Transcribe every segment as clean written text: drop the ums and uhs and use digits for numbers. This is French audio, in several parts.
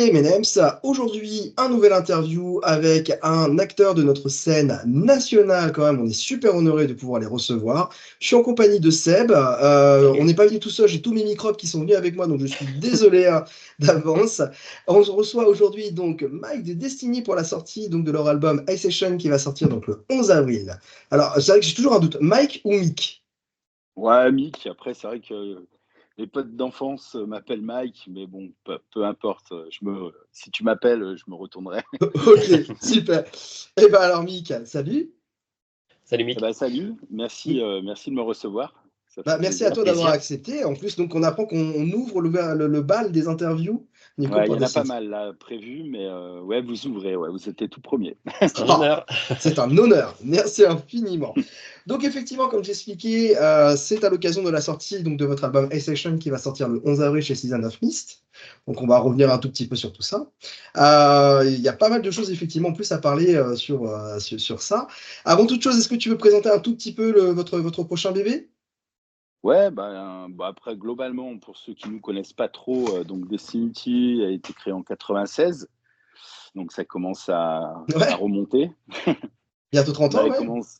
M&M's. Aujourd'hui, un nouvel interview avec un acteur de notre scène nationale. Quand même, on est super honoré de pouvoir les recevoir. Je suis en compagnie de Seb. On n'est pas venu tout seul, j'ai tous mes microbes qui sont venus avec moi, donc je suis désolé d'avance. On se reçoit aujourd'hui donc Mike de Destiny pour la sortie donc de leur album Ice Session qui va sortir donc le 11 avril. Alors, c'est vrai que j'ai toujours un doute, Mike ou Mick? Ouais, Mick, après, c'est vrai que les potes d'enfance m'appellent Mike, mais bon, peu importe. Si tu m'appelles, je me retournerai. Ok, super. Et ben alors Mick, salut. Salut Eh Mick. ben, salut, merci de me recevoir. Ça Bah, fait merci à plaisir. toi d'avoir Plaisir. accepté. En plus, donc, on apprend qu'on ouvre le bal des interviews. Nico Ouais, il pour y en a pas Destiny. mal là prévu, mais ouais, vous ouvrez, ouais, vous êtes les tout premiers. C'est un Ah, honneur. c'est un honneur. Merci infiniment. Donc, effectivement, comme j'expliquais, c'est à l'occasion de la sortie donc, de votre album A-Session qui va sortir le 11 avril chez Season of Mist. Donc, on va revenir un tout petit peu sur tout ça. Il y a pas mal de choses, effectivement, en plus à parler sur ça. Avant toute chose, est-ce que tu veux présenter un tout petit peu votre prochain bébé? Ouais, bah après, globalement, pour ceux qui ne nous connaissent pas trop, donc Destiny a été créé en 96, donc ça commence à Ouais, remonter. bientôt 30 On ans, avait ouais. commencé.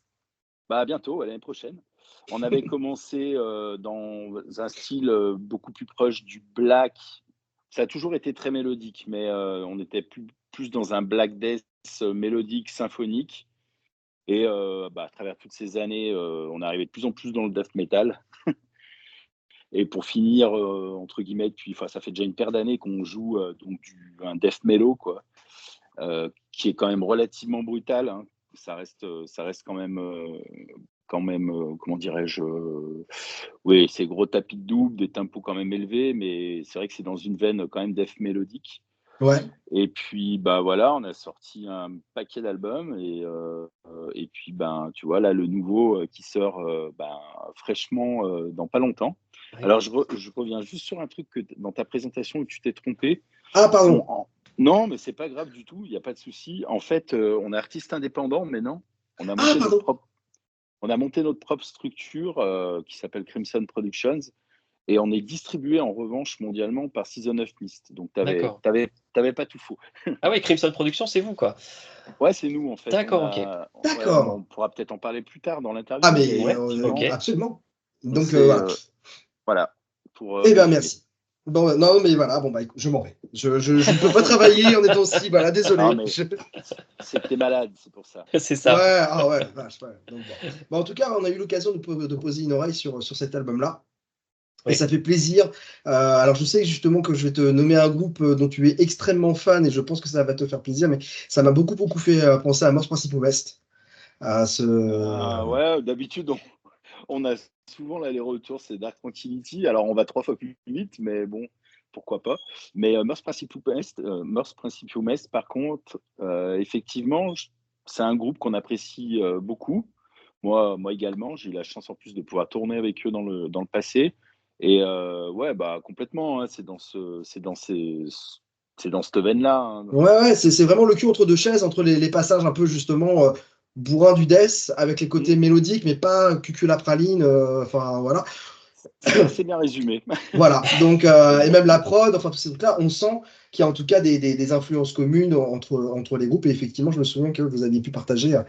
Bah, bientôt, ouais, l'année prochaine. On avait commencé, dans un style, beaucoup plus proche du black. Ça a toujours été très mélodique, mais on était plus dans un black death, mélodique, symphonique et à travers toutes ces années, on est arrivé de plus en plus dans le death metal et pour finir, entre guillemets, puis enfin, ça fait déjà une paire d'années qu'on joue, donc un death mellow, quoi, qui est quand même relativement brutal, hein. Ça reste quand même, comment dirais-je? Oui, c'est gros tapis de double, des tempos quand même élevés, mais c'est vrai que c'est dans une veine quand même death mélodique. Ouais. Et puis, bah, voilà, on a sorti un paquet d'albums et puis, ben, tu vois, là, le nouveau, qui sort, fraîchement, dans pas longtemps. Oui. Alors je reviens juste sur un truc dans ta présentation où tu t'es trompé. Ah, On pardon. en Non, mais c'est pas grave du tout, il y a pas de souci. En fait, on est artiste indépendant, mais non, on a Ah, monté notre pardon. propre on a monté notre propre structure, qui s'appelle Crimson Productions et on est distribué en revanche mondialement par Season of Mist. Donc D'accord. tu pas tout faux. Ah oui, Crimson Productions, c'est vous, quoi. Ouais, c'est nous en fait. D'accord, ok. Ouais, on D'accord. pourra peut-être en parler plus tard dans Ah, l'interview, mais mais Ouais, ok. effectivement, absolument. on Donc, s'est, voilà. voilà, pour Eh bien, résumer. merci. Bon, non, mais voilà, bon, bah, écoute, je m'en vais. Je ne peux pas travailler en étant si, voilà, Non, désolé. mais c'est que t'es malade, c'est pour ça. C'est Ouais, ça. ah ouais, vache, ouais. Donc, bon. Bon, en tout cas, on a eu l'occasion de poser une oreille sur cet album-là. Et Oui. ça fait plaisir. Alors, je sais justement que je vais te nommer un groupe dont tu es extrêmement fan et je pense que ça va te faire plaisir, mais ça m'a beaucoup, beaucoup fait penser à Morse Principal West. À ce... Ouais, d'habitude, on a souvent l'aller-retour, c'est Dark Tranquility. Alors, on va 3 fois plus vite, mais bon, pourquoi pas. Mais Mœurs Principaux Mest, par contre, effectivement, c'est un groupe qu'on apprécie beaucoup. Moi également, j'ai eu la chance en plus de pouvoir tourner avec eux dans le passé. Et ouais, bah complètement, hein, c'est dans cette veine-là, hein. Ouais, ouais, c'est vraiment le cul entre deux chaises, entre les passages un peu justement bourrin du death, avec les côtés Mm. mélodiques, mais pas cuculapraline, enfin voilà. C'est assez bien résumé. Voilà, donc, C'est et bien même la résumé. prod, enfin tous ces trucs-là, on sent qu'il y a en tout cas des influences communes entre les groupes. Et effectivement, je me souviens que vous aviez pu partager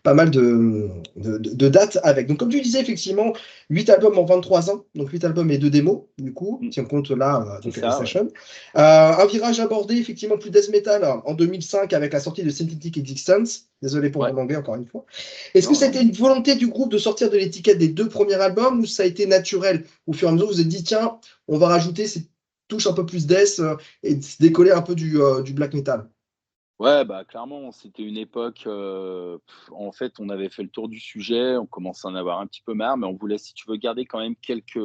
pas mal de dates avec. Donc, comme tu disais, effectivement, 8 albums en 23 ans, donc 8 albums et 2 démos, du coup, Mm. si on compte là, C'est donc ça, ouais. A-Session. Un virage abordé, effectivement, plus death metal en 2005 avec la sortie de Synthetic Existence. Désolé pour Ouais. mon anglais, encore une fois. Est-ce que Non, ça a non, été mais une volonté du groupe de sortir de l'étiquette des deux premiers albums ou ça a été naturel? Au fur et à mesure, vous vous êtes dit, tiens, on va rajouter ces touches un peu plus death et se décoller un peu du black metal. ouais, bah clairement, c'était une époque. En fait, on avait fait le tour du sujet, on commence à en avoir un petit peu marre, mais on voulait, si tu veux, garder quand même quelques,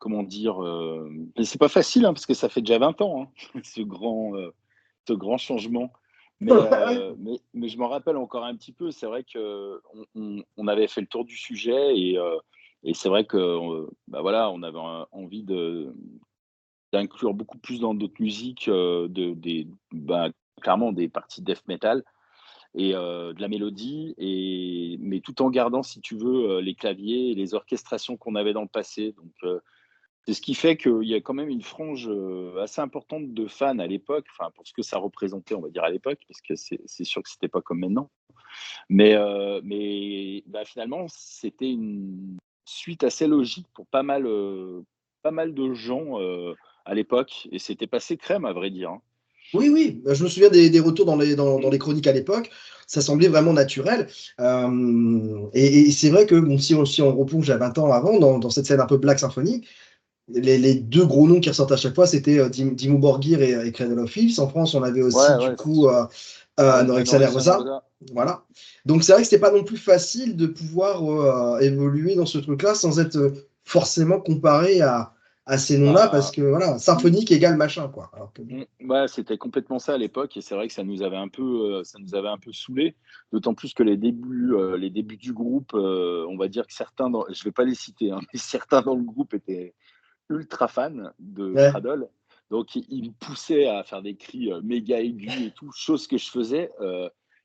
comment dire, mais c'est pas facile, hein, parce que ça fait déjà 20 ans, hein, ce grand changement. Mais je m'en rappelle encore un petit peu. C'est vrai que on avait fait le tour du sujet et c'est vrai que, bah voilà, on avait envie d'inclure beaucoup plus dans notre musique, clairement des parties death metal et de la mélodie mais tout en gardant, si tu veux, les claviers et les orchestrations qu'on avait dans le passé. Donc C'est ce qui fait qu'il y a quand même une frange assez importante de fans à l'époque, enfin pour ce que ça représentait, on va dire à l'époque, parce que c'est sûr que c'était pas comme maintenant. Mais bah, finalement, c'était une suite assez logique pour pas mal de gens à l'époque, et c'était passé crème à vrai dire, hein. Oui, oui, je me souviens des retours dans Mm. les chroniques à l'époque, ça semblait vraiment naturel. Et c'est vrai que bon, si on replonge à 20 ans avant, dans cette scène un peu black symphonique, les deux gros noms qui ressortent à chaque fois, c'était Dimmu Borgir et Cradle of Filth. En France, on avait aussi du Ouais, c'est coup sûr. Anorexia Anorexia Nervosa. Nervosa. Voilà. Donc c'est vrai que c'était pas non plus facile de pouvoir évoluer dans ce truc-là sans être forcément comparé à ces noms-là, parce Bah, que voilà, symphonique égale machin, quoi. Alors que, ouais, c'était complètement ça à l'époque, et c'est vrai que ça nous avait un peu saoulé, d'autant plus que les débuts du groupe, on va dire que je vais pas les citer, hein, mais certains dans le groupe étaient ultra fans de ouais. Cradle, donc ils me poussaient à faire des cris méga aigus et tout, chose que je faisais.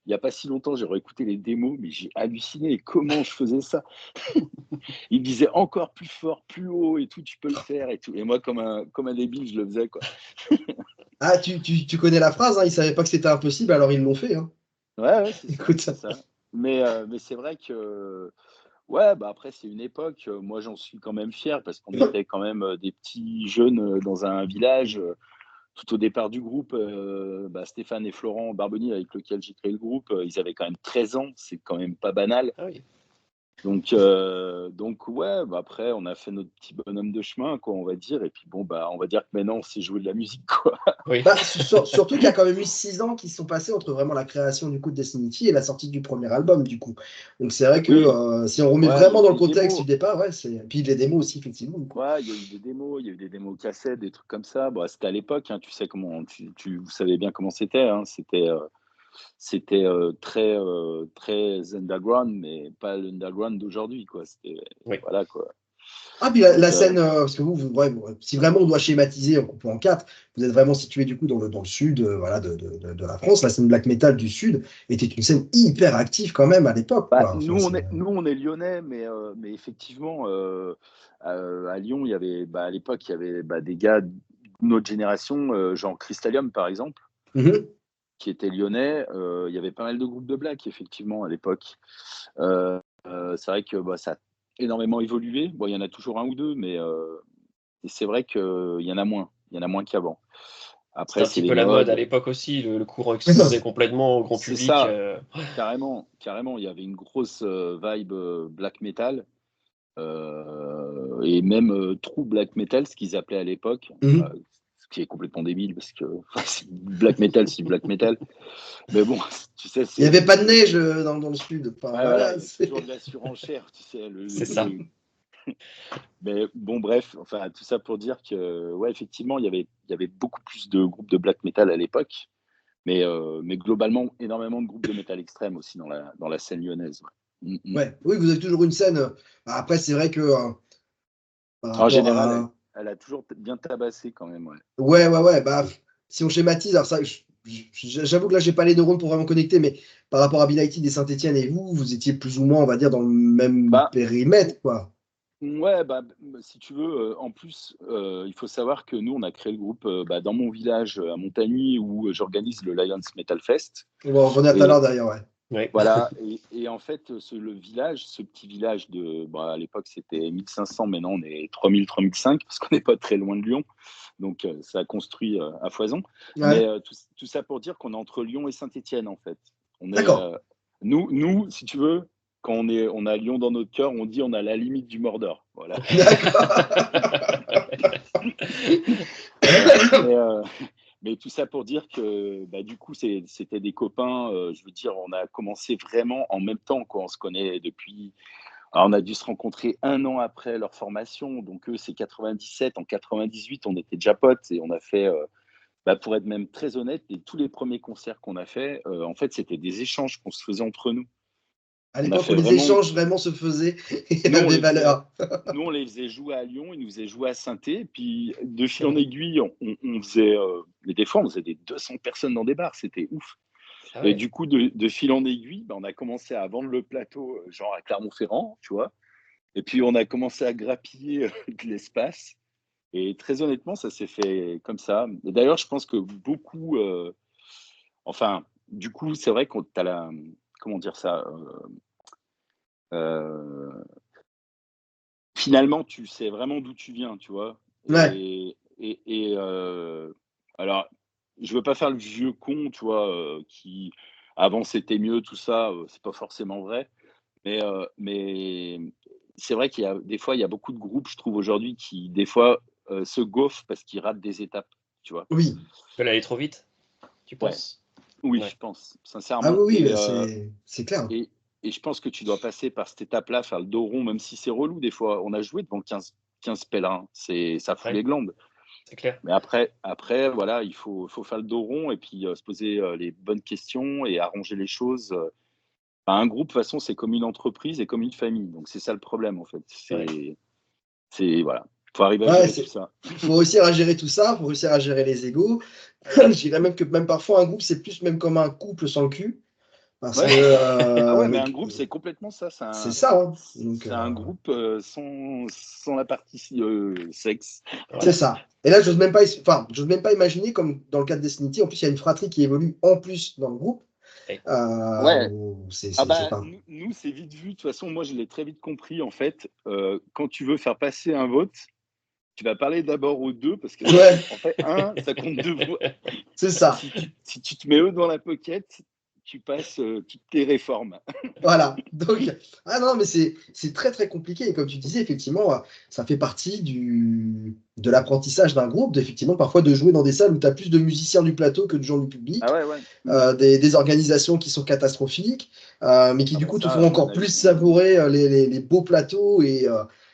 Il n'y a pas si longtemps, j'ai réécouté les démos, mais j'ai halluciné. Comment je faisais ça? Ils me disaient encore plus fort, plus haut et tout, tu peux le faire et tout. Et moi, comme un débile, je le faisais, quoi. Ah, tu connais la phrase, hein, ils savaient pas que c'était impossible, alors ils l'ont fait, hein. Ouais, ouais, c'est ça, Écoute, c'est ça. Mais c'est vrai que, ouais, bah après, c'est une époque. Moi, j'en suis quand même fier parce qu'on était quand même des petits jeunes dans un village. Tout au départ du groupe, bah, Stéphane et Florent Barboni, avec lequel j'ai créé le groupe, ils avaient quand même 13 ans. C'est quand même pas banal. Ah oui. Donc ouais, bah après, on a fait notre petit bonhomme de chemin, quoi, on va dire. Et puis bon, bah, on va dire que maintenant, c'est jouer de la musique, quoi. Oui. bah, surtout qu'il y a quand même eu 6 ans qui sont passés entre vraiment la création du coup de Destiny et la sortie du premier album, du coup. Donc c'est vrai que Oui, si on remet ouais, il y a vraiment eu dans le des contexte du démos. départ, ouais, c'est. Puis les démos aussi, effectivement, du coup. Ouais, il y a eu des démos cassettes, des trucs comme ça. Bon, c'était à l'époque, hein, tu sais vous savez bien comment c'était, hein. C'était très underground, mais pas l'underground d'aujourd'hui, quoi. C'était, Oui. voilà, quoi. Ah, puis la Donc, scène, parce que ouais, bon, si vraiment on doit schématiser en coupant en quatre, vous êtes vraiment situé du coup dans le sud voilà, de la France. La scène black metal du sud était une scène hyper active quand même à l'époque, bah, quoi. Enfin, c'est. nous, on est lyonnais, mais effectivement, à Lyon, il y avait, bah, à l'époque, il y avait bah, des gars de notre génération, genre Crystalium, par exemple, Mhm. qui étaient lyonnais. Il y avait pas mal de groupes de black, effectivement, à l'époque. Euh, c'est vrai que bah, ça a énormément évolué. Bon, il y en a toujours un ou deux, mais c'est vrai qu'il y en a moins. Il y en a moins qu'avant. C'était Après, un c'est petit les peu la mode à modes. l'époque aussi. Le courant explosait complètement au grand C'est public. ça, carrément, carrément. Il y avait une grosse vibe black metal. Et même true black metal, ce qu'ils appelaient à l'époque, Mhm. ce qui est complètement débile parce que c'est black metal, c'est du black metal. Mais bon, tu sais, Il n'y avait pas de c'est neige dans le sud. Enfin, ouais, voilà, voilà, il y a toujours de la surenchère, tu sais. C'est ça. Mais bon, bref, enfin, tout ça pour dire que, ouais, effectivement, il y avait beaucoup plus de groupes de black metal à l'époque, mais globalement, énormément de groupes de métal extrême aussi dans la scène lyonnaise. Ouais. ouais. Oui, vous avez toujours une scène. Après, c'est vrai que par En rapport général, à. elle a toujours bien tabassé quand même, ouais. Ouais, ouais, ouais. Bah, si on schématise, alors ça, j'avoue que là, j'ai pas les neurones pour vraiment connecter, mais par rapport à Be et Saint-Etienne et vous étiez plus ou moins, on va dire, dans le même Bah, périmètre, quoi. ouais, bah, si tu veux, en plus, il faut savoir que nous, on a créé le groupe bah, dans mon village à Montagny où j'organise le Lions Metal Fest. On va en revenir tout à l'heure Et d'ailleurs, ouais. Oui. voilà, et en fait, le village, ce petit village bah, à l'époque, c'était 1500, maintenant on est 3000, 3005, parce qu'on n'est pas très loin de Lyon. Donc, ça a construit à foison. Mais Ouais, tout ça pour dire qu'on est entre Lyon et Saint-Étienne, en fait. On est, d'accord. si tu veux, quand on a Lyon dans notre cœur, on dit on a la limite du Mordor. Voilà. D'accord. mais, euh, mais tout ça pour dire que bah, du coup, c'était des copains. Je veux dire, on a commencé vraiment en même temps, quoi. On se connaît depuis. Alors, on a dû se rencontrer un an après leur formation. Donc, eux, c'est 97. En 98, on était déjà potes et on a fait, bah, pour être même très honnête, tous les premiers concerts qu'on a fait, en fait, c'était des échanges qu'on se faisait entre nous. À On a l'époque où fait les vraiment. échanges vraiment se faisaient et Nous, avaient valeur. on les faisait jouer à Lyon, ils nous faisaient jouer à Saint-Étienne. Puis, de fil en aiguille, on faisait. Mais des fois, on faisait des 200 personnes dans des bars. C'était ouf. Ah Et ouais. du coup, de fil en aiguille, bah, on a commencé à vendre le plateau, genre à Clermont-Ferrand, tu vois. Et puis, on a commencé à grappiller de l'espace. Et très honnêtement, ça s'est fait comme ça. Et d'ailleurs, je pense que beaucoup, enfin, du coup, c'est vrai qu'on tu la comment dire ça? Heu, Finalement, tu sais vraiment d'où tu viens, tu vois? Ouais, Alors, je veux pas faire le vieux con, tu vois? Qui avant c'était mieux, tout ça, c'est pas forcément vrai. Mais c'est vrai qu'il y a des fois, il y a beaucoup de groupes, je trouve aujourd'hui, qui des fois, se gaufrent parce qu'ils ratent des étapes, tu vois? oui. Elle allait trop vite, tu Ouais, penses? oui, Ouais. je pense, Ah sincèrement. oui, oui, bah, c'est clair. Et et je pense que tu dois passer par cette étape-là, faire le dos rond, même si c'est relou des fois. On a joué devant quinze pèlerins, ça fout Ouais, les glandes. c'est clair. Mais après voilà, il faut faire le dos rond et puis, se poser, les bonnes questions et arranger les choses. Un groupe, de toute façon, c'est comme une entreprise et comme une famille, donc c'est ça le problème, en fait. Ouais. C'est voilà, faut arriver à Ouais, gérer tout ça. faut réussir à gérer tout ça, faut réussir à gérer les égos. Je dirais même que même parfois un groupe, c'est plus même comme un couple sans le cul, parce que Ouais. Ah ouais, mais un groupe, c'est complètement ça. c'est ça, hein. Donc, C'est un groupe, sans la partie sexe. c'est Voilà. ça. Et là, j'ose même pas imaginer comme dans le cas de Destiny, en plus, il y a une fratrie qui évolue en plus dans le groupe. Ouais. Ouais. Où Ah c'est bah, pas. nous, c'est vite vu. De toute façon, moi, je l'ai très vite compris, en fait. Quand tu veux faire passer un vote, tu vas parler d'abord aux 2 parce que Ouais, en fait, un ça compte 2 voix. c'est ça. Si tu te mets eux dans la pocket, tu passes, toutes tes réformes. Voilà. Donc, ah non, mais c'est très très compliqué. Et comme tu disais, effectivement, ça fait partie de l'apprentissage d'un groupe, effectivement, parfois de jouer dans des salles où tu as plus de musiciens du plateau que de gens du Ah public, ouais, ouais. Mmh. des organisations qui sont catastrophiques, mais qui Ah du bah coup te ça, font on en encore a plus eu savourer les beaux plateaux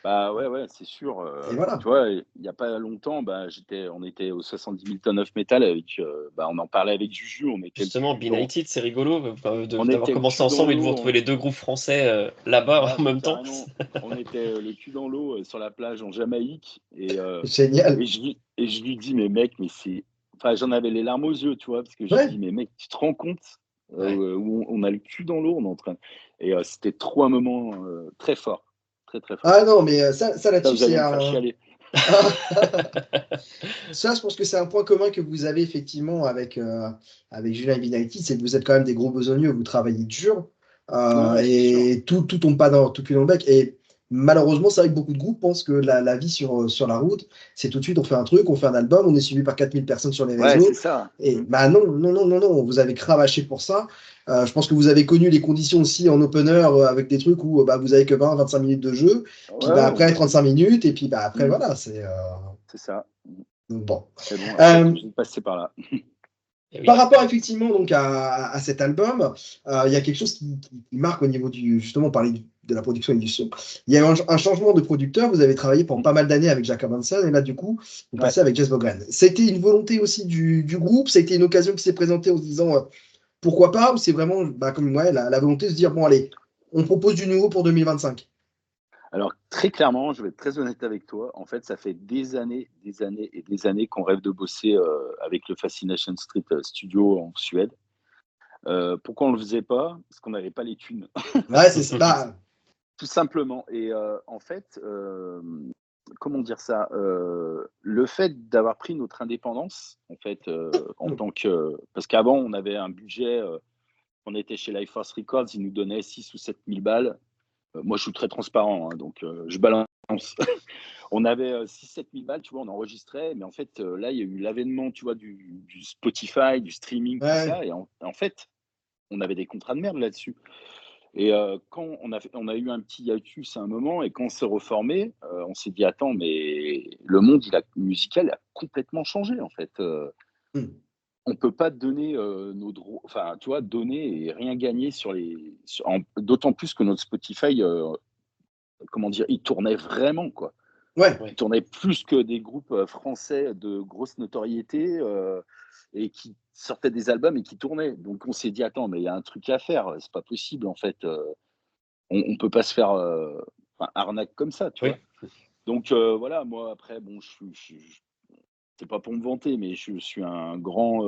bah, ouais, ouais, c'est sûr, et voilà. tu vois, il y a pas longtemps, bah, on était au 70 000 tonnes of metal avec, bah, on en parlait avec Juju, Justement, Benighted, c'est rigolo, on d'avoir était le commencé cul dans ensemble et de vous l'eau, retrouver les 2 groupes français, là-bas ah en mais même temps. carrément, on était, le cul dans l'eau, sur la plage en Jamaïque Génial. et je lui dis: «Mais mec, mais c'est» enfin, j'en avais les larmes aux yeux, tu vois? Parce que je lui Ouais. dis: «Mais mec, tu te rends compte, Ouais. où on a le cul dans l'eau, on est en train» c'était trop un moment, très fort, très, très fort. Ah non, mais ça Ça, là-dessus, vous c'est allez me faire un. chialer. Ça, je pense que c'est un point commun que vous avez effectivement avec Julien et Benighted, c'est que vous êtes quand même des gros besogneux, vous travaillez dur, Ouais, ouais, c'est sûr. et tout tombe pas tout cuit dans le bec. Et malheureusement, c'est vrai que beaucoup de groupes pensent que la vie sur la route, c'est tout de suite, on fait un truc, on fait un album, on est suivi par 4000 personnes sur les Ouais, c'est réseaux. ça. Et Mmh. bah non, non, non, non, non, vous avez cravaché pour ça. Je pense que vous avez connu les conditions aussi en opener, avec des trucs où bah, vous avez que 20-25 minutes de jeu, puis Ouais, bah, ouais, on après a 35 minutes, et puis bah, après mmh, voilà, c'est ça. Mmh. donc bon. Mais bon, après, tu es Euh, obligé de passer par là. Et Par oui. rapport effectivement donc à cet album, il y a quelque chose qui marque au niveau du justement, on parlait de la production et du son. Il y a eu un changement de producteur. Vous avez travaillé pendant Mmh. pas mal d'années avec Jacob Hansen et là, du coup, vous Ouais. passez avec Jess Vaughan. Ça a été une volonté aussi du groupe? Ça a été une occasion qui s'est présentée en se disant, pourquoi pas? Ou c'est vraiment, bah, comme ouais, la volonté de se dire: «Bon allez, on propose du nouveau pour 2025». Alors, très clairement, je vais être très honnête avec toi. En fait, ça fait des années et des années qu'on rêve de bosser, avec le Fascination Street, Studio en Suède. Pourquoi on le faisait pas? Parce qu'on n'avait pas les thunes, Ouais, c'est ça. tout Bah, tout simplement en fait, comment dire ça? Le fait d'avoir pris notre indépendance, en fait, en mmh, tant que parce qu'avant on avait un budget, on était chez Life Force Records, ils nous donnaient 6 ou 7 000 balles. Moi je suis très transparent, hein, donc je balance. On avait, 6 000 – 7 000 balles, tu vois? On enregistrait, mais en fait, là, il y a eu l'avènement, tu vois, du Spotify, du streaming, tout ouais. ça et en fait, on avait des contrats de merde là-dessus quand on a eu un petit hiatus à un moment et quand on s'est reformé, on s'est dit: «Attends, mais le monde, musical a complètement changé, en fait, Mmh. on peut pas donner, nos droits enfin, tu vois, donner et rien gagner sur les sur en d'autant plus que notre Spotify, comment dire? Il tournait vraiment, quoi. Ouais. Il Ouais. tournait plus que des groupes, français de grosse notoriété, et qui sortaient des albums et qui tournaient. Donc on s'est dit: «Attends, mais il y a un truc à faire, c'est pas possible, en fait, on peut pas se faire, enfin, arnaque comme ça», tu vois? Oui. Donc voilà, moi après bon, c'est pas pour me vanter, mais je suis un grand,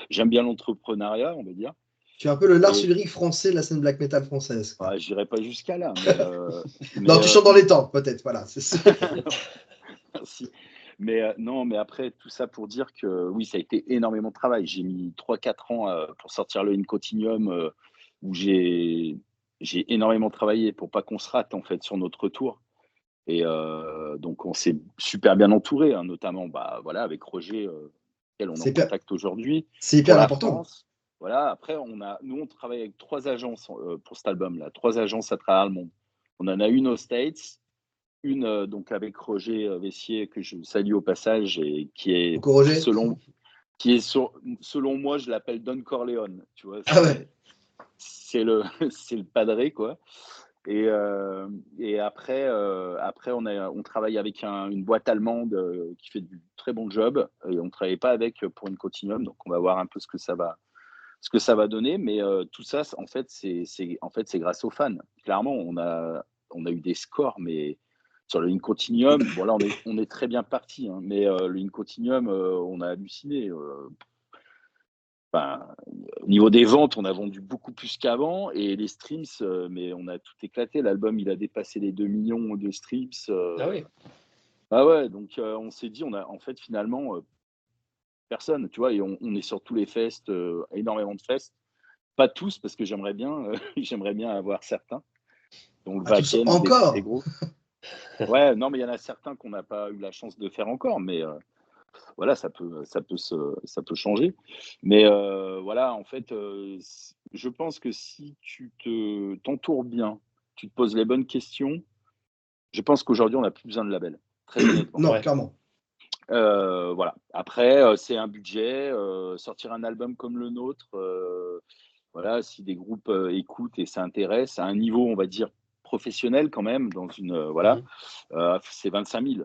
j'aime bien l'entrepreneuriat, on va dire Tu es un peu le Lars et Ulrich français de la scène black metal française, quoi. j'irai pas jusqu'à là, Non, mais tu chantes dans les temps, peut-être, voilà, c'est ça. Merci. Mais non, mais après, tout ça pour dire que oui, ça a été énormément de travail. J'ai mis 3-4 ans pour sortir le In Continuum où j'ai énormément travaillé pour pas qu'on se rate en fait sur notre retour. Et donc, on s'est super bien entouré, hein, notamment voilà, avec Roger, auquel on est C'est en hyper, contact aujourd'hui, c'est pour hyper la important. France. Voilà, après, nous, on travaille avec 3 agences pour cet album-là, 3 agences à travers le monde. On en a une aux States, une donc avec Roger Vessier, que je salue au passage, et Donc, Roger. selon moi, je l'appelle Don Corleone. Tu vois, Ah ouais. c'est le, c'est le padré, quoi. Et après, on travaille avec une boîte allemande qui fait du très bon job. Et on ne travaillait pas avec pour une Continuum, donc on va voir un peu ce que ça va donner. Mais tout ça, en fait, c'est grâce aux fans. Clairement, on a eu des scores, mais sur le In Continuum, bon là, on est très bien parti, hein, mais le In Continuum, on a halluciné. Enfin, au niveau des ventes, on a vendu beaucoup plus qu'avant et les streams, mais on a tout éclaté. L'album, il a dépassé les 2 millions de streams. Ah oui. Ah ouais, donc on s'est dit, on a en fait finalement personne, tu vois, et on est sur tous les fests, énormément de fests. Pas tous, parce que j'aimerais bien, j'aimerais bien avoir certains, dont le Ah, tous Wacken ou des encore. gros. Ouais, non, mais il y en a certains qu'on n'a pas eu la chance de faire encore, mais voilà, ça peut changer. Mais voilà, en fait, je pense que si t'entoures bien, tu te poses les bonnes questions, je pense qu'aujourd'hui, on n'a plus besoin de label, très honnêtement. Non, Ouais. clairement. Voilà. Après, c'est un budget. Sortir un album comme le nôtre, voilà, si des groupes écoutent et s'intéressent à un niveau, on va dire, professionnel quand même, dans une, voilà, c'est 25 000.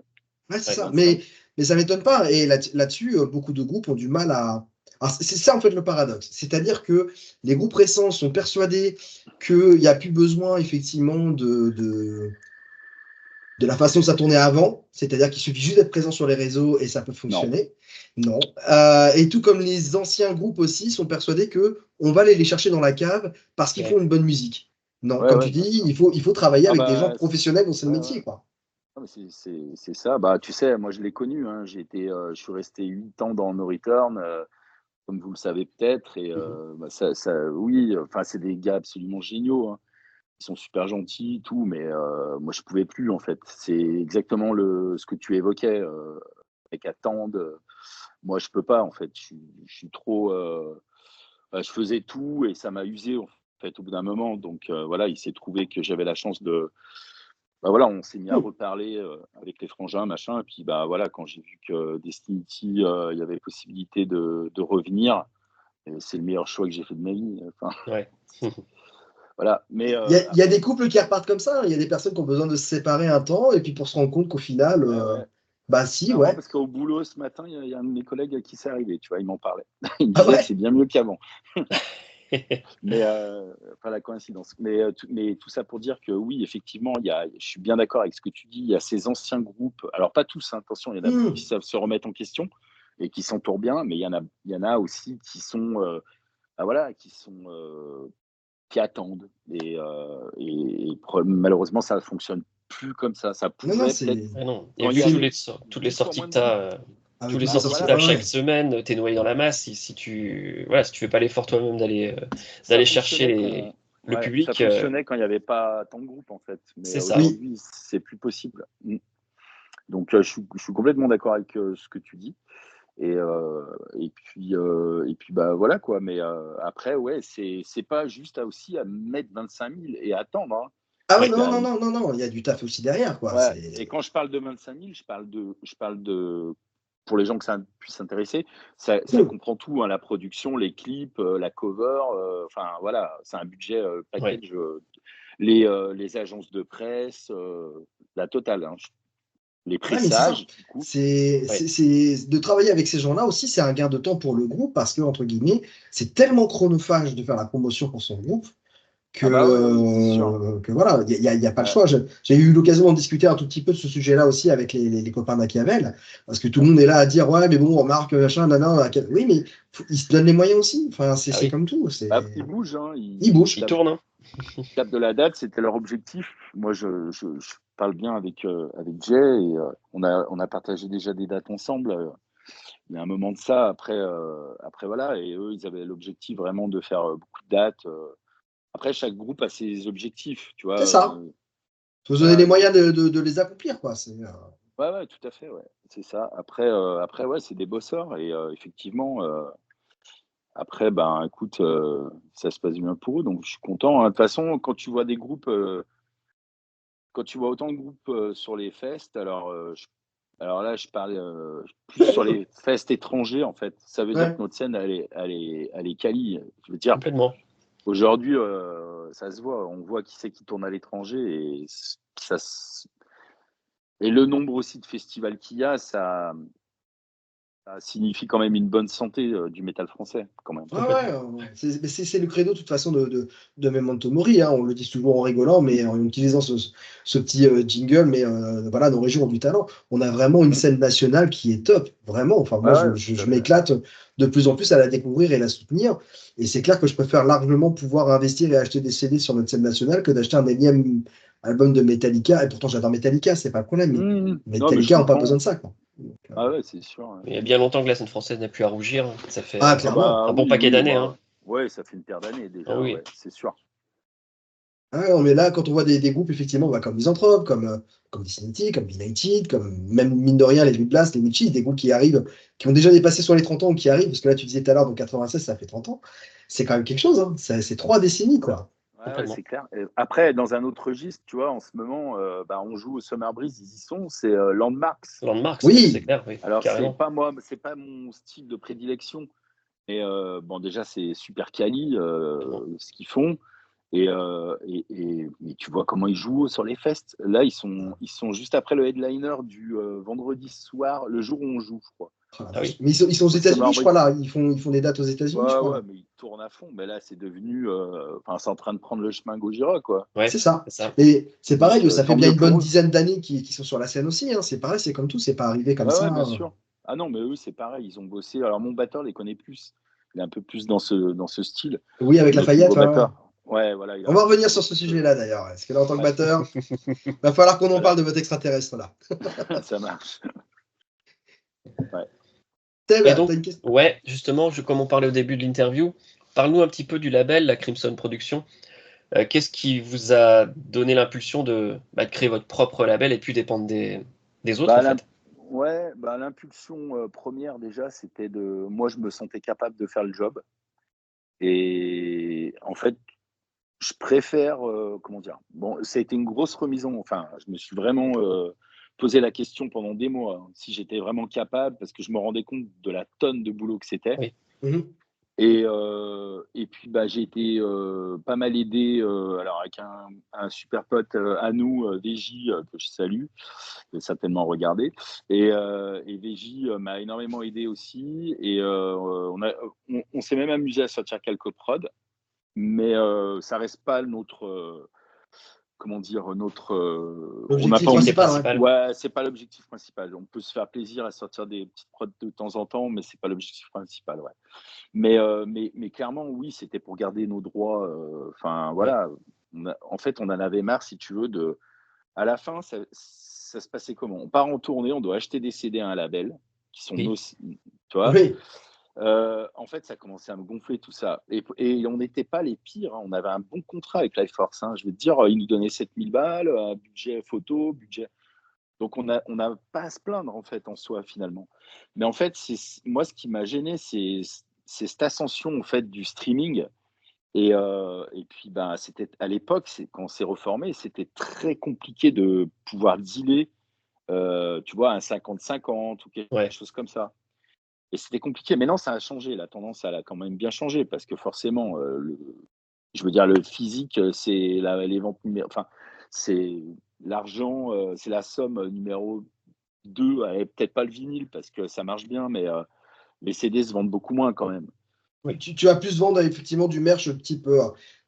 Ouais, c'est Ouais. ça. 25. Mais ça m'étonne pas. Et là-dessus, beaucoup de groupes ont du mal à. Alors, c'est ça en fait le paradoxe. C'est-à-dire que les groupes récents sont persuadés qu'il n'y a plus besoin effectivement de la façon dont ça tournait avant. C'est-à-dire qu'il suffit juste d'être présent sur les réseaux et ça peut Non. fonctionner. Non. Et tout comme les anciens groupes aussi sont persuadés que on va aller les chercher dans la cave parce qu'ils Ouais. font une bonne musique. Non, Ouais, comme ouais, tu bien dis, sûr. il faut travailler Ah avec des gens bah, professionnels dans ce ouais, ouais. métier, quoi. Ah, mais c'est ça. Bah, tu sais, moi, je l'ai connu, hein. Je suis resté 8 ans dans No Return, comme vous le savez peut-être. Et Mhm. bah, oui, enfin, c'est des gars absolument géniaux, hein. Ils sont super gentils, tout, mais moi, je pouvais plus, en fait. C'est exactement ce que tu évoquais, avec attendre. Moi, je peux pas, en fait. Je suis trop. Bah, je faisais tout et ça m'a usé, en fait, au bout d'un moment. Donc, voilà, il s'est trouvé que j'avais la chance de. Bah voilà, on s'est mis à Cool. reparler avec les frangins, machin. Et puis, bah voilà, quand j'ai vu que Destiny, il y avait possibilité de revenir, et c'est le meilleur choix que j'ai fait de ma vie. Enfin, Ouais. voilà. Mais Il y a des après, couples qui repartent comme ça. Il y a des personnes qui ont besoin de se séparer un temps et puis pour se rendre compte qu'au final, ouais, ouais. bah C'est si, marrant ouais. parce qu'au boulot ce matin, il y a un de mes collègues à qui c'est arrivé, tu vois, il m'en parlait. Il me Ah disait, ouais? c'est bien mieux qu'avant. Mais pas la coïncidence. Mais tout ça pour dire que oui, effectivement, je suis bien d'accord avec ce que tu dis. Il y a ces anciens groupes. Alors pas tous, hein, attention, il y en a beaucoup qui Hmm. savent se remettre en question et qui s'entourent bien, mais il y en a aussi qui sont, bah voilà, qui attendent. Malheureusement, ça ne fonctionne plus comme ça. Ça Non, non, pourrait peut-être c'est Ah non. Et quand il vu y a c'est toutes les plus sur sorties moins que de tu groupes. as, avec tous les toutes les Bah sorties sorties. que voilà, tu as Ouais, chaque ouais. semaine, tu es noyé dans la masse. Si tu voilà, si tu fais pas l'effort toi-même ça d'aller chercher fonctionnait quand, le ouais, ça public, fonctionnait quand il n'y avait pas tant de groupes en fait. Mais c'est ça. Oui, aujourd'hui, c'est plus possible. Donc, je suis complètement d'accord avec ce que tu dis. Et, euh, et puis bah voilà quoi. Mais après, ouais, c'est pas juste aussi à mettre 25 000 et attendre, hein. ah oui, Ouais. non, non, non, non, non, il y a du taf aussi derrière, quoi. Ouais. Et C'est quand je parle de 25 000, je parle de, pour les gens que ça puisse s'intéresser, ça cool. comprend tout, hein, la production, les clips, la cover, enfin voilà, c'est un budget Ouais. package, les agences de presse, la totale, hein. Les Ouais, mais c'est ça. pressages, du coup. Ouais. De travailler avec ces gens-là aussi, c'est un gain de temps pour le groupe parce que, entre guillemets, c'est tellement chronophage de faire la promotion pour son groupe Ah bah ouais, oui, c'est sûr. que voilà, il y a pas le Ouais, choix. J'ai eu l'occasion d'en discuter un tout petit peu de ce sujet-là aussi avec les copains Machiavel, parce que tout le ouais. monde est là à dire, ouais, mais bon, remarque, machin, nanana. Oui, mais ils se donnent les moyens aussi. Enfin, Ah c'est oui. comme tout. Bah, ils bougent, hein, Ils Il bougent. tourne, hein. Cap de la date, c'était leur objectif. Moi, je parle bien avec Jay et on a partagé déjà des dates ensemble. Il y a un moment de ça. Après voilà, et eux, ils avaient l'objectif vraiment de faire beaucoup de dates. Après, chaque groupe a ses objectifs, tu C'est vois. ça. Faut se donner Voilà, les moyens de les accomplir, quoi. ouais, tout à fait, ouais, c'est ça. Après, ouais, c'est des bosseurs et effectivement. Après, ben, écoute, ça se passe bien pour eux, donc je suis content, hein. De toute façon, quand tu vois autant de groupes sur les fests, alors là, je parle plus sur les fests étrangers, en fait. Ça veut dire Ouais. que notre scène, elle est quali. Je veux dire, Complètement. aujourd'hui, ça se voit. On voit qui c'est qui tourne à l'étranger et le nombre aussi de festivals qu'il y a, ça signifie quand même une bonne santé du métal français, quand même. Ouais, ouais, Complètement. c'est le credo de toute façon de Memento Mori, hein. On le dit toujours en rigolant, mais en utilisant ce petit jingle, mais voilà, nos régions ont du talent. On a vraiment une Mmh. scène nationale qui est top, vraiment. Enfin, moi, Ouais, ouais, tout à je fait. m'éclate de plus en plus à la découvrir et la soutenir. Et c'est clair que je préfère largement pouvoir investir et acheter des CD sur notre scène nationale que d'acheter un énième album de Metallica. Et pourtant, j'adore Metallica, c'est pas le problème, mais Non, mais je Metallica n'a pas besoin comprends. de ça, quoi. Donc, Ah ouais, c'est sûr, ouais. Il y a bien longtemps que la scène française n'a plus à rougir, hein. Ça fait ah, Ah clairement. bah un bon oui, paquet oui, d'années, bah, hein. ouais, ça fait une paire d'années Ah déjà, oui. ouais, c'est sûr. Ah ouais, non, mais là, quand on voit des groupes, effectivement, bah, comme Misanthrope, comme Disunity, comme United, comme même mine de rien, les Nuit Blast, les Witches, des groupes qui arrivent, qui ont déjà dépassé sur les 30 ans ou qui arrivent, parce que là, tu disais tout à l'heure, donc 96, ça fait 30 ans. C'est quand même quelque chose, hein. C'est 3 décennies, quoi. Ouais, Complètement. c'est clair. Et après, dans un autre registre, tu vois, en ce moment, bah, on joue au Summer Breeze, ils y sont, c'est Landmarks. Landmarks, oui, c'est Oui, clair, oui, Alors, carrément. c'est pas mon style de prédilection, mais bon, déjà, c'est super quali Vraiment. ce qu'ils font. Et tu vois comment ils jouent sur les fests. Là, ils sont juste après le headliner du vendredi soir, le jour où on joue, je crois, oh la Ah vache. oui, Mais ils sont aux au Summer États-Unis, je crois, Breeze. là. Ils font des dates aux États-Unis, je Ouais, ouais, crois. mais ils tournent à fond. Mais là, c'est devenu. Enfin, c'est en train de prendre le chemin Gojira, quoi. C'est ouais, ça. c'est ça. Et c'est pareil, Donc, ça fait tant bien mieux une bonne pour eux. dizaine d'années qu'ils sont sur la scène aussi, hein. C'est pareil, c'est comme tout, c'est pas arrivé comme Ouais, ça. ouais, bien sûr. Ah non, mais eux, c'est pareil. Ils ont bossé. Alors, mon batteur les connaît plus. Il est un peu plus dans ce style. Oui, avec Notre Lafayette, nouveau ouais, ouais. batteur. Ouais, voilà, il a On va repris revenir sur sur ce beaucoup de. sujet-là, d'ailleurs. Parce que là, en tant que Ouais, batteur, va falloir qu'on en parle voilà. de votre extraterrestre, là. Ça marche. Ouais. Seb, Et t'as donc, une question? ouais, justement, comme on parlait au début de l'interview, parle-nous un petit peu du label, la Crimson Productions. Qu'est-ce qui vous a donné l'impulsion de créer votre propre label et puis dépendre des autres, en Bah, fait? ouais, bah, l'impulsion première, déjà, c'était de. Moi, je me sentais capable de faire le job. Et en fait, je préfère, comment dire? Bon, ça a été une grosse remise en enfin, je me suis vraiment, posé la question pendant des mois, hein, si j'étais vraiment capable parce que je me rendais compte de la tonne de boulot que c'était Oui, Mhm. et puis, bah, j'ai été, pas mal aidé, alors avec un super pote, à nous, VJ, que je salue, il va certainement regarder et VJ, m'a énormément aidé aussi et on s'est même amusé à sortir quelques prods. Mais ça reste pas notre, comment dire? On n'a L'objectif pas activité principal, envie ouais. principale. ouais, c'est pas l'objectif principal. On peut se faire plaisir à sortir des petites prods de temps en temps, mais c'est pas l'objectif principal, ouais. Mais clairement, oui, c'était pour garder nos droits, enfin Oui, voilà. En fait, on en avait marre, si tu veux, à la fin, ça se passait comment? On part en tournée, on doit acheter des CD à un label qui sont nos oui, tu vois? Oui. En fait, ça commençait à me gonfler tout ça et on n'était pas les pires, hein. On avait un bon contrat avec Life Force, hein. Je veux te dire, ils nous donnaient 7 000 balles, budget photo, budget donc on a pas à se plaindre, en fait, en soi, finalement. Mais en fait, c'est moi, ce qui m'a gêné, c'est cette ascension, en fait, du streaming et puis, ben, c'était à l'époque, c'est quand on s'est reformé, c'était très compliqué de pouvoir dealer, tu vois, un 50-50 ou quelque ouais. chose comme ça. Et c'était compliqué. Maintenant, ça a changé. La tendance, elle a quand même bien changé parce que forcément, je veux dire, le physique, c'est les ventes enfin, c'est l'argent, c'est la somme numéro 2. Allez, peut-être pas le vinyle parce que ça marche bien, mais les CD se vendent beaucoup moins quand même. Oui, Tu vas plus vendre effectivement du merch type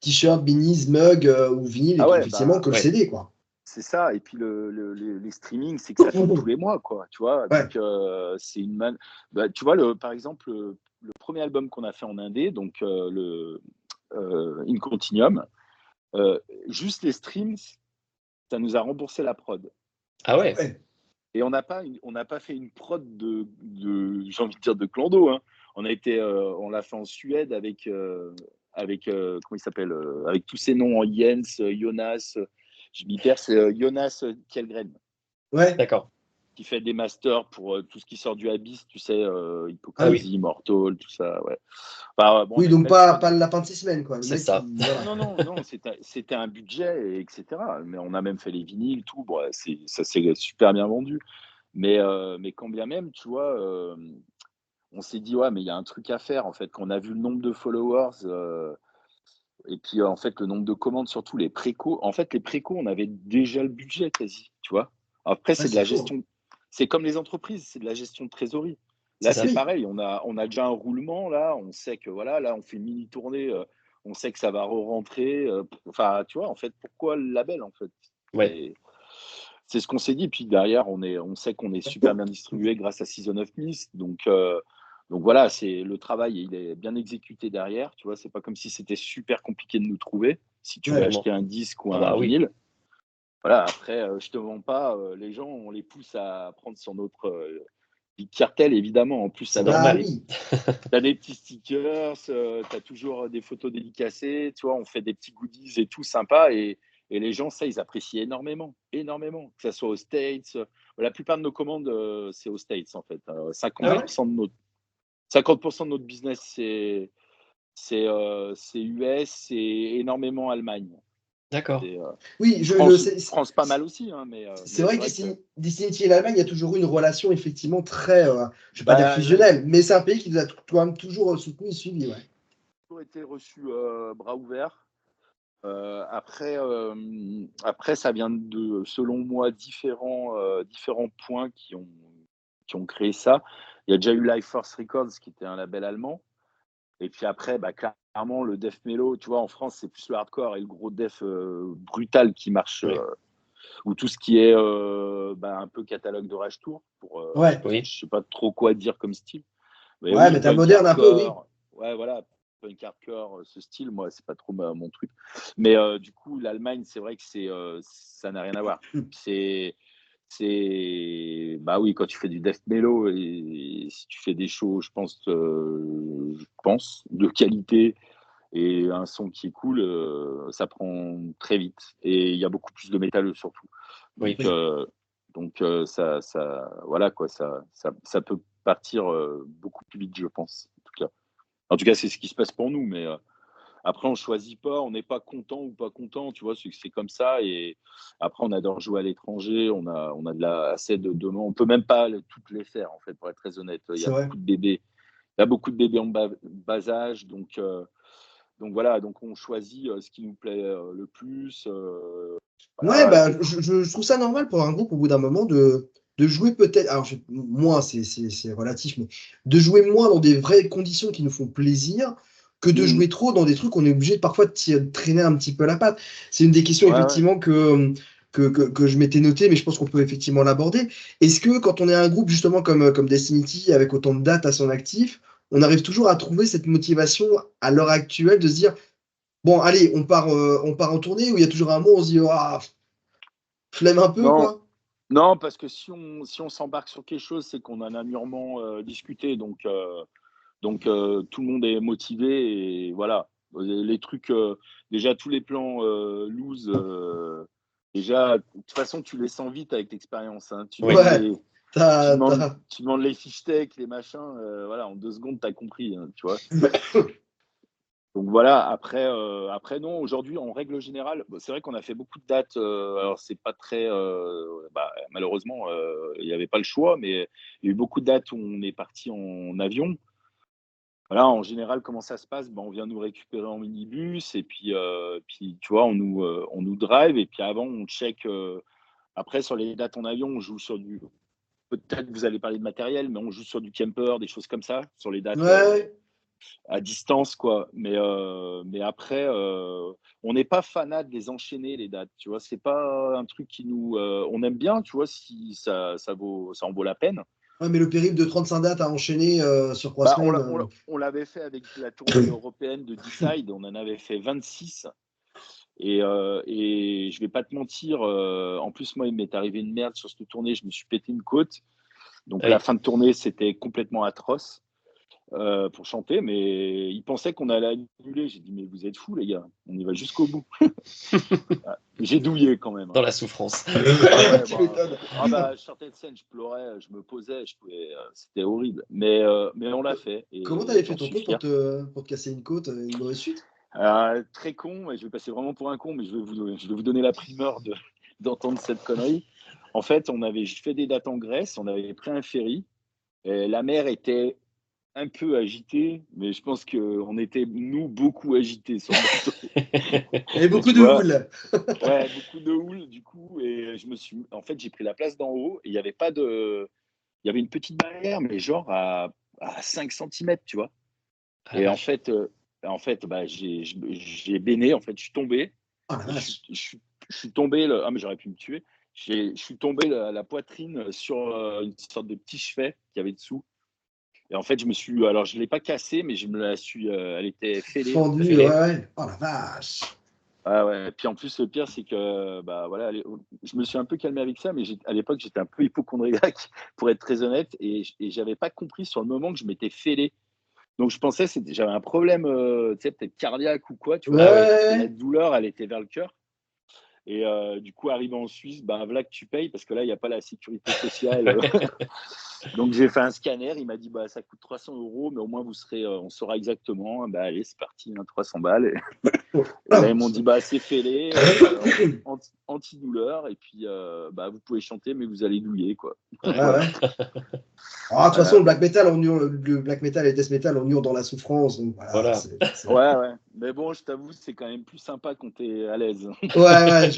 t-shirt, beanies, mug ou vinyle, Ah ouais, effectivement, bah, que le ouais, CD, quoi. c'est ça. Et puis les streamings, c'est que ça tombe tous les mois, quoi. Tu vois, Ouais. donc c'est une bah, tu vois, par exemple, le premier album qu'on a fait en indé, donc In Continuum. Juste les streams, ça nous a remboursé la prod. Ah ouais. Ouais. Et on n'a pas fait une prod j'ai envie de dire de clando, hein. On l'a fait en Suède avec comment il s'appelle, avec tous ces noms en Jens, Jonas, je m'y perds, c'est Jonas Kjellgren Ouais. D'accord. qui fait des masters pour tout ce qui sort du Abyss, tu sais, Ah Hypocrisy, Immortal, tout ça, ouais. Enfin, bon, on Oui, a une donc belle pas prod. le lapin de 6 semaines, quoi. Le C'est mec, ça. voilà. Non, c'était un budget, etc. Mais on a même fait les vinyles, tout. Bon, ça s'est super bien vendu. Mais quand bien même, tu vois, on s'est dit, ouais, mais il y a un truc à faire, en fait. Quand on a vu le nombre de followers, et puis, en fait, le nombre de commandes, surtout les précos. En fait, les précos, on avait déjà le budget quasi, tu vois. Après, Ouais, c'est de c'est la chaud. gestion. C'est comme les entreprises, c'est de la gestion de trésorerie. C'est Là, ça. c'est Oui. pareil, on a déjà un roulement, là, on sait que voilà, là, on fait une mini tournée, on sait que ça va re-rentrer. Enfin, tu vois, en fait, pourquoi le label, en fait? Ouais. C'est c'est ce qu'on s'est dit. Puis derrière, on sait qu'on est super bien distribué grâce à Season of Mist. Donc voilà, c'est le travail, il est bien exécuté derrière. Tu vois, c'est pas comme si c'était super compliqué de nous trouver. Si tu veux Ouais. Vraiment. acheter un disque ou Ah un bah oui. vinyle, voilà. Après, je te vends pas. Les gens, on les pousse à prendre sur notre Big Cartel, évidemment. En plus, C'est Bah normal. oui. t'as des petits stickers, t'as toujours des photos dédicacées, tu vois, on fait des petits goodies et tout sympa et les gens, ça, ils apprécient énormément, énormément. Que ça soit aux States, la plupart de nos commandes, c'est aux States en fait. Ah ouais? 50% de notre 50% de notre business, c'est US, c'est énormément Allemagne. D'accord. C'est, Oui, France pas mal aussi, hein, c'est mais vrai c'est que vrai que Destiny et l'Allemagne, il y a toujours eu une relation effectivement très, je vais pas dire bah, là, fusionnelle, mais c'est un pays qui nous a quand même toujours soutenu et suivi, ouais. toujours été reçu bras ouverts. Après, ça vient de, selon moi, différents points qui ont créé ça. Il y a déjà eu Life Force Records, qui était un label allemand. Et puis après, bah, clairement, le death mellow, tu vois, en France, c'est plus le hardcore et le gros death brutal qui marche, Oui. ou tout ce qui est un peu catalogue de Rage Tour, Ouais, Oui. je sais pas trop quoi dire comme style. Mais ouais, oui, mais t'as punk moderne un peu, oui. hardcore. Ouais, voilà, punk hardcore, ce style, moi, c'est pas trop mon truc. Mais du coup, l'Allemagne, c'est vrai que ça n'a rien à voir. C'est, bah oui, quand tu fais du death mellow et si tu fais des shows, je pense, de qualité et un son qui est cool, ça prend très vite. Et il y a beaucoup plus de métalleux surtout. Oui. Donc, voilà quoi, ça peut partir beaucoup plus vite, je pense. En tout cas, c'est ce qui se passe pour nous. Mais après, on choisit pas, on n'est pas content ou pas content, tu vois, c'est comme ça. Et après, on adore jouer à l'étranger, on a assez de demandes. On peut même pas toutes les faire, en fait, pour être très honnête. Il y C'est a vrai. beaucoup de bébés. Il y a beaucoup de bébés en bas âge, donc voilà, donc on choisit ce qui nous plaît le plus. Ouais, Voilà, bah, je trouve ça normal pour un groupe au bout d'un moment de jouer peut-être, alors moins c'est relatif, mais de jouer moins dans des vraies conditions qui nous font plaisir que de Mhm. jouer trop dans des trucs où on est obligé parfois de traîner un petit peu la patte. C'est une des questions Ouais, ouais. effectivement que je m'étais noté, mais je pense qu'on peut effectivement l'aborder. Est-ce que quand on est un groupe justement comme Destiny avec autant de dates à son actif, on arrive toujours à trouver cette motivation à l'heure actuelle de se dire, bon, allez, on part en tournée, où il y a toujours un moment où on se dit, ah, flemme un peu, Non, quoi. non, parce que si on s'embarque sur quelque chose, c'est qu'on en a mûrement discuté. Donc tout le monde est motivé et voilà. Les trucs, déjà tous les plans loose, déjà, de toute façon, tu les sens vite avec l'expérience, hein. Tu Oui. demandes Ouais, les, tu t'as, demandes, t'as- tu demandes les fiches tech, les machins, voilà, en 2 secondes, tu as compris, hein, tu vois. Donc voilà, après non, aujourd'hui, en règle générale, c'est vrai qu'on a fait beaucoup de dates. Alors c'est pas très, malheureusement, il n'y avait pas le choix, mais il y a eu beaucoup de dates où on est parti en avion. Voilà, en général, comment ça se passe? Ben, on vient nous récupérer en minibus et puis tu vois, on nous drive et puis avant on check, après sur les dates en avion, on joue sur du, peut-être vous allez parler de matériel, mais on joue sur du camper, des choses comme ça, sur les dates, ouais, à distance, quoi. Mais après, on n'est pas fanat de les enchaîner, les dates, tu vois? C'est pas un truc qui nous, on aime bien, tu vois? Si ça en vaut la peine. ouais, mais le périple de 35 dates à enchaîner sur 3 Bah, on semaines. l'a on l'a on l'avait fait avec la tournée européenne de Decide, on en avait fait 26 Et je vais pas te mentir, en plus, moi, il m'est arrivé une merde sur cette tournée. Je me suis pété une côte. Donc, Oui. la fin de tournée, c'était complètement atroce pour chanter. Mais ils pensaient qu'on allait annuler. J'ai dit, mais vous êtes fous, les gars. On y va jusqu'au bout. J'ai douillé quand même. Dans la souffrance. Tu m'étonnes. Je sortais de scène, je pleurais, je me posais, c'était horrible. Mais on l'a fait. Et Comment t'avais fait j'en ton suis compte fier. pour te casser une côte, une mauvaise chute? Très con, et je vais passer vraiment pour un con, mais je vais vous donner la primeur d'entendre cette connerie. En fait, on avait fait des dates en Grèce, on avait pris un ferry, et la mer était un peu agitée, mais je pense qu'on était, nous, beaucoup agités sur le bateau. Il y avait beaucoup Tu de vois, houle. ouais, beaucoup de houle, du coup, et en fait, j'ai pris la place d'en haut, et il y avait pas de, il y avait une petite barrière, mais genre à 5 centimètres, tu vois. Ah la Et vache. en fait, bah, j'ai béné, en fait, je suis tombé. Oh la Et vache. je suis tombé, mais j'aurais pu me tuer. Je suis tombé la poitrine sur une sorte de petit chevet qu'il y avait dessous. Et en fait, alors je ne l'ai pas cassé, mais je me la suis, elle était fêlée, en fait. Fendu, ouais. Oh la vache. Ah ouais. Et puis en plus, le pire, c'est que, bah voilà, je me suis un peu calmé avec ça, mais à l'époque, j'étais un peu hypochondriaque, pour être très honnête, et j'avais pas compris sur le moment que je m'étais fêlé. Donc je pensais que j'avais un problème, tu sais, peut-être cardiaque ou quoi, tu vois. Ah oui. Parce que la Ouais. douleur, elle était vers le cœur. Et du coup, arrivé en Suisse, bah, voilà que tu payes parce que là, il n'y a pas la sécurité sociale. Donc, j'ai fait un scanner. Il m'a dit, bah, ça coûte 300 €, mais au moins, on saura exactement. Bah, allez, c'est parti, 300 balles. Et là, ils m'ont dit, bah, c'est fêlé, antidouleur. Et puis, bah, vous pouvez chanter, mais vous allez douiller, quoi. Ouais, Voilà. ouais. Ah, de toute façon, Voilà. le black metal, le black metal et le death metal, on hurle dans la souffrance. Donc voilà. Voilà. Ouais, ouais. Mais bon, je t'avoue, c'est quand même plus sympa quand t'es à l'aise. Ouais,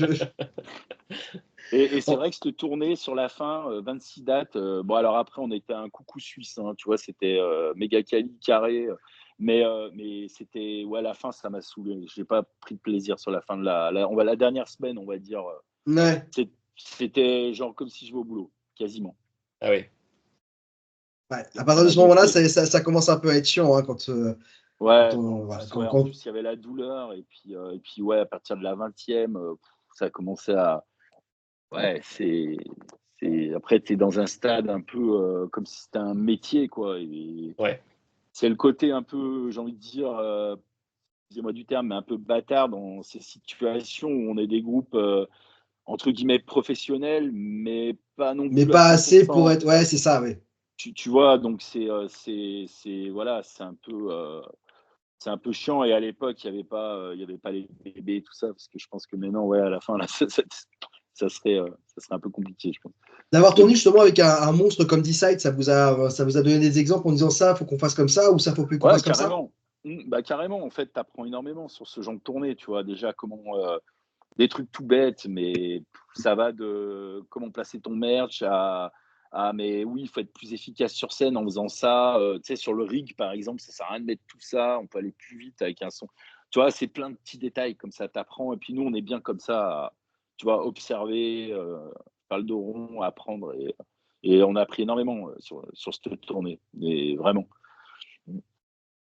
Et c'est Oh, vrai que cette tournée sur la fin, 26 dates, bon alors après on était un coucou suisse, hein, tu vois? C'était, méga quali, carré, mais c'était ouais, la fin ça m'a saoulé. J'ai pas pris de plaisir sur la fin de la dernière semaine, on va dire, ouais. c'était genre comme si je vais au boulot, quasiment. Ah oui. Ouais. À Donc partir on de a ce moment-là, bossé. ça commence un peu à être chiant, hein, Ouais, en voilà, plus ouais, en plus il y avait la douleur et puis ouais, à partir de la 20e, ça a commencé à ouais, après tu es dans un stade un peu, comme si c'était un métier quoi et Ouais. c'est le côté un peu, j'ai envie de dire, excusez-moi du terme, mais un peu bâtard dans ces situations où on est des groupes, entre guillemets «professionnels», mais pas non mais plus à pas assez pour 100. être. Ouais, c'est ça, oui. Tu vois? Donc voilà, c'est un peu chiant et à l'époque, il y avait pas les bébés et tout ça, parce que je pense que maintenant, ouais, à la fin, là, ça serait un peu compliqué, je pense. D'avoir Mais tourné bon. justement avec un monstre comme Decide, ça vous a donné des exemples en disant ça, faut qu'on fasse comme ça, ou ça, faut plus qu'on Ouais, fasse comme ça? carrément. Bah, carrément, en fait, tu apprends énormément sur ce genre de tournée, tu vois? Déjà, comment, des trucs tout bêtes, mais ça va de comment placer ton merch à mais oui, il faut être plus efficace sur scène en faisant ça. Tu sais, sur le rig, par exemple, ça sert à rien de mettre tout ça, on peut aller plus vite avec un son. Tu vois, c'est plein de petits détails comme ça, t'apprends. Et puis nous, on est bien comme ça, tu vois, observer, faire le dos rond, apprendre. Et on a appris énormément sur cette tournée, mais vraiment.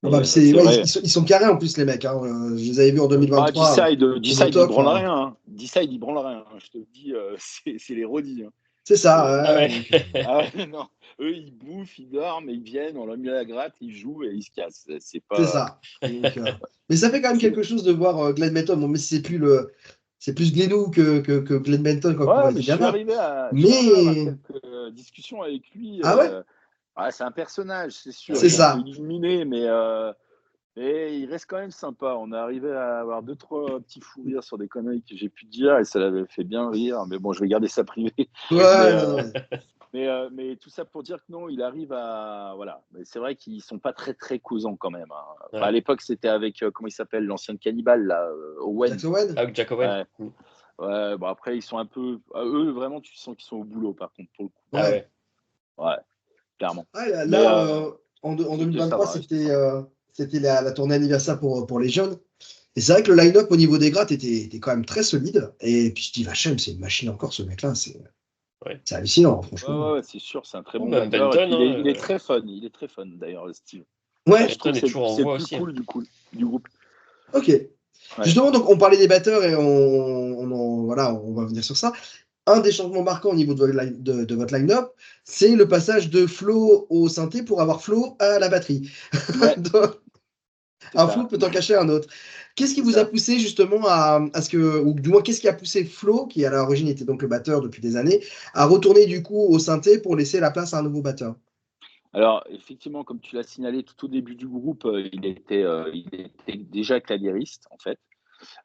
Ah bah, Mais c'est ouais, vrai. ils sont carrés en plus, les mecs, hein. Je les avais vus en Bah, 2023 au Decide, il Motok. branle Enfin, rien. Hein. Decide, il branle rien. Hein. Je te le dis, c'est les rodis. Hein. c'est ça, C'est, Ah ouais, ouais. donc, ah ouais, non, eux, ils bouffent, ils dorment, ils viennent, on leur met la gratte, ils jouent et ils se cassent. C'est c'est pas. ça. Donc, mais ça fait quand même C'est... quelque chose de voir Glenn Benton. Bon, mais c'est plus Glennou que Glenn Benton quand on Ouais, mais était gamin. je suis arrivé à avoir Mais, quelques discussions avec lui. ah ouais, C'est un personnage, c'est Ah sûr. c'est Il est oui. un peu ça. illuminé, mais il reste quand même sympa. On est arrivé à avoir deux, trois petits fous rires sur des conneries que j'ai pu dire et ça l'avait fait bien rire. Mais bon, je vais garder ça privé. Mais, Ouais, non, euh, non. mais tout ça pour dire que non, il arrive à. Voilà. Mais c'est vrai qu'ils sont pas très, très causants quand même. Hein. Enfin, à Ouais. l'époque, c'était avec, comment il s'appelle, l'ancien cannibale, là, Owen. Jack Owen? Ah, Jack Owen. Ouais. Ouais, bon, après, ils sont un peu. Eux, vraiment, tu sens qu'ils sont au boulot, par contre, pour le coup. Ah Ouais. ouais. Ouais, clairement. Ouais, là, Mais en ça 2023, va, rester sympa. c'était la tournée anniversaire pour les jeunes. Et c'est vrai que le line-up au niveau des grattes était quand même très solide. Et puis je dis, Vachem, c'est une machine encore, ce mec-là. Ouais. C'est hallucinant, hein, Ouais, franchement. ouais, ouais, c'est sûr, c'est un très Oh, bon même batteur. Et Benton, puis, hein, il est très fun. Il est très fun, d'ailleurs, Steve. Ouais, Je Benton trouve que est toujours en c'est le voie plus aussi. Hein. cool du groupe. ok. Ouais. Justement, donc on parlait des batteurs et voilà, on va venir sur ça. Un des changements marquants au niveau de votre line-up, c'est le passage de Flo au synthé pour avoir Flo à la batterie. Ouais, Donc, c'est un ça. Flo peut en cacher un autre. Qu'est-ce qui C'est vous a ça. poussé justement à ce que, ou du moins, qu'est-ce qui a poussé Flo, qui à l'origine était donc le batteur depuis des années, à retourner du coup au synthé pour laisser la place à un nouveau batteur? Alors, effectivement, comme tu l'as signalé tout au début du groupe, il était déjà claviériste, en fait.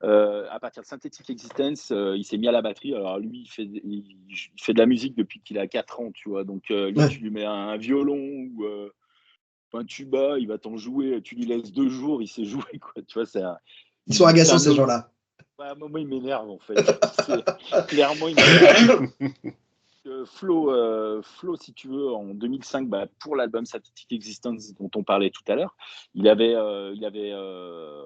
À partir de Synthetic Existence, il s'est mis à la batterie. Alors lui, il fait de la musique depuis qu'il a 4 ans, tu vois? Donc lui, Ouais, tu lui mets un violon ou un tuba, il va t'en jouer. Tu lui laisses 2 jours, il sait jouer, quoi. Tu vois? ils sont C'est agaçants un ces homme. gens-là. Ouais, à un moment, il m'énerve, en fait. Clairement, il m'énerve. Flo, si tu veux, en 2005, bah, pour l'album Synthetic Existence dont on parlait tout à l'heure,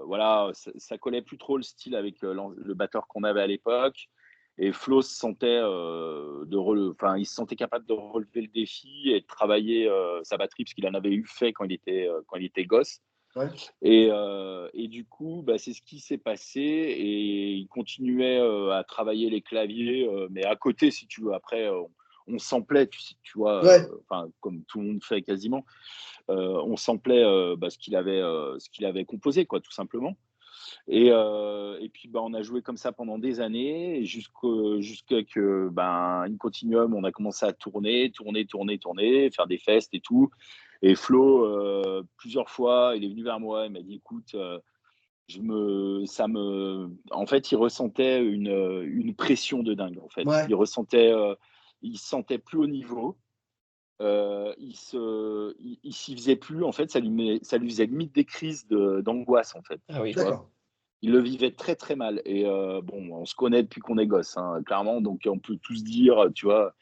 voilà, ça collait plus trop le style avec le batteur qu'on avait à l'époque. Et Flo se sentait, enfin, il se sentait capable de relever le défi et de travailler sa batterie, parce qu'il en avait eu fait quand il était gosse. Ouais, Et du coup, bah, c'est ce qui s'est passé et il continuait, à travailler les claviers, mais à côté, si tu veux. Après, on samplait, tu vois, ouais, enfin, comme tout le monde fait quasiment. On samplait, bah, ce qu'il avait composé, quoi, tout simplement. Et puis, bah, on a joué comme ça pendant des années et jusqu'à que, ben, In Continuum, on a commencé à tourner, faire des fests et tout. Et Flo, plusieurs fois, il est venu vers moi, il m'a dit: «Écoute, en fait, il ressentait une pression de dingue, en fait. ouais. Il se sentait plus haut niveau, il s'y faisait plus. En fait, ça lui faisait limite des crises d'angoisse, en fait, Ah oui. tu vois? D'accord. Il le vivait très, très mal et bon, on se connaît depuis qu'on est gosse, hein, clairement, donc on peut tous dire, tu vois?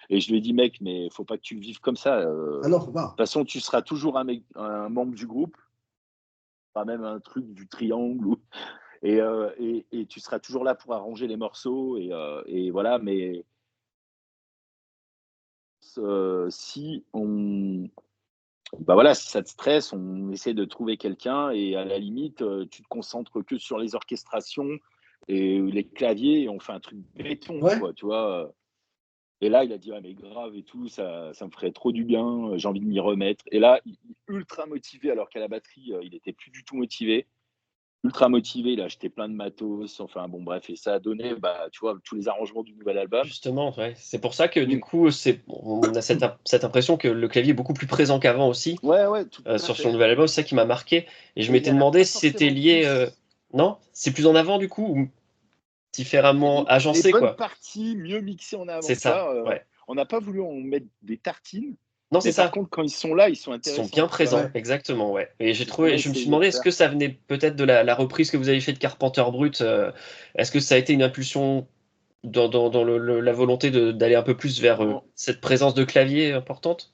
Et je lui ai dit: «Mec, mais faut pas que tu le vives comme ça, Ah non, faut de pas. toute façon, tu seras toujours un membre du groupe, pas même un truc du triangle ou et tu seras toujours là pour arranger les morceaux et voilà, mais si on bah, voilà, si ça te stresse, on essaie de trouver quelqu'un et à la limite, tu te concentres que sur les orchestrations et les claviers et on fait un truc béton, Ouais. quoi, tu vois?» Et là, il a dit: «Ah mais grave et tout, ça me ferait trop du bien, j'ai envie de m'y remettre» et là, ultra motivé alors qu'à la batterie, il était plus du tout motivé. Ultra motivé, il a acheté plein de matos, enfin bon bref et ça a donné, bah, tu vois, tous les arrangements du nouvel album. Justement, ouais. C'est pour ça que du Mmh. coup, on a cette impression que le clavier est beaucoup plus présent qu'avant aussi, Ouais, ouais, tout à sur son fait nouvel album. C'est ça qui m'a marqué et je et il y m'étais en a demandé pas si c'était forcément lié, plus. non? C'est plus en avant du coup ou différemment Les agencé bonnes quoi? parties mieux mixées en C'est avant, tu ça, vois? ouais. On n'a pas voulu en mettre des tartines, Non, c'est mais par ça. contre quand ils sont là, ils sont Ils sont bien intéressants, tu vois? présents, Ouais. exactement, ouais et C'est ce qu'on a je me suis essayé de demandé est-ce faire. que ça venait peut-être de la reprise que vous avez fait de Carpenter Brut, est-ce que ça a été une impulsion dans la volonté d'aller un peu plus vers, En cette présence de clavier importante?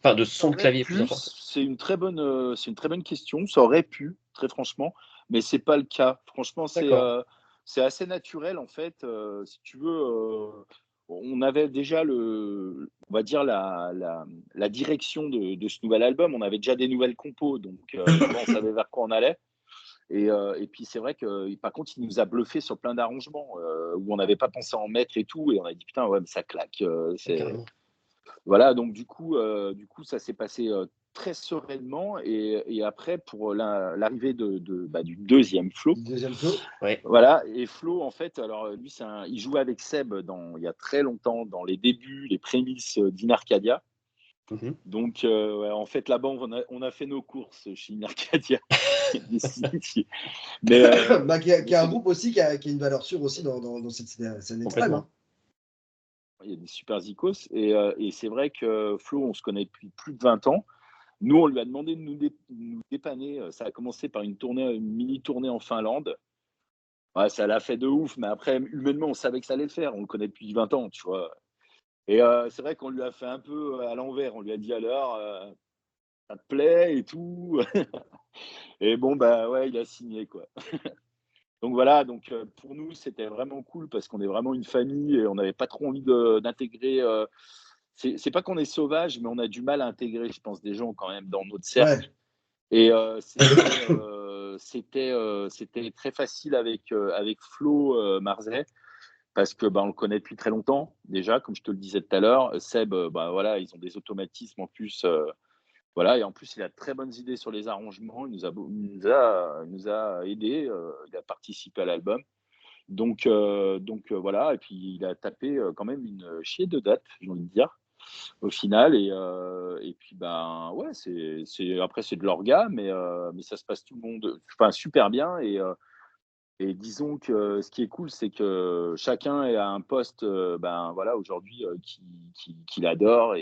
Enfin de Ça son de aurait clavier plus pu, important? c'est une très bonne question. Ça aurait pu, très franchement, mais c'est pas le cas. Franchement, D'accord. c'est assez naturel en fait, si tu veux, on avait déjà on va dire la direction de ce nouvel album. On avait déjà des nouvelles compos, donc tu vois, on savait vers quoi on allait et puis c'est vrai que par contre, il nous a bluffé sur plein d'arrangements, où on n'avait pas pensé en mettre et tout et on a dit: «Putain, ouais, mais ça claque, Ouais, c'est» carrément. voilà, donc du coup, ça s'est passé, très sereinement et après pour l'arrivée bah, du deuxième Flo, Le deuxième Flo. Ouais. voilà et Flo, en fait, alors, lui, il jouait avec Seb il y a très longtemps, dans les débuts, les prémices, d'Inarcadia. Mmh mh. Donc ouais, en fait, là-bas, on a fait nos courses chez Inarcadia. Il y a des signes mais Bah, mais qui est un c'est groupe aussi qui a une valeur sûre aussi dans cette scène extrême, hein. Complètement. il y a des super zikos et c'est vrai que Flo, on se connaît depuis plus de 20 ans. Nous, on lui a demandé de nous dépanner, ça a commencé par une mini tournée en Finlande. Ouais, ça l'a fait de ouf, mais après humainement, on savait que ça allait le faire, on le connaît depuis 20 ans, tu vois? Et c'est vrai qu'on lui a fait un peu à l'envers, on lui a dit: «Alors, ça te plaît et tout?» et bon, bah, ouais, il a signé, quoi. Donc voilà, donc pour nous, c'était vraiment cool parce qu'on est vraiment une famille et on n'avait pas trop envie d'intégrer, c'est pas qu'on est sauvage, mais on a du mal à intégrer, je pense, des gens quand même dans notre cercle. Ouais. Et c'était très facile avec Flo Marzet, parce que on le connaît depuis très longtemps déjà, comme je te le disais tout à l'heure. Seb, voilà, ils ont des automatismes en plus. Voilà, et en plus, il a de très bonnes idées sur les arrangements. Il nous a aidés. Il a participé à l'album. Donc, voilà. Et puis, il a tapé quand même une chier de dates, j'ai envie de dire, au final. Et puis, ouais, après, c'est de l'orga, mais ça se passe tout le monde, enfin, super bien. Et disons que ce qui est cool, c'est que chacun est à un poste, voilà, aujourd'hui, qu'il adore.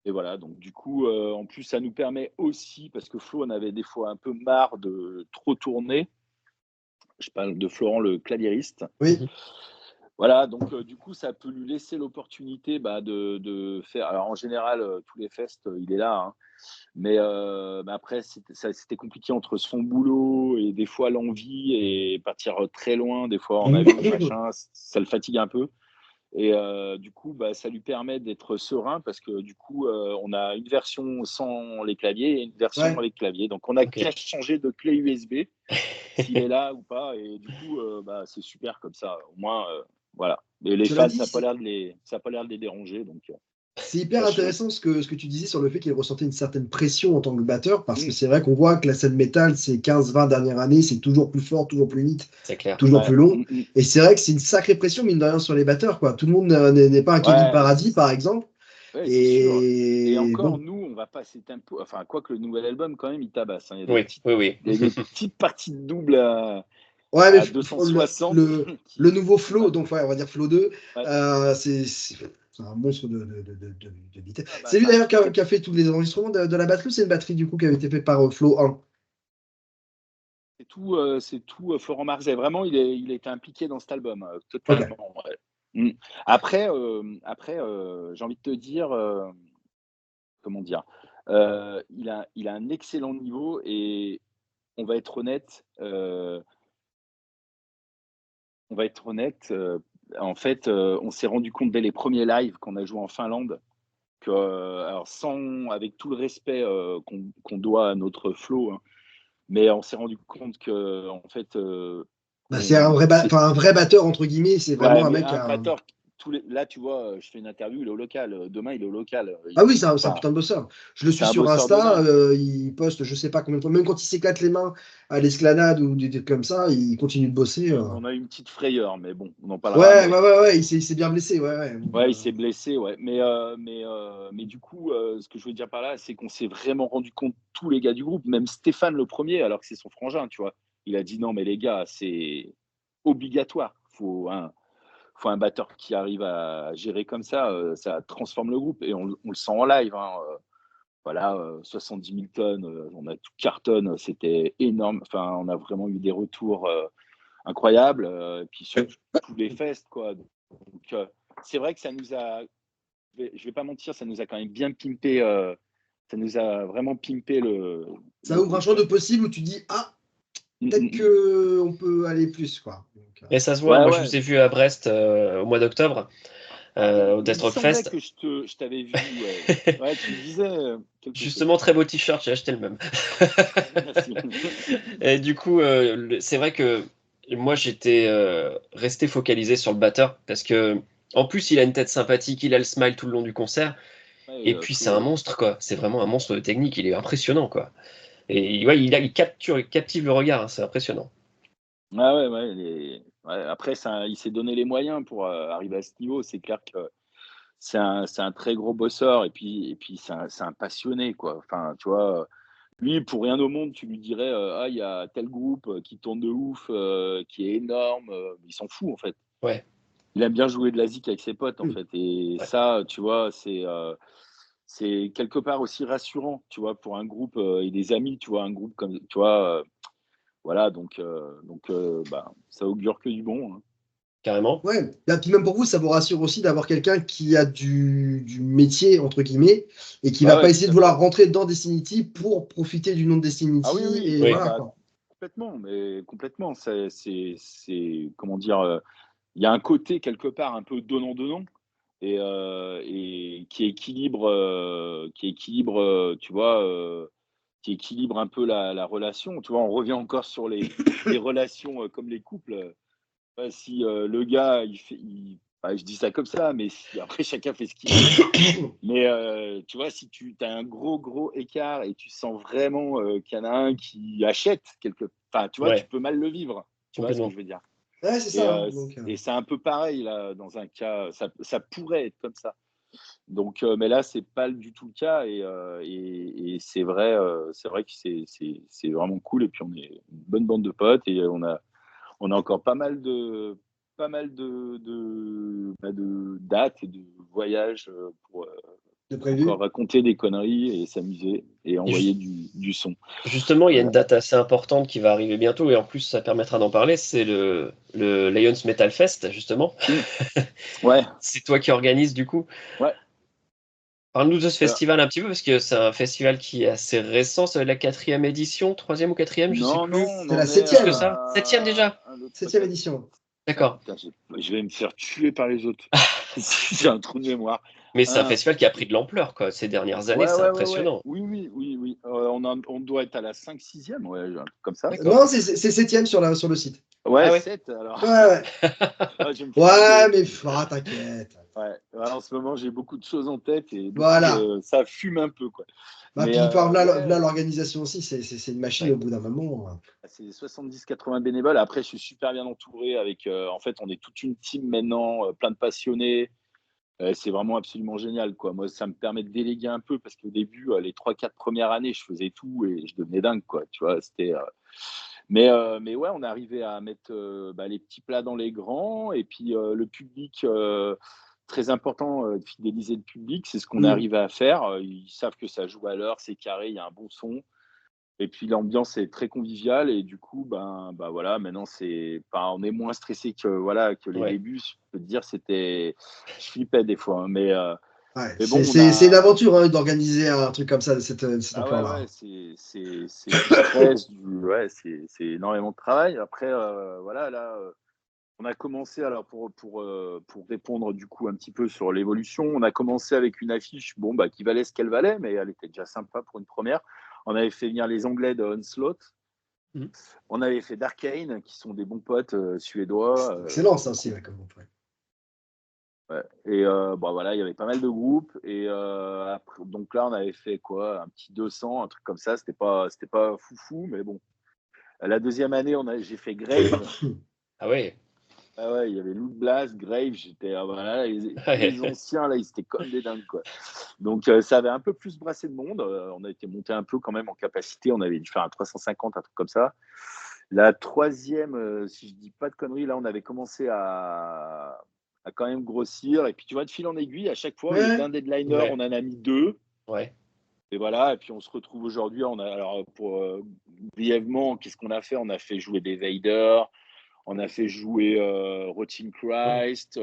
Et voilà, donc du coup, en plus, ça nous permet aussi, parce que Flo en avait des fois un peu marre de trop tourner. Je parle de Florent, le claviériste. Oui. Voilà, donc du coup, ça peut lui laisser l'opportunité de faire. Alors en général, tous les fests, il est là, hein. Mais après, c'était compliqué entre son boulot et des fois l'envie et partir très loin, des fois en avion, machin, ça le fatigue un peu. Et du coup, ça lui permet d'être serein, parce que du coup, on a une version sans les claviers et une version Ouais. avec clavier. Donc, on a Ok. qu'à changer de clé USB s'il est là ou pas. Et du coup, c'est super comme ça. Au moins, voilà. Et les Cela fans, dit, ça n'a pas l'air de les déranger. Donc, c'est hyper ça change. intéressant ce que tu disais sur le fait qu'il ressentait une certaine pression en tant que batteur, parce que Mmh. c'est vrai qu'on voit que la scène métal, ces 15-20 dernières années, c'est toujours plus fort, toujours plus vite, C'est clair. toujours Ouais. plus long. Mmh. Et c'est vrai que c'est une sacrée pression, mine de rien, sur les batteurs, quoi. Tout le monde n'est pas un Kevin Ouais, Paradis, par exemple. ouais, c'est sûr. Et Et encore, bon, nous, on va pas s'éteindre. Enfin, quoi que le nouvel album, quand même, il tabasse, hein. Il y a Oui, oui. des petites parties de double ouais, mais à 260 le nouveau qui Flow, passent. donc ouais, on va dire Flow 2, Ouais. c'est un monstre de vitesse. Ah C'est lui d'ailleurs qui a fait tous les enregistrements de la batterie, ou c'est une batterie du coup qui avait été faite par Flow 1. C'est tout Florent Marzet. Vraiment, il a été impliqué dans cet album, Ok. totalement. Ouais. Mm. Après, j'ai envie de te dire, comment dire, il a un excellent niveau, et on va être honnête. En fait, on s'est rendu compte dès les premiers lives qu'on a joué en Finlande que, alors avec tout le respect qu'on doit à notre Flo, hein, mais on s'est rendu compte que, en fait, Bah, c'est un vrai, c'est enfin, un vrai batteur, entre guillemets, c'est ouais, vraiment un mais mec qui un a un... batteur, là, tu vois, je fais une interview, il est au local. Demain, il est au local. Ah oui, c'est un Enfin, putain de bosseur. Je le c'est suis un sur bosseur de Insta, dingue. il poste je sais pas combien de fois, même quand il s'éclate les mains à l'escalade ou des trucs comme ça, il continue de bosser. On a eu une petite frayeur, mais bon, on en parlera. Ouais, Mais ouais, ouais, ouais, il s'est bien blessé, ouais, ouais. ouais, il s'est blessé, ouais. Mais du coup, ce que je veux dire par là, c'est qu'on s'est vraiment rendu compte, tous les gars du groupe, même Stéphane le premier, alors que c'est son frangin, tu vois. Il a dit non, mais les gars, c'est obligatoire. Faut un batteur qui arrive à gérer comme ça transforme le groupe, et on le sent en live, hein. Voilà, 70 000 tonnes, on a tout cartonne, c'était énorme. Enfin, on a vraiment eu des retours incroyables, et puis sur tous les fests, quoi. Donc, c'est vrai que ça nous a, je vais pas mentir, ça nous a quand même bien pimpé, ça nous a vraiment pimpé Ça le ouvre un groupe, champ de quoi. possible où tu dis, ah, Mm, peut-être mm, mm. qu'on peut aller plus, quoi. Donc, Et ça se voit, Ouais, moi je ouais. vous ai vu à Brest au mois d'octobre, au Il Death me Rock semblait Fest. que je t'avais vu, ouais. Ouais, tu me disais quelque chose. Justement, très beau t-shirt, j'ai acheté le même. Merci. Et du coup, c'est vrai que moi j'étais resté focalisé sur le batteur parce que, en plus, il a une tête sympathique, il a le smile tout le long du concert. Ouais, Et puis c'est un Flo. monstre, quoi. C'est vraiment un monstre de technique, il est impressionnant, quoi. Et ouais, il captive le regard, hein, c'est impressionnant. Ah ouais, ouais, ouais, après il s'est donné les moyens pour arriver à ce niveau. C'est clair que c'est un très gros bosseur, et puis c'est un passionné, quoi. Enfin, tu vois, lui, pour rien au monde, tu lui dirais, ah, il y a tel groupe qui tourne de ouf, qui est énorme, il s'en fout, en fait. Ouais, Il aime bien jouer de la zik avec ses potes, en hmm. fait, et ouais. ça, tu vois, c'est quelque part aussi rassurant, tu vois, pour un groupe et des amis, tu vois, un groupe comme, tu vois, voilà, donc ça augure que du bon, hein. Carrément. Ouais, et puis même pour vous, ça vous rassure aussi d'avoir quelqu'un qui a du métier, entre guillemets, et qui Ouais, va pas ouais, tout essayer de à fait. vouloir rentrer dans Destiny pour profiter du nom de Ah oui, Destiny, oui, et Oui. voilà, quoi. complètement, mais complètement. C'est comment dire, il y a un côté quelque part un peu donnant-donnant, et qui équilibre, tu vois, équilibre un peu la relation. Tu vois, on revient encore sur les relations comme les couples. Si le gars, je dis ça comme ça, mais après chacun fait ce qu'il veut. Mais tu vois, si tu as un gros écart et tu sens vraiment qu'il y en a un qui achète enfin, tu vois, tu peux mal le vivre. Tu vois ce que je veux dire? Ouais, c'est Et, ça. et c'est un peu pareil là, dans un cas, ça pourrait être comme ça. Donc, mais là, c'est pas du tout le cas, et c'est vrai que c'est vraiment cool. Et puis on est une bonne bande de potes, et on a encore pas mal de dates et de voyages pour De prévu. encore raconter des conneries et s'amuser et envoyer du son. Justement, il y a Voilà. une date assez importante qui va arriver bientôt, et en plus, ça permettra d'en parler. C'est le Lions Metal Fest, justement. Ouais, C'est toi qui organises, du coup. ouais. Parle-nous de ce festival un petit peu, parce que c'est un festival qui est assez récent. C'est la 4e édition, 3e ou 4e, je sais Non, plus. on C'est la en est Plus que 7e. ça. 7e déjà. à le 7e édition. D'accord. Putain, je vais me faire tuer par les autres. J'ai un trou de mémoire. Mais c'est un festival qui a pris de l'ampleur, quoi. Ces dernières années, c'est Ouais. impressionnant. Oui. On doit être à la 5-6e, ouais, comme ça. D'accord. Non, c'est 7e sur le site. Ouais, Ah ouais. 7 alors. Ouais. Ouais, je vais me faire Ouais, engueuler. mais t'inquiète. Ouais, en ce moment, j'ai beaucoup de choses en tête et Voilà. ça fume un peu, quoi. Bah, Mais puis là, ouais, l'organisation aussi, c'est une machine Ouais. au bout d'un moment. c'est 70-80 bénévoles. Après, je suis super bien entouré avec. En fait, on est toute une team maintenant, plein de passionnés. C'est vraiment absolument génial, quoi. Moi, ça me permet de déléguer un peu parce qu'au début, les 3-4 premières années, je faisais tout et je devenais dingue, quoi. Tu vois, c'était. Mais ouais, on est arrivé à mettre les petits plats dans les grands, et puis le public, très important de fidéliser le public, c'est ce qu'on est Mm. arrivé à faire. Ils savent que ça joue à l'heure, c'est carré, il y a un bon son, et puis l'ambiance est très conviviale, et du coup, voilà, maintenant on est moins stressé que les Ouais. débuts. Je peux te dire, je flippais des fois, hein, Ouais, mais bon, on c'est une a. aventure d'organiser un truc comme ça, de cette Ah ampleur-là. ouais, c'est du stress, ouais, c'est énormément de travail. Après, voilà, là, on a commencé, alors pour répondre du coup un petit peu sur l'évolution, on a commencé avec une affiche, qui valait ce qu'elle valait, mais elle était déjà sympa pour une première. On avait fait venir les Anglais de Onslaught. Mhm. On avait fait Darkane, qui sont des bons potes suédois. Excellent, ça aussi, ouais, comme groupe. Ouais. Ouais. Et voilà, il y avait pas mal de groupes. Et donc là, on avait fait quoi, un petit 200, un truc comme ça. C'était pas foufou, mais bon. La deuxième année, j'ai fait Grave. Ah ouais. Ah ouais, il y avait Loot Blast, Grave. Voilà, les Ouais. anciens là, ils étaient comme des dingues, quoi. Donc ça avait un peu plus brassé de monde. On a été monté un peu quand même en capacité. On avait dû faire un 350, un truc comme ça. La troisième, si je dis pas de conneries, là, on avait commencé à quand même grossir. Et puis, tu vois, de fil en aiguille, à chaque fois, au lieu Ouais. d'un deadliner, Ouais. on en a mis 2. Ouais. Et voilà. Et puis, on se retrouve aujourd'hui. Alors, pour brièvement, qu'est-ce qu'on a fait? On a fait jouer des Vader. On a fait jouer Rotting Ouais. Christ.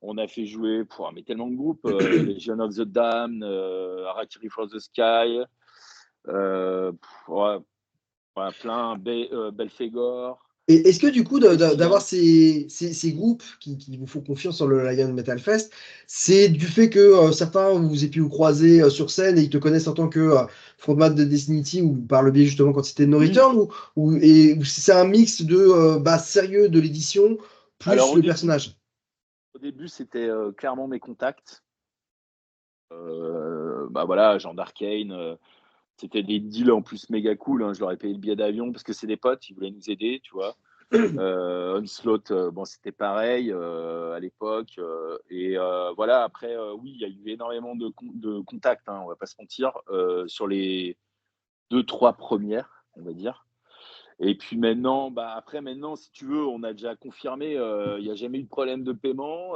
On a fait jouer mais tellement de groupes. Legion of the Damned, Harakiri for the Sky. Ouais, plein. Belphégor. Et est-ce que du coup, d'avoir Pestilence. ces groupes qui vous font confiance sur le Lion Metal Fest, c'est du fait que certains vous aient pu vous croiser sur scène et ils te connaissent en tant que frontman de Destiny ou par le biais justement quand c'était No Hmm. Return, ou c'est un mix de sérieux de l'édition Alors, plus le personnage? au début, c'était clairement mes contacts. Voilà, Jean d'Arcane. C'était des deals en plus méga cool, hein. Je leur ai payé le billet d'avion parce que c'est des potes, ils voulaient nous aider, tu vois. Onslaught, c'était pareil à l'époque. Et voilà, après, oui, il y a eu énormément de contacts, hein, on va pas se mentir, sur les 2-3 premières, on va dire. Et puis maintenant, maintenant, si tu veux, on a déjà confirmé, il n'y a jamais eu de problème de paiement.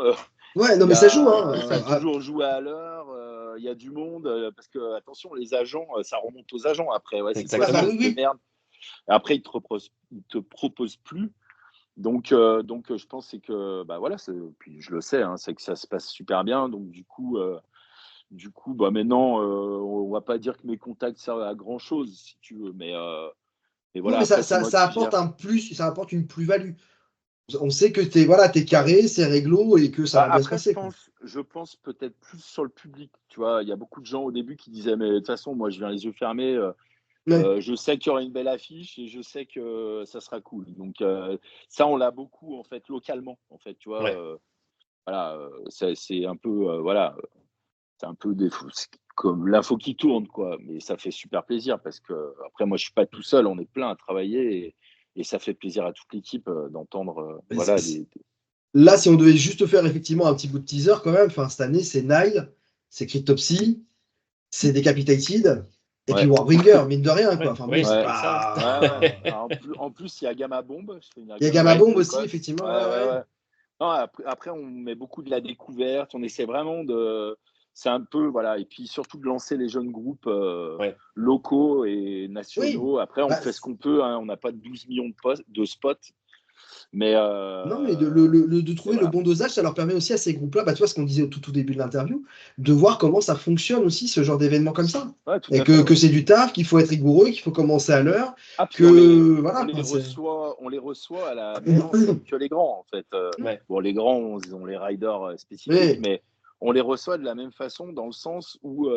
Ouais, non mais ça joue, hein. Ça a toujours joué à l'heure. Il y a du monde, parce que attention, les agents, ça remonte aux agents après. Ouais, c'est quoi ce Exactement. truc de merde? Après, ils te proposent plus. Donc, je pense c'est que voilà, puis je le sais, hein, c'est que ça se passe super bien. Donc du coup, maintenant, on va pas dire que mes contacts servent à grand chose, si tu veux, mais Non, voilà, mais après c'est moi ça qui apporte gère. un plus, ça apporte une plus-value. On sait que t'es carré, c'est réglo et que ça va bien se Après, passer, quoi. je pense peut-être plus sur le public. Tu vois, il y a beaucoup de gens au début qui disaient, mais de toute façon, moi, je viens les yeux fermés. Ouais. Je sais qu'il y aura une belle affiche et je sais que ça sera cool. Donc ça, on l'a beaucoup en fait localement. En fait, tu vois, Ouais. voilà, c'est un peu voilà, c'est un peu c'est comme l'info qui tourne quoi. Mais ça fait super plaisir parce que après moi je suis pas tout seul, on est plein à travailler et ça fait plaisir à toute l'équipe d'entendre Mais voilà là, si on devait juste faire effectivement un petit bout de teaser quand même, enfin, cette année, c'est Nile, c'est Cryptopsy, c'est Decapitated, et puis ouais. Warbringer, mine de rien, quoi. Ouais, Enfin bon, oui, c'est Ouais, c'était ça. ouais. pas. Alors, en plus, il y a Gamma Bomb, je fais une Il y a Gamma Gamma Bomb Ouais, Bomb aussi, d'Écosse. effectivement, Ouais, ouais, ouais, ouais. ouais. Non, après, on met beaucoup de la découverte, on essaie vraiment de. C'est un peu, voilà, et puis surtout de lancer les jeunes groupes ouais. locaux et Oui, nationaux. Après, on bah, fait ce qu'on peut, hein, on n'a pas 12 millions de spots, mais, non, mais de mais trouver le voilà. bon dosage, ça leur permet aussi à ces groupes-là, bah, tu vois ce qu'on disait au tout début de l'interview, de voir comment ça fonctionne aussi, ce genre d'événement comme ça. Ouais, tout Et à fait, que ouais. c'est du taf, qu'il faut être rigoureux, qu'il faut commencer à l'heure, Ah, puis que voilà, quoi, c'est. on les reçoit à la même enseigne que les grands, en fait. Ouais. Bon, les grands ont les riders spécifiques, Oui, mais on les reçoit de la même façon dans le sens où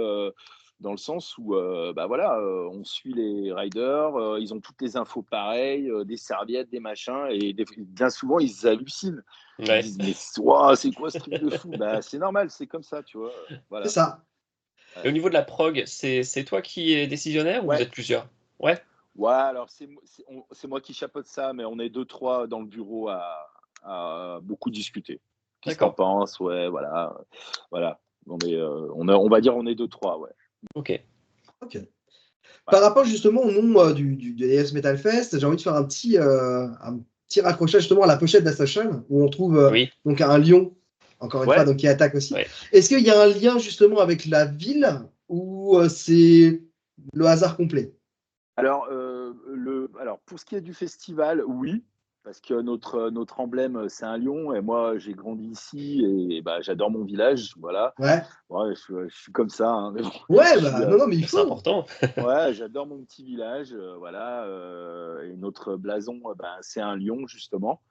bah voilà, on suit les riders, ils ont toutes les infos pareilles, des serviettes, des machins, et bien souvent ils hallucinent. Ils Ouais. disent mais ouah, c'est quoi ce truc de fou? Bah c'est normal, c'est comme ça, tu vois. c'est Voilà. ça. Et au Ouais. niveau de la prog, c'est toi qui es décisionnaire ou vous Ouais. êtes plusieurs? Ouais, Ouais, alors c'est moi qui chapeaute ça, mais on est deux trois dans le bureau à beaucoup discuter. Qu'est-ce que tu en d'accord. penses? Ouais, voilà, voilà. On va dire on est deux trois, ouais. OK. Ok. Par Voilà. rapport justement au nom du AS Metal Fest, j'ai envie de faire un petit raccrochage justement à la pochette d'Assassin, où on trouve Oui, donc un lion, encore une fois, Ouais. donc qui attaque aussi. ouais. Est-ce qu'il y a un lien justement avec la ville ou c'est le hasard complet? Alors pour ce qui est du festival, oui, parce que notre emblème, c'est un lion et moi j'ai grandi ici et bah, j'adore mon village, voilà. Ouais. Ouais, je suis comme ça, hein, mais bon, je Ouais, suis, bah non, non, mais il Bah, c'est faut. important. ouais, j'adore mon petit village, voilà, et notre blason, ben, c'est un lion justement.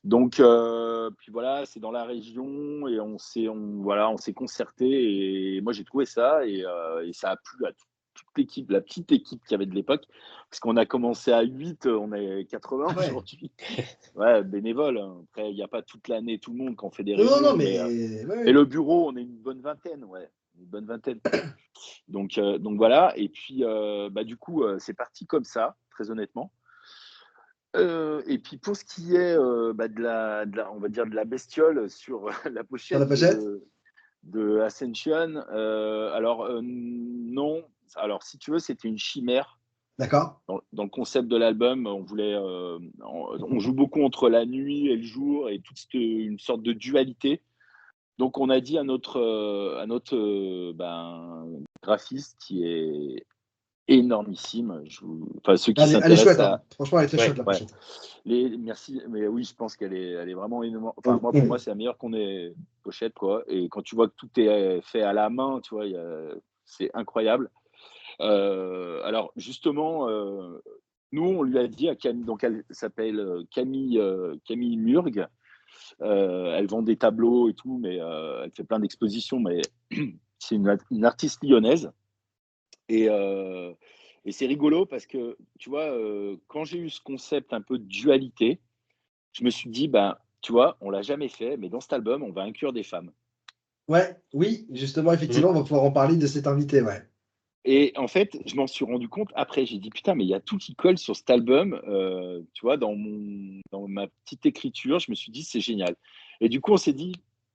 Donc puis voilà, c'est dans la région et on s'est concerté et moi j'ai trouvé ça et ça a plu à toute l'équipe, la petite équipe qu'il y avait de l'époque. Parce qu'on a commencé à 8, on est 80 Ah ouais. aujourd'hui. Ouais, bénévoles, hein. Après il y a pas toute l'année tout le monde qui en fait des Non, non, non, réunions, mais ouais, mais ouais. le bureau, on est une bonne vingtaine, ouais, une bonne vingtaine. Donc voilà et puis, bah, du coup, c'est parti comme ça, très honnêtement. Et puis pour ce qui est, bah, on va dire de la bestiole sur la Sur la pochette pochette? de Ascension, alors, non. Alors si tu veux, c'était une chimère. D'accord. Dans le concept de l'album, on voulait, on joue beaucoup entre la nuit et le jour et toute cette une sorte de dualité. Donc on a dit à notre, ben, graphiste qui est énormissime. Enfin, ceux qui Elle est chouette, s'intéressent hein. à. Franchement, elle est très chouette, Ouais. la Ouais, pochette. merci, mais oui, je pense elle est vraiment énorme. Enfin, Mm, moi, pour moi, mm. c'est la meilleure qu'on ait pochette, quoi. Et quand tu vois que tout est fait à la main, tu vois, c'est incroyable. Alors, justement, nous, on lui a dit à Camille, donc elle s'appelle Camille Murg. Elle vend des tableaux et tout, mais elle fait plein d'expositions, mais c'est une artiste lyonnaise. Et, euh, et c'est rigolo parce que, tu vois, quand j'ai eu ce concept un peu de dualité, je me suis dit, ben, tu vois, on l'a jamais fait, mais dans cet album, on va inclure des femmes. Ouais, oui, justement, Mmh. effectivement, on va pouvoir en parler de cet invité, ouais. Et en fait, je m'en suis rendu compte après. J'ai dit, putain, mais il y a tout qui colle sur cet album. Tu vois, dans ma petite écriture, je me suis dit, c'est génial. Et du coup, on s'est dit,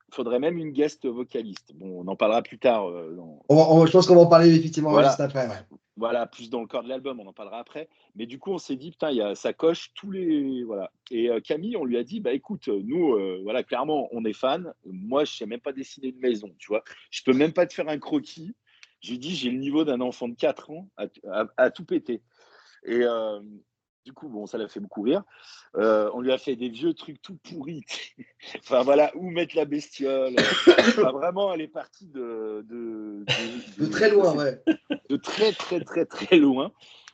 il faudrait même une guest vocaliste. Bon, on en parlera plus tard. Je pense qu'on va en parler effectivement ouais, juste Voilà, après, ouais. voilà, plus dans le corps de l'album, on en parlera après. Mais du coup, on s'est dit, putain, ça coche tous les. Voilà. Et Camille, on lui a dit, bah écoute, nous, voilà, clairement, on est fan. Moi, je sais même pas dessiner une maison, tu vois. Je peux même pas te faire un croquis. J'ai dit, j'ai le niveau d'un enfant de 4 ans à tout péter. Et du coup, bon, ça l'a fait beaucoup rire. On lui a fait des vieux trucs tout pourris. Enfin voilà, où mettre la bestiole. Enfin, vraiment, elle est partie De très loin, ouais. de très, très, très, très loin,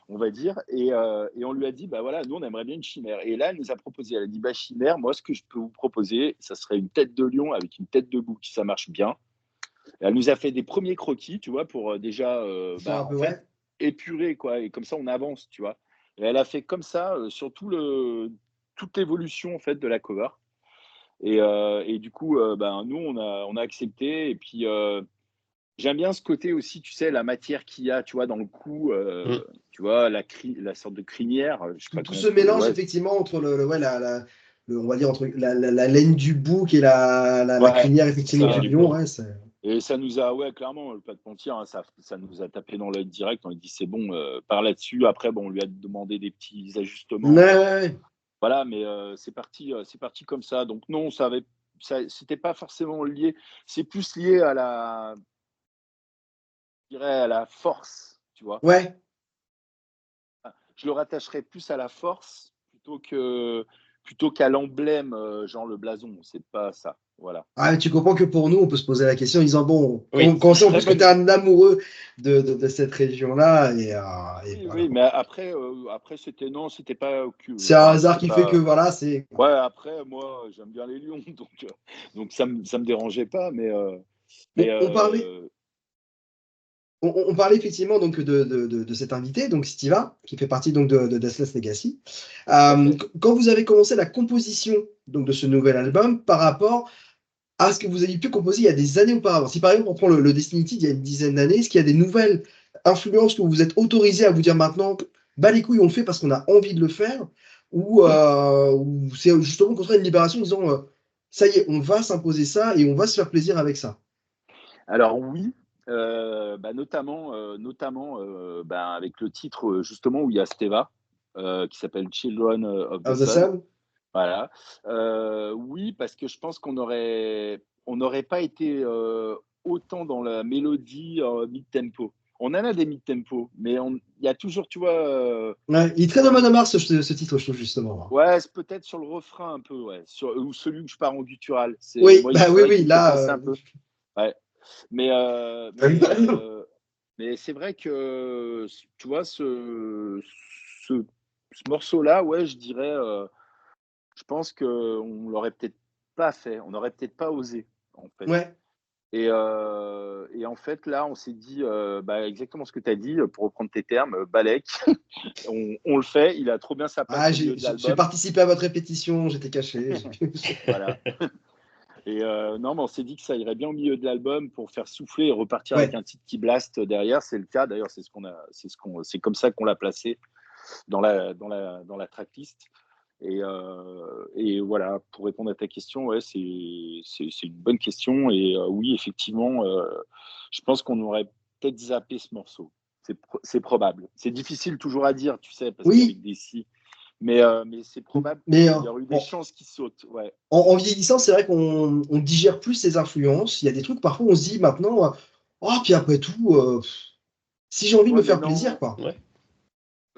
on va dire. Et on lui a dit, bah voilà, nous, on aimerait bien une chimère. Et là, elle nous a proposé, elle a dit, bah chimère, moi, ce que je peux vous proposer, ça serait une tête de lion avec une tête de bouc, si ça marche bien. Et elle nous a fait des premiers croquis, tu vois, pour déjà, Ils sont bah, un en peu, fait, ouais. épuré, quoi. Et comme ça, on avance, tu vois. Et elle a fait comme ça sur toute l'évolution en fait de la cover. Et du coup, ben, nous, on a accepté. Et puis, j'aime bien ce côté aussi, tu sais, la matière qu'il y a, tu vois, dans le cou, Mm. tu vois, la sorte de crinière, je sais pas Tout comment ce on peut. mélange, Ouais, effectivement, entre ouais, on va dire, entre la laine du bouc et la ouais, crinière, c'est effectivement, du ça. Du lion, coup, ouais, Et ça nous a, ouais, clairement, je vais pas te mentir, hein, ça nous a tapé dans l'œil direct. On lui a dit, c'est bon, par là-dessus. Après, bon, on lui a demandé des petits ouais, ajustements. ouais. Voilà, mais c'est parti comme ça. Donc non, c'était pas forcément lié. C'est plus lié je dirais, à la force, tu vois. Ouais. Je le rattacherais plus à la force plutôt qu'à l'emblème, genre le blason. C'est pas ça. Voilà. Ah, mais tu comprends que pour nous, on peut se poser la question en disant, bon, oui, quand on sait en très plus que bonne. tu es un amoureux de cette région-là, et Oui, voilà. oui, mais après non, c'était pas C'est un enfin, hasard c'était qui fait que, pas. voilà, c'est... Ouais, après, moi, j'aime bien les lions, donc ça me dérangeait pas, mais On parlait, on parlait effectivement donc de cet invité, donc Stiva, qui fait partie donc de Deathless Legacy. tout à fait. Quand vous avez commencé la composition donc, de ce nouvel album par rapport à ce que vous aviez pu composer il y a des années auparavant. Si par exemple on prend le Destiny il y a une dizaine d'années, est-ce qu'il y a des nouvelles influences que vous vous êtes autorisé à vous dire maintenant, bah les couilles on le fait parce qu'on a envie de le faire, ou c'est justement au contraire une libération en disant ça y est, on va s'imposer ça et on va se faire plaisir avec ça. Alors oui, bah, notamment, bah, avec le titre, justement où il y a Steva, qui s'appelle Children of the Of the Sun. Sun? Voilà. Oui, parce que je pense qu'on n'aurait pas été, autant dans la mélodie, mid-tempo. On en a des mid-tempo, mais il y a toujours, tu vois, Ouais, il est très de Mars ce titre, je trouve justement. ouais, c'est peut-être sur le refrain un peu, ouais, ou celui où je pars en guttural. Oui, Moi, bah c'est oui, vrai oui, qu'il me fait là. penser un peu. Ouais. Mais, mais c'est vrai que, tu vois, ce, ce morceau-là, ouais, je dirais, je pense qu'on l'aurait peut-être pas fait, on n'aurait peut-être pas osé, en fait. Ouais. Et en fait, là, on s'est dit, bah, exactement ce que tu as dit, pour reprendre tes termes, Balek, on le fait, il a trop bien sa place Ah, au milieu de j'ai l'album. participé à votre répétition, j'étais caché. Voilà. Et non, mais on s'est dit que ça irait bien au milieu de l'album pour faire souffler et repartir avec Ouais. un titre qui blast derrière. C'est le cas, d'ailleurs, c'est comme ça qu'on l'a placé dans la tracklist. Et voilà, pour répondre à ta question, ouais, c'est une bonne question. Et oui, effectivement, je pense qu'on aurait peut-être zappé ce morceau. C'est probable. C'est difficile toujours à dire, tu sais, parce qu'avec Oui, des si. Mais c'est probable mais qu'il y aurait eu des chances qui sautent. Ouais. en vieillissant, c'est vrai qu'on digère plus ses influences. Il y a des trucs, parfois, on se dit maintenant, oh, puis après tout, si j'ai envie de me Ouais, mais faire plaisir, non, quoi. Ouais.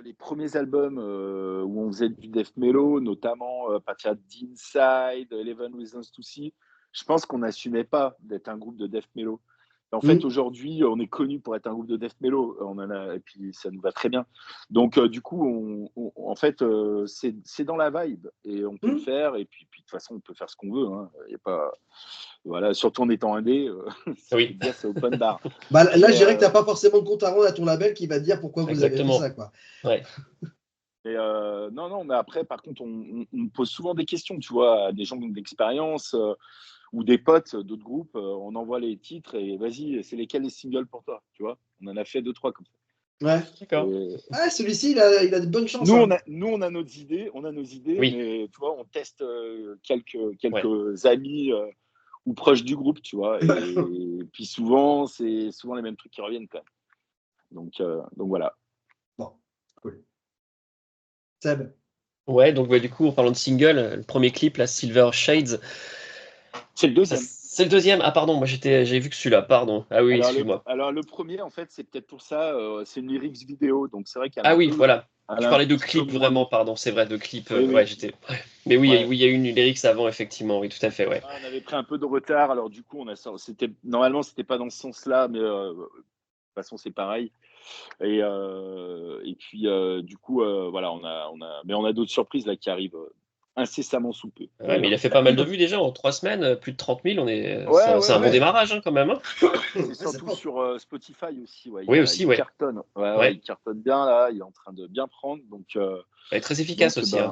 les premiers albums où on faisait du death mellow, notamment à partir d'Inside, Eleven Reasons to See, je pense qu'on n'assumait pas d'être un groupe de death mellow. En fait, Hmm. aujourd'hui, on est connu pour être un groupe de death mellow. Et puis ça nous va très bien. Donc, du coup, en fait, c'est dans la vibe et on peut le Hmm. faire. Et puis de toute façon, on peut faire ce qu'on veut. Hein. Y a pas, voilà, surtout en étant indé, je peux Oui, te dire, c'est open bar. Bah, là, je Mais, dirais que tu n'as pas forcément de compte à rendre à ton label qui va te dire pourquoi vous avez fait exactement. ça, quoi. Ouais. Non, non, mais après, par contre, on me pose souvent des questions, tu vois, à des gens qui ont de l'expérience ou des potes d'autres groupes. On envoie les titres et vas-y, c'est lesquels les singles pour toi, tu vois. On en a fait deux, trois comme ça. Ouais. D'accord. Et Ah, celui-ci, il a de bonnes chances, nous, hein. on a nos idées, Oui, mais tu vois, on teste quelques, ouais. quelques amis ou proches du groupe, tu vois. Et puis souvent, c'est souvent les mêmes trucs qui reviennent quand même. Donc voilà. Bon, cool. Seb. Ouais, donc bah, du coup, en parlant de single, le premier clip, la Silver Shades, C'est le deuxième. c'est le deuxième. Ah pardon, moi j'ai vu que celui-là, pardon. Ah oui, excuse-moi. Alors le premier, en fait, c'est peut-être pour ça, c'est une lyrics vidéo, donc c'est vrai qu'elle a Ah un oui, peu, voilà. elle Je a un parlais de petit peu clip moins vraiment, de. pardon, c'est vrai, de clip. Oui, Ouais, oui, j'étais. Ouais. Mais oui, ouais. oui, il y a eu une lyrics avant, effectivement, oui, tout à fait, ouais. Ah, on avait pris un peu de retard, alors du coup, normalement, c'était pas dans ce sens-là, mais de toute façon, c'est pareil. Et puis, du coup, voilà, mais on a d'autres surprises là qui arrivent incessamment sous peu. Ouais, mais il a fait pas mal de vues déjà en 3 semaines, plus de 30 000. C'est un bon ouais. démarrage quand même. Hein. C'est surtout sur Spotify aussi. Ouais, Oui, aussi, il ouais. cartonne. Ouais. Il cartonne bien là. Il est en train de bien prendre. Donc, Elle est très efficace aussi. Hein.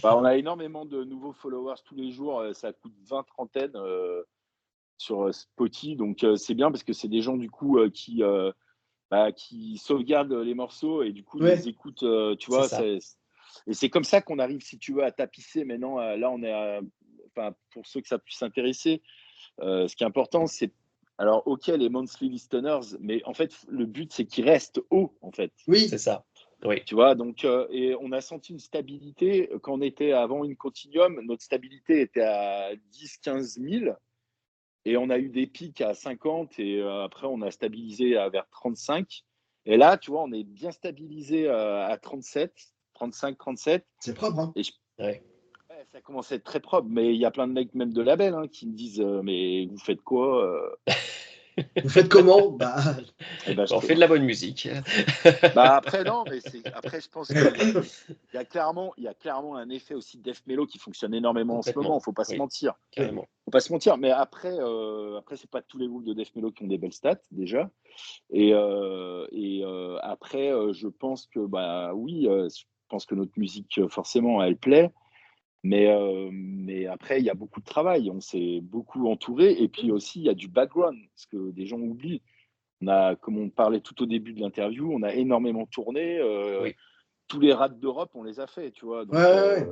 On a énormément de nouveaux followers tous les jours. Ça coûte 20 trentaines sur Spotify. Donc, c'est bien parce que c'est des gens du coup qui sauvegardent les morceaux et du coup Ouais. les écoutent. Tu C'est vois, ça. et c'est comme ça qu'on arrive, si tu veux, à tapisser. Maintenant, là, on est pour ceux que ça puisse intéresser. Ce qui est important, c'est alors OK, les monthly listeners, mais en fait, le but, c'est qu'ils restent hauts, en fait. Oui. C'est ça. Oui. Tu vois, donc, et on a senti une stabilité quand on était avant une continuum. Notre stabilité était à 10-15 000 et on a eu des pics à 50 et après, on a stabilisé à vers 35. Et là, tu vois, on est bien stabilisé à 37, 35, 37. C'est propre, hein. Et Ouais. ouais, ça commence à être très propre, mais il y a plein de mecs, même de labels, qui me disent mais vous faites quoi Vous faites comment? Eh ben, On fait de la bonne musique. après, non, mais après, je pense qu'il y a clairement un effet aussi de Def Mello qui fonctionne énormément en ce moment, Complètement. faut pas se Oui, mentir. carrément. Faut pas se mentir, mais après, c'est pas tous les groupes de Def Mello qui ont des belles stats, déjà. Et après, je pense que, oui, je pense que notre musique, forcément, elle plaît. Mais après, il y a beaucoup de travail. On s'est beaucoup entouré. Et puis aussi, il y a du background, ce que des gens oublient. Comme on parlait tout au début de l'interview, on a énormément tourné. Oui. Tous les rats d'Europe, on les a fait, tu vois. Donc, Ouais.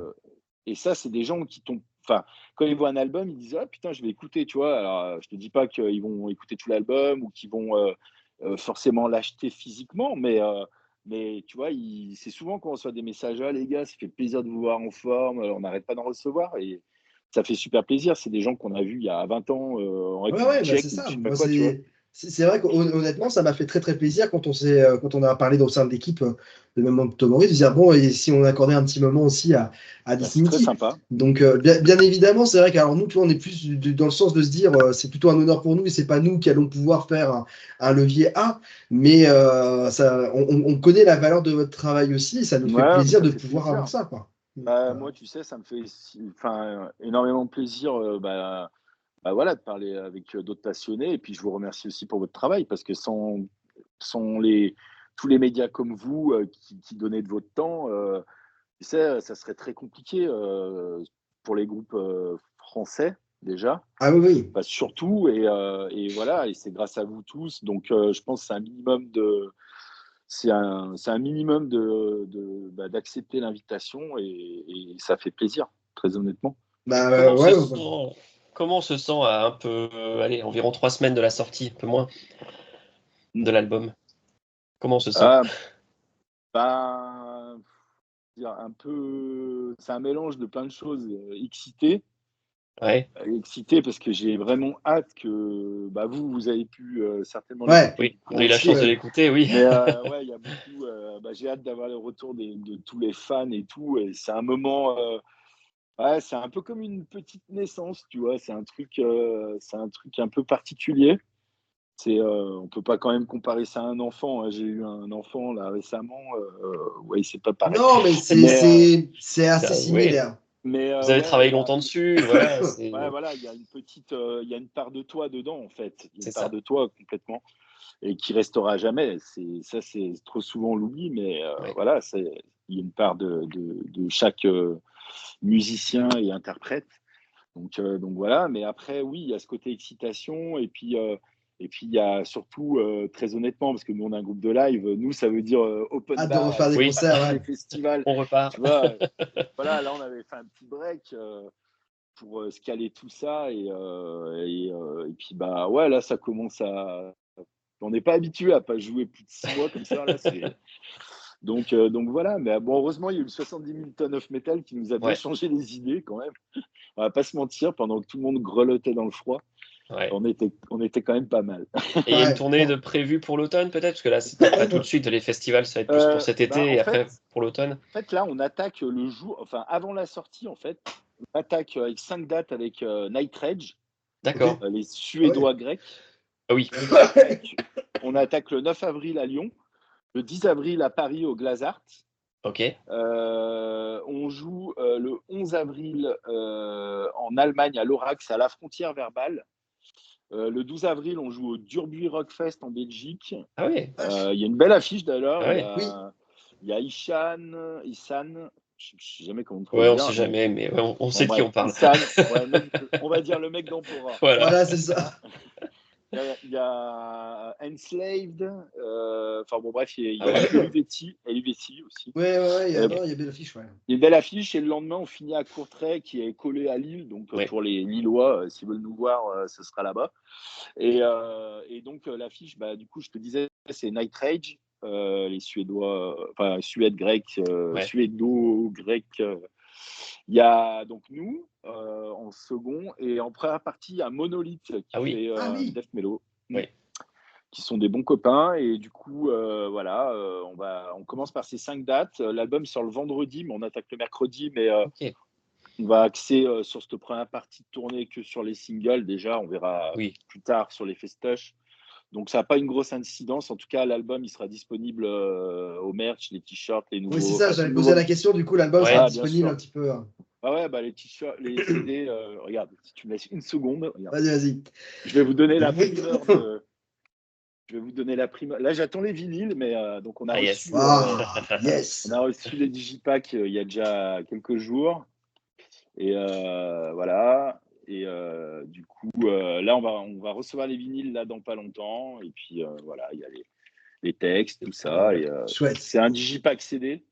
et ça, c'est des gens qui tombent. Enfin, quand ils voient un album, ils disent ah putain, je vais écouter, tu vois. Alors, je te dis pas qu'ils vont écouter tout l'album ou qu'ils vont forcément l'acheter physiquement, mais tu vois, c'est souvent qu'on reçoit des messages ah les gars, ça fait plaisir de vous voir en forme. On n'arrête pas d'en recevoir et ça fait super plaisir. C'est des gens qu'on a vus il y a 20 ans en République Ouais, tchèque c'est ou ça. je sais pas Moi, quoi, tu vois. c'est vrai qu'honnêtement, ça m'a fait très très plaisir quand on a parlé au sein de l'équipe de Memento Mori de dire bon, et si on accordait un petit moment aussi à C'est très Dignity. sympa. Donc, bien évidemment, c'est vrai qu'alors nous, tu vois, on est plus dans le sens de se dire c'est plutôt un honneur pour nous et c'est pas nous qui allons pouvoir faire un levier A, mais on connaît la valeur de votre travail aussi et ça nous fait Ouais, mais plaisir ça de fait pouvoir plaisir. avoir ça, quoi. Moi, tu sais, ça me fait énormément plaisir voilà, de parler avec d'autres passionnés. Et puis, je vous remercie aussi pour votre travail parce que sans tous les médias comme vous qui donnaient de votre temps, tu sais, ça serait très compliqué pour les groupes français déjà. Ah oui. Bah, surtout, et voilà, et c'est grâce à vous tous. Donc, je pense que c'est un minimum d'accepter l'invitation et ça fait plaisir, très honnêtement. Ouais. Comment on se sent à un peu, allez, environ 3 semaines de la sortie, un peu moins, de l'album? Comment on se sent? Ah, ben, un peu, c'est un mélange de plein de choses. Ouais, Excité parce que j'ai vraiment hâte que vous avez pu certainement Ouais. l'écouter oui, du on coup a eu la aussi. chance de l'écouter, oui. Mais ouais, il y a beaucoup. J'ai hâte d'avoir le retour de tous les fans et tout. Et c'est un moment. Ouais, c'est un peu comme une petite naissance, tu vois. C'est un truc un peu particulier. On peut pas quand même comparer ça à un enfant, hein. J'ai eu un enfant là récemment. Ouais, c'est pas pareil. Non, mais Mais c'est assez Oui, similaire. vous avez ouais, travaillé longtemps dessus, voilà, ouais, voilà, il y a une petite, il y a une part de toi dedans en fait. Il y a une c'est part ça. de toi complètement et qui restera jamais. C'est trop souvent l'oubli, mais Ouais. voilà, il y a une part de chaque musicien et interprète. Donc voilà, mais après, oui, il y a ce côté excitation, et puis il y a surtout, très honnêtement, parce que nous, on a un groupe de live, nous, ça veut dire open Hâte de bar refaire des Oui, concerts, tous ouais. les festivals, on repart. tu vois. Voilà, là, on avait fait un petit break pour se caler tout ça, et puis ouais, là, ça commence à. On n'est pas habitué à pas jouer plus de 6 mois comme ça, là. Donc voilà, mais bon, heureusement, il y a eu le 70 000 tonnes of metal qui nous a bien Ouais, changé les idées quand même. On va pas se mentir, pendant que tout le monde grelottait dans le froid, ouais. on était quand même pas mal. Et il y a une Ouais. tournée de prévue pour l'automne peut-être? Parce que là, c'est peut-être pas tout de suite, les festivals, ça va être plus pour cet été et après pour l'automne? Là, on attaque le jour, enfin avant la sortie, en fait, on attaque avec 5 dates avec Night Rage, Ok. D'accord. les Suédois grecs. Ah oui, On attaque le 9 avril à Lyon, le 10 avril à Paris au Glazart, Ok. On joue le 11 avril en Allemagne, à Lorax, à la frontière vers Bâle. Le 12 avril, on joue au Durbuy Rockfest en Belgique. Ah oui. Il y a une belle affiche d'ailleurs. Ah ouais. Il y a Ishan, je ne sais jamais comment Ouais, on dire. sait jamais, mais ouais, on sait de qui Bref, on parle. Ishan, ouais, on va dire le mec d'Empora. Voilà. Voilà, c'est ça. Il y a Enslaved, enfin bon, bref, il y Ah a ouais. Helvetii aussi. Ouais, il y a Euh, belle affiche, ouais. Il y a une belle affiche et le lendemain, on finit à Courtrai qui est collé à Lille. Donc, Ouais. pour les Lillois, s'ils veulent nous voir, ce sera là-bas. Et donc, l'affiche, bah, du coup, je te disais, c'est Night Rage, les Suédois, enfin, Suède, grec, Ouais. suédo-grec. Il y a donc nous en second et en première partie, il y a Monolith qui Ah oui. fait Ah un oui. death mellow. Oui. Qui sont des bons copains et du coup voilà on commence par ces 5 dates. L'album sort le vendredi mais on attaque le mercredi mais Ok. on va axer sur cette première partie de tournée que sur les singles. Déjà on verra Oui. plus tard sur les festoches, donc ça n'a pas une grosse incidence. En tout cas l'album il sera disponible au merch, les t-shirts, les Oui, c'est nouveaux, ça, enfin tout j'avais le posé nouveau. la question, du coup, l'album sera Ouais. Ah bien disponible un sûr. petit peu. Ah ouais, bah les t-shirts, les CD, regarde, si tu me laisses une seconde, regarde. Vas-y. Je vais vous donner la primeur de Je vais vous donner la primeur. Là, j'attends les vinyles, mais donc Ah yes. Yes. on a reçu les digipacks il y a déjà quelques jours. Et voilà. Et du coup, là, on va recevoir les vinyles là dans pas longtemps. Et puis voilà, il y a les textes, tout ça. Et Chouette. c'est un digipack CD.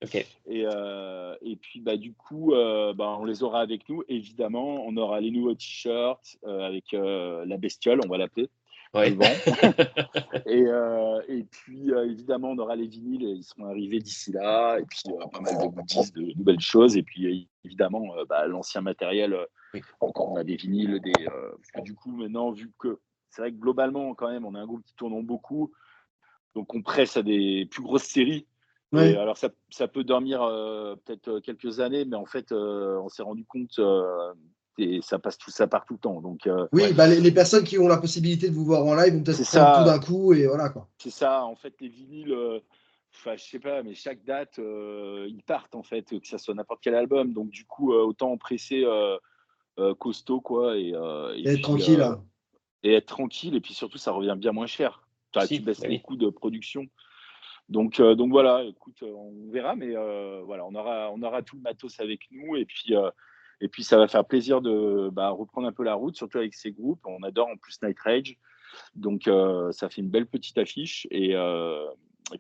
Ok. Et puis bah du coup, bah, on les aura avec nous. Évidemment, on aura les nouveaux t-shirts avec la bestiole, on va l'appeler. Ouais. Devant. Et puis, évidemment, on aura les vinyles, ils seront arrivés d'ici là. Et puis, pas mal de goodies, de nouvelles choses. Et puis, évidemment, bah, l'ancien matériel. Oui. On a des vinyles, parce que du coup, maintenant, vu que c'est vrai que globalement, quand même, on a un groupe qui tourne beaucoup. Donc, on presse à des plus grosses séries. Et Ouais. alors, ça peut dormir peut-être quelques années, mais en fait, on s'est rendu compte, et ça part tout le temps. Donc, Oui, bah, les personnes qui ont la possibilité de vous voir en live vont peut-être c'est prendre tout ça. d'un coup et voilà quoi. C'est ça, en fait, les vinyles, enfin, je sais pas, mais chaque date, ils partent, en fait, que ça soit n'importe quel album. Donc, du coup, autant presser costaud, quoi, et Et être puis tranquille, hein. et être tranquille. Et puis surtout, ça revient bien moins cher. Tu Si. baisses Bah les oui. coûts de production. Donc voilà, écoute, on verra, mais voilà, on aura tout le matos avec nous. Et puis ça va faire plaisir de reprendre un peu la route, surtout avec ces groupes. On adore en plus Night Rage. Donc, ça fait une belle petite affiche. Et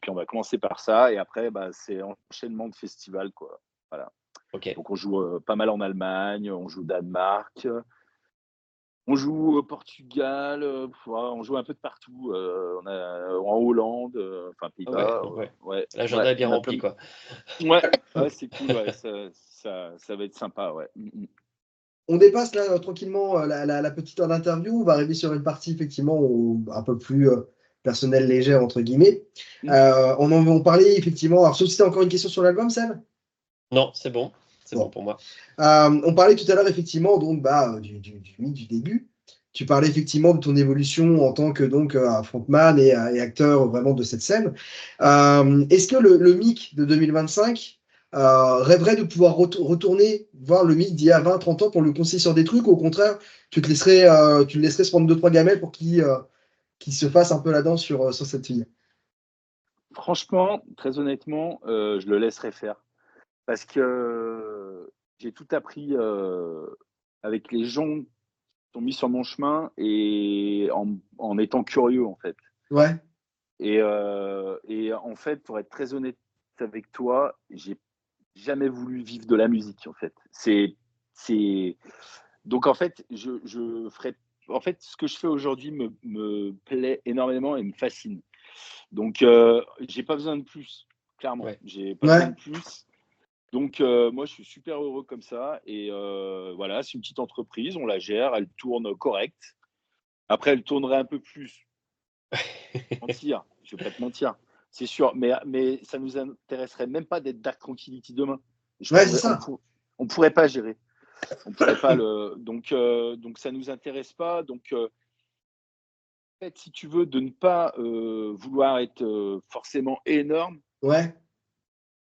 puis, on va commencer par ça. Et après, bah, c'est enchaînement de festivals, quoi. Voilà. Ok. Donc, on joue pas mal en Allemagne, on joue au Danemark, on joue au Portugal, on joue un peu de partout. On a en Hollande, enfin, Ah ouais. Pays-Bas. Donc ouais. Ouais, ouais, L'agenda est bien on a plein rempli de... quoi. Ouais, ouais, c'est cool. Ouais, ça va être sympa. Ouais. On dépasse là tranquillement la petite heure d'interview. On va arriver sur une partie effectivement un peu plus personnelle, légère entre guillemets. On parlait effectivement. Alors, sauf si tu as encore une question sur l'album, Seb. Non, c'est bon. C'est bon Bon. pour moi. On parlait tout à l'heure effectivement donc du début. Tu parlais effectivement de ton évolution en tant que donc frontman et acteur vraiment de cette scène. Est-ce que le Mick de 2025 rêverait de pouvoir retourner voir le Mick d'il y a 20-30 ans pour le conseiller sur des trucs, ou au contraire, tu le laisserais se prendre 2-3 gamelles pour qu'il se fasse un peu la danse sur cette fille? Franchement, très honnêtement, je le laisserai faire. Parce que j'ai tout appris avec les gens qui sont mis sur mon chemin et en étant curieux, en fait. Ouais, Et en fait, pour être très honnête avec toi, j'ai jamais voulu vivre de la musique, en fait. C'est... Donc, en fait, je ferai... En fait, ce que je fais aujourd'hui me plaît énormément et me fascine. Donc, j'ai pas besoin de plus, clairement. Ouais. J'ai pas besoin ouais. de plus. Donc, moi, je suis super heureux comme ça. Et voilà, c'est une petite entreprise, on la gère, elle tourne correct. Après, elle tournerait un peu plus, mentir, je vais pas te mentir, c'est sûr. Mais ça nous intéresserait même pas d'être Dark Tranquility demain. Ouais, c'est ça. On pourrait pas gérer. On pourrait pas le. Donc ça nous intéresse pas. Donc, en fait, si tu veux, de ne pas vouloir être forcément énorme, Ouais,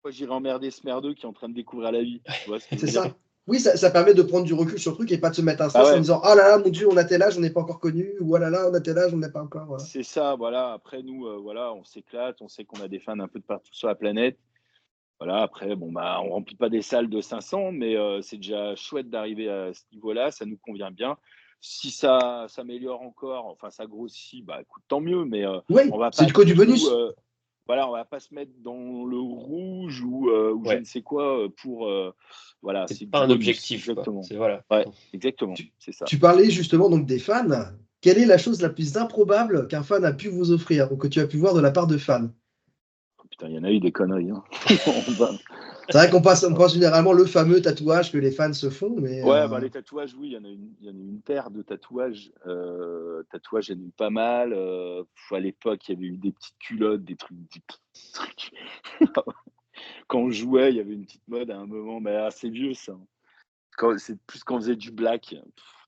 Moi, j'irais emmerder ce merdeux qui est en train de découvrir la vie. Tu vois ce que je C'est veux dire? ça. Oui, ça permet de prendre du recul sur le truc et pas de se mettre un Ah stress en ouais, disant oh là là, mon Dieu, on a tel âge, on n'est pas encore connu, ou oh là là, on a tel âge, on n'est pas encore. Voilà. c'est ça, voilà. Après, nous, voilà, on s'éclate, on sait qu'on a des fans un peu de partout sur la planète. Voilà, après, bon, bah, on remplit pas des salles de 500, mais c'est déjà chouette d'arriver à ce niveau-là, ça nous convient bien. Si ça s'améliore encore, enfin, ça grossit, bah, écoute, tant mieux, mais Oui, on va c'est pas du coup du du tout, bonus. voilà, on va pas se mettre dans le rouge ou je Ouais. ne sais quoi, pour, voilà, c'est C'est du pas un bonus, objectif, quoi. exactement. C'est voilà. Ouais, exactement, Tu, c'est ça. tu parlais justement donc des fans. Quelle est la chose la plus improbable qu'un fan a pu vous offrir ou que tu as pu voir de la part de fans? Oh, putain, il y en a eu des conneries, hein. On va C'est vrai on pense généralement le fameux tatouage que les fans se font, mais Ouais, bah, les tatouages, oui, il y en a une paire de tatouages. Tatouages, il y en a eu pas mal. À l'époque, il y avait eu des petites culottes, des petits trucs. Quand on jouait, il y avait une petite mode à un moment, mais assez vieux ça. C'est plus quand on faisait du black. Tu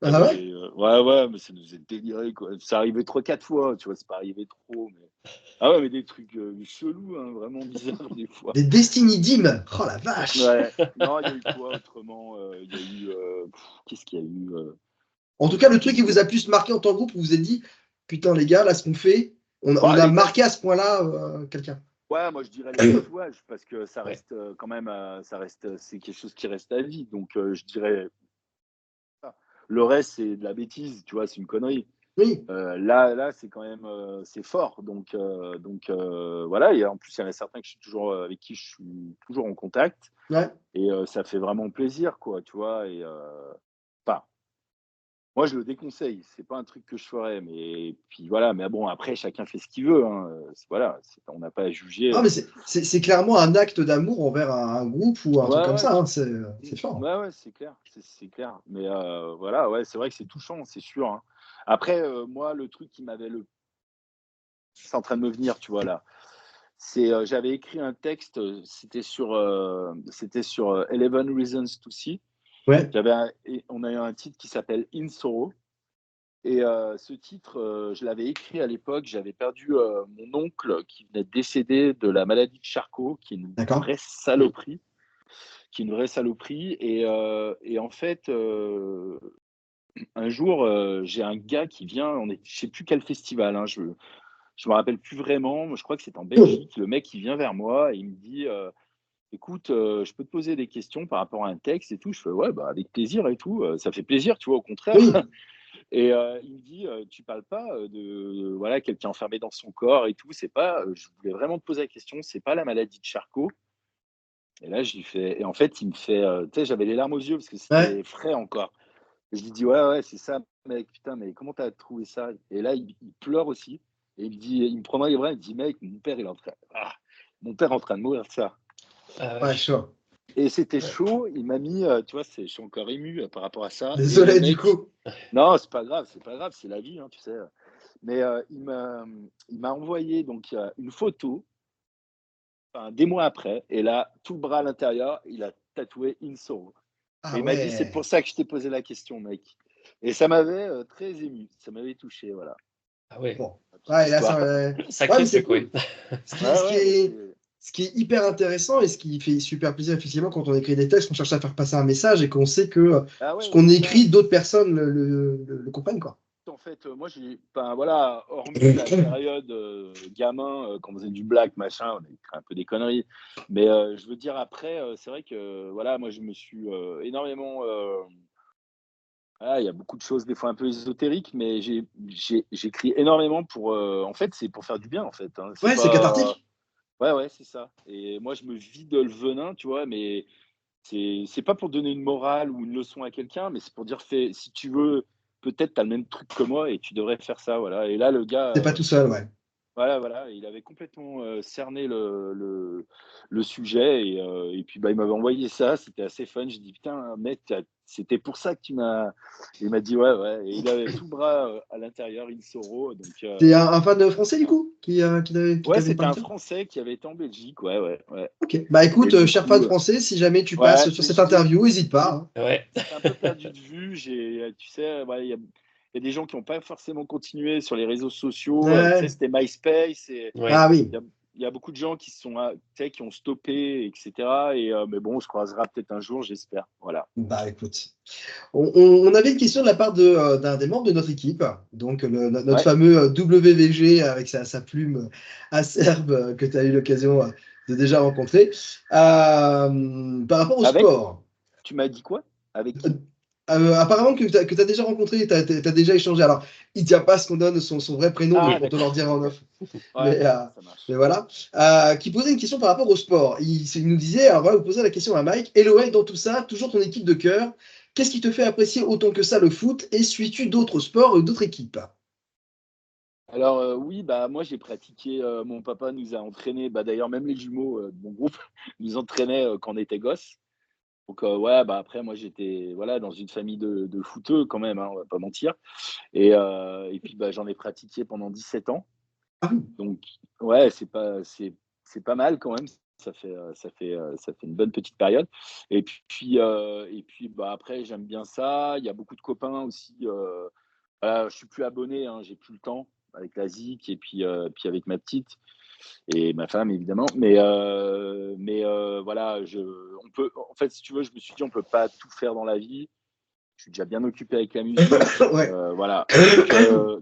ah ouais? Ouais, ouais, mais ça nous faisait délirer, quoi. Ça arrivait 3-4 fois, tu vois, c'est pas arrivé trop. Mais... Ah ouais, mais des trucs chelous, hein, vraiment bizarres des fois. Des Destiny Dim. Oh la vache! Ouais, non, il y a eu quoi autrement? Il y a eu. Qu'est-ce qu'il y a eu? En tout cas, le truc qui Qu'est-ce qu'il vous y a a plus marqué en tant que groupe, vous vous êtes dit, putain les gars, là ce qu'on fait, on Bah, a les marqué à ce point-là quelqu'un. Ouais, moi je dirais les tatouages parce que ça Ouais. reste quand même, c'est quelque chose qui reste à vie. Donc je dirais ça. Le reste, c'est de la bêtise, tu vois, c'est une connerie. Oui, Là, c'est quand même, c'est fort. Voilà. Et en plus, il y en a certains que je suis toujours, avec qui je suis toujours en contact. ouais. Et ça fait vraiment plaisir, quoi, tu vois. Enfin, moi, je le déconseille. C'est pas un truc que je ferais, mais puis voilà. Mais bon, après, chacun fait ce qu'il veut, hein. Voilà, on n'a pas à juger. Ah, mais c'est clairement un acte d'amour envers un groupe ou un truc Ouais, comme ouais, ça, hein, mmh, c'est fort. ouais, ouais, c'est clair, c'est clair. Mais voilà, ouais, c'est vrai que c'est touchant, c'est sûr, hein. Après, moi, le truc qui m'avait le c'est en train de me venir, tu vois, là. J'avais écrit un texte, c'était sur, 11 Reasons to See. Ouais, On a eu un titre qui s'appelle In Sorrow et ce titre, je l'avais écrit à l'époque, j'avais perdu, mon oncle qui venait de décéder de la maladie de Charcot, qui est une d'accord. vraie saloperie. Et en fait, un jour, j'ai un gars qui vient, je sais plus quel festival, hein, je me rappelle plus vraiment, je crois que c'est en Belgique. Le mec, il vient vers moi et il me dit, «Écoute, je peux te poser des questions par rapport à un texte et tout?» Je fais: «Ouais, bah, avec plaisir et tout, ça fait plaisir, tu vois? Au contraire». Oui, Et il me dit, «Tu parles pas, de voilà, quelqu'un enfermé dans son corps et tout, c'est pas, je voulais vraiment te poser la question, c'est pas la maladie de Charcot?» Et là, je lui fais et en fait, il me fait, tu sais, j'avais les larmes aux yeux parce que ouais. c'était frais encore. Et je lui dis: «Ouais, ouais, c'est ça mec, putain, mais comment tu as trouvé ça?» Et là, il pleure aussi et il me prend dans les bras, il me dit: «Mec, mon père est en train de mourir de ça». Ah Ouais, vache. chaud. Et c'était Ouais. chaud, il m'a mis, tu vois, je suis encore ému, par rapport à ça. Et le Désolé du mec coup. non, c'est pas grave, c'est la vie, hein, tu sais, mais il m'a envoyé donc une photo, enfin, des mois après et là, tout le bras à l'intérieur, il a tatoué In Sorrow. Et Ah il m'a dit: «C'est ouais. pour ça que je t'ai posé la question, mec». Et ça m'avait, très ému, ça m'avait touché, voilà, Ah ouais. Bon. ma petite Ouais, là, ça, histoire. ouais, Sacré mais c'est truc, oui. cool. Ce qui, Ouais, ce qui ouais, mais est, ce qui est hyper intéressant et ce qui fait super plaisir, effectivement, quand on écrit des textes, on cherche à faire passer un message et qu'on sait que ah ce ouais, qu'on c'est ça. écrit, d'autres personnes le comprennent, quoi. En fait, moi, enfin, voilà, hormis la période, gamin, quand on faisait du black, machin, on a écrit un peu des conneries. Mais, je veux dire après, c'est vrai que, voilà, moi, je me suis, énormément, voilà, il y a beaucoup de choses, des fois un peu ésotériques, mais j'écris énormément pour, en fait, c'est pour faire du bien, en fait, hein. C'est Ouais, c'est pas cathartique. Ouais, ouais, c'est ça. Et moi, je me vide le venin, tu vois? Mais c'est pas pour donner une morale ou une leçon à quelqu'un, mais c'est pour dire: «Fais si tu veux, peut-être tu as le même truc que moi et tu devrais faire ça», voilà. Et là, le gars, C'est pas tout seul, ouais. voilà, voilà, il avait complètement, cerné le sujet et puis, bah, il m'avait envoyé ça, c'était assez fun. J'ai dit: «Putain, mec, c'était pour ça que tu m'as». Il m'a dit: «Ouais, ouais», et il avait tout le bras, à l'intérieur, Il Soro, donc C'est un fan français, du coup, qui ouais, t'avait c'était parlé un de ça? Français qui avait été en Belgique, ouais, ouais, ouais. Ok. Bah Et écoute, du cher fan coup, français, si jamais tu passes ouais, sur cette interview, n'hésite pas, hein. Ouais. j'étais un peu perdu de vue. Tu sais, ouais, il y a des gens qui n'ont pas forcément continué sur les réseaux sociaux. Tu sais, Ouais. c'était MySpace et Ah Ouais. oui. il y a beaucoup de gens qui qui ont stoppé, etc. Mais bon, on se croisera peut-être un jour, j'espère. Voilà. Bah écoute, on avait une question de la part d'un des membres de notre équipe, donc notre Ouais. fameux WVG avec sa plume acerbe que tu as eu l'occasion de déjà rencontrer, par rapport au Avec, sport. tu m'as dit quoi? Avec qui? Apparemment que tu as déjà rencontré, tu as déjà échangé. Alors, il ne tient pas ce qu'on donne son vrai prénom, Ah, donc on te d'accord. leur dira en off. Ouais, Mais, ça mais marche. voilà. Qui posait une question par rapport au sport. Il nous disait, alors voilà, vous posez la question à Mike, LOL dans tout ça, toujours ton équipe de cœur. Qu'est-ce qui te fait apprécier autant que ça le foot et suis-tu d'autres sports ou d'autres équipes? Alors oui, bah moi j'ai pratiqué. Mon papa nous a entraînés. Bah d'ailleurs même les jumeaux de mon groupe nous entraînaient quand on était gosses. Donc ouais, bah après moi j'étais voilà dans une famille de footeux quand même, hein, on va pas mentir. Et puis bah j'en ai pratiqué pendant 17 ans. Ah oui, Donc ouais, c'est pas mal quand même. Ça fait une bonne petite période. Et puis bah après j'aime bien ça. Il y a beaucoup de copains aussi. Voilà, je suis plus abonné, hein, j'ai plus le temps avec la zik puis avec ma petite et ma femme évidemment. Mais voilà, on peut, en fait, si tu veux, je me suis dit on peut pas tout faire dans la vie. Je suis déjà bien occupé avec la musique, ouais. voilà.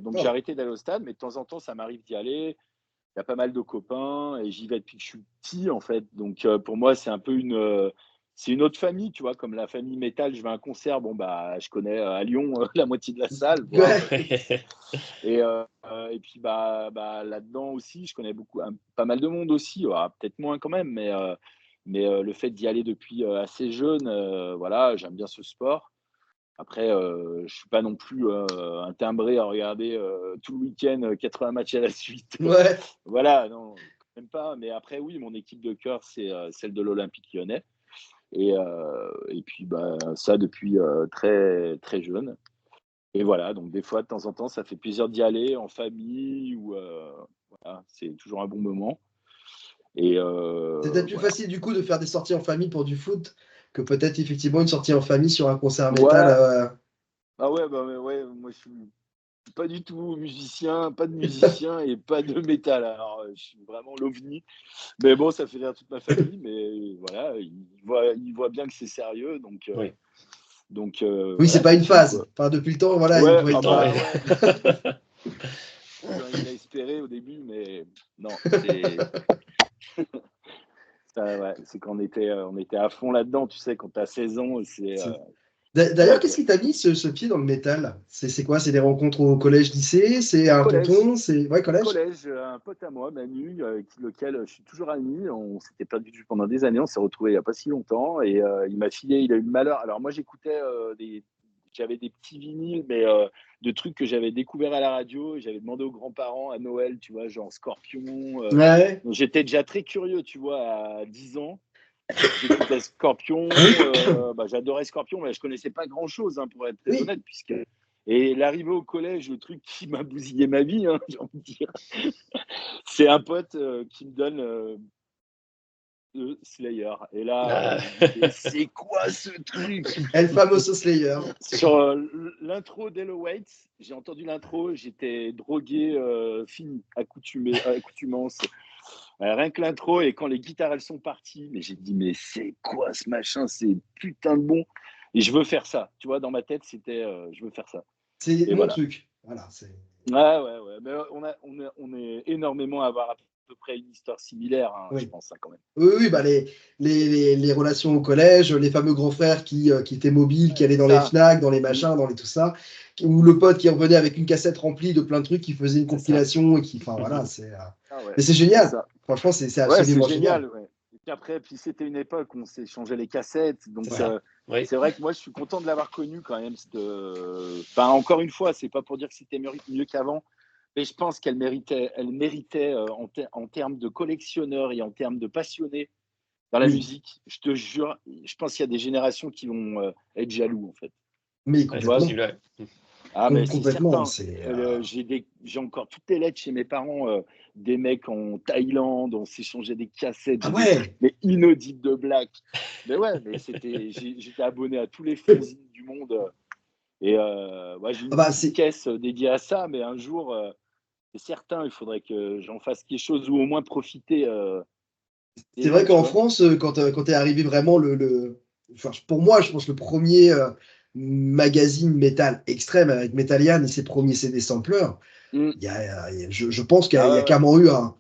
Donc j'ai Oh, arrêté d'aller au stade, mais de temps en temps ça m'arrive d'y aller. Il y a pas mal de copains et j'y vais depuis que je suis petit en fait. Donc pour moi c'est un peu c'est une autre famille, tu vois, comme la famille métal. Je vais à un concert, bon bah je connais à Lyon la moitié de la salle, voire ouais. plus. Et puis bah là-dedans aussi, je connais pas mal de monde aussi, ah, peut-être moins quand même, mais le fait d'y aller depuis assez jeune, voilà, j'aime bien ce sport. Après, je suis pas non plus un timbré à regarder tout le week-end 80 matchs à la suite. Ouais. Voilà, non, quand même pas. Mais après, oui, mon équipe de cœur, c'est celle de l'Olympique Lyonnais. Et puis, bah, ça depuis très, très jeune. Et voilà, donc des fois, de temps en temps, ça fait plaisir d'y aller en famille ou voilà, c'est toujours un bon moment. Et C'est peut-être plus voilà. facile du coup de faire des sorties en famille pour du foot que peut-être effectivement une sortie en famille sur un concert métal. Ouais, ah ouais, bah ouais, moi je suis pas du tout musicien, pas de musicien et pas de métal. Alors, je suis vraiment l'ovni. Mais bon, ça fait rire toute ma famille, mais voilà, ils voient bien que c'est sérieux, Oui, donc Oui, c'est voilà, pas c'est une cool, phase. quoi. Enfin, depuis le temps, voilà, il Ouais, pourrait le ah être. temps, oui. bah ouais, mais c'est ce qu'il a espéré au début, mais non, c'est qu'on était à fond là-dedans, tu sais, quand tu as 16 ans, C'est- voilà D'ailleurs, qu'est-ce quoi. qui t'a mis ce pied dans le métal? C'est quoi? C'est des rencontres au collège, lycée? C'est un Collège, tonton? C'est ouais, collège? collège, un pote à moi, Manu, lequel je suis toujours ami, on s'était perdu de vue pendant des années, on s'est retrouvés il n'y a pas si longtemps, et il a eu le malheur. Alors moi j'écoutais j'avais des petits vinyles, mais de trucs que j'avais découverts à la radio, et j'avais demandé aux grands-parents à Noël, tu vois, genre Scorpion. Ouais. Donc j'étais déjà très curieux, tu vois, à 10 ans. J'écoutais Scorpion, bah, j'adorais Scorpion, mais je connaissais pas grand-chose, hein, pour être très Oui. honnête, et l'arrivée au collège, le truc qui m'a bousillé ma vie, hein, j'ai envie de dire, c'est un pote qui me donne Slayer. Et là, Ah. j'ai dit, mais c'est quoi ce truc? El Famoso Slayer. Sur l'intro d'Elowaits, j'ai entendu l'intro, j'étais drogué, fini, accoutumance. Rien que l'intro, et quand les guitares elles sont parties, mais j'ai dit, mais c'est quoi ce machin? C'est putain de bon. Et je veux faire ça. Tu vois, dans ma tête, c'était je veux faire ça. C'est Et mon voilà. truc. Voilà, c'est. Ouais. Mais on est énormément à avoir à peu près une histoire similaire, hein, je Oui. pense, hein, quand même. Oui, oui, bah les relations au collège, les fameux grands frères qui étaient mobiles, qui Ouais, allaient c'est dans les ça. Fnac, dans les Mm. machins, dans les tout ça, ou le pote qui revenait avec une cassette remplie de plein de trucs, qui faisait une C'est ça. compilation et qui, enfin voilà, c'est. Ah ouais, Mais c'est c'est génial. ça. Franchement, c'est Ouais, c'est absolument génial. génial. Ouais. Et puis après, c'était une époque où on s'échangeait les cassettes. C'est Donc, ça. Oui. c'est vrai que moi, je suis content de l'avoir connu quand même. Enfin, encore une fois, c'est pas pour dire que c'était mieux qu'avant, mais je pense elle méritait en termes de collectionneurs et en termes de passionnés dans la Oui, musique. Je te jure, je pense qu'il y a des générations qui vont être jaloux, en fait. mais Ouais, Tu c'est vois? complètement. possible, ouais. Ah, mais c'est Complètement. certain. C'est. J'ai encore toutes les lettres chez mes parents, des mecs en Thaïlande, on s'échangeait des cassettes, Ah j'ai des trucs ouais! mais inaudibles de Black. Mais ouais, mais j'étais abonné à tous les fanzines du monde. Et ouais, j'ai Ah une bah, petite caisse dédiée à ça, mais un jour, c'est certain, il faudrait que j'en fasse quelque chose ou au moins profiter des C'est vrai gens, tu qu'en vois. France, quand est arrivé vraiment enfin, pour moi, je pense le premier magazine métal extrême avec Metallian et ses premiers CD sampleurs, Mm. je pense qu'il y a, Ah il y a ouais, ouais. carrément eu un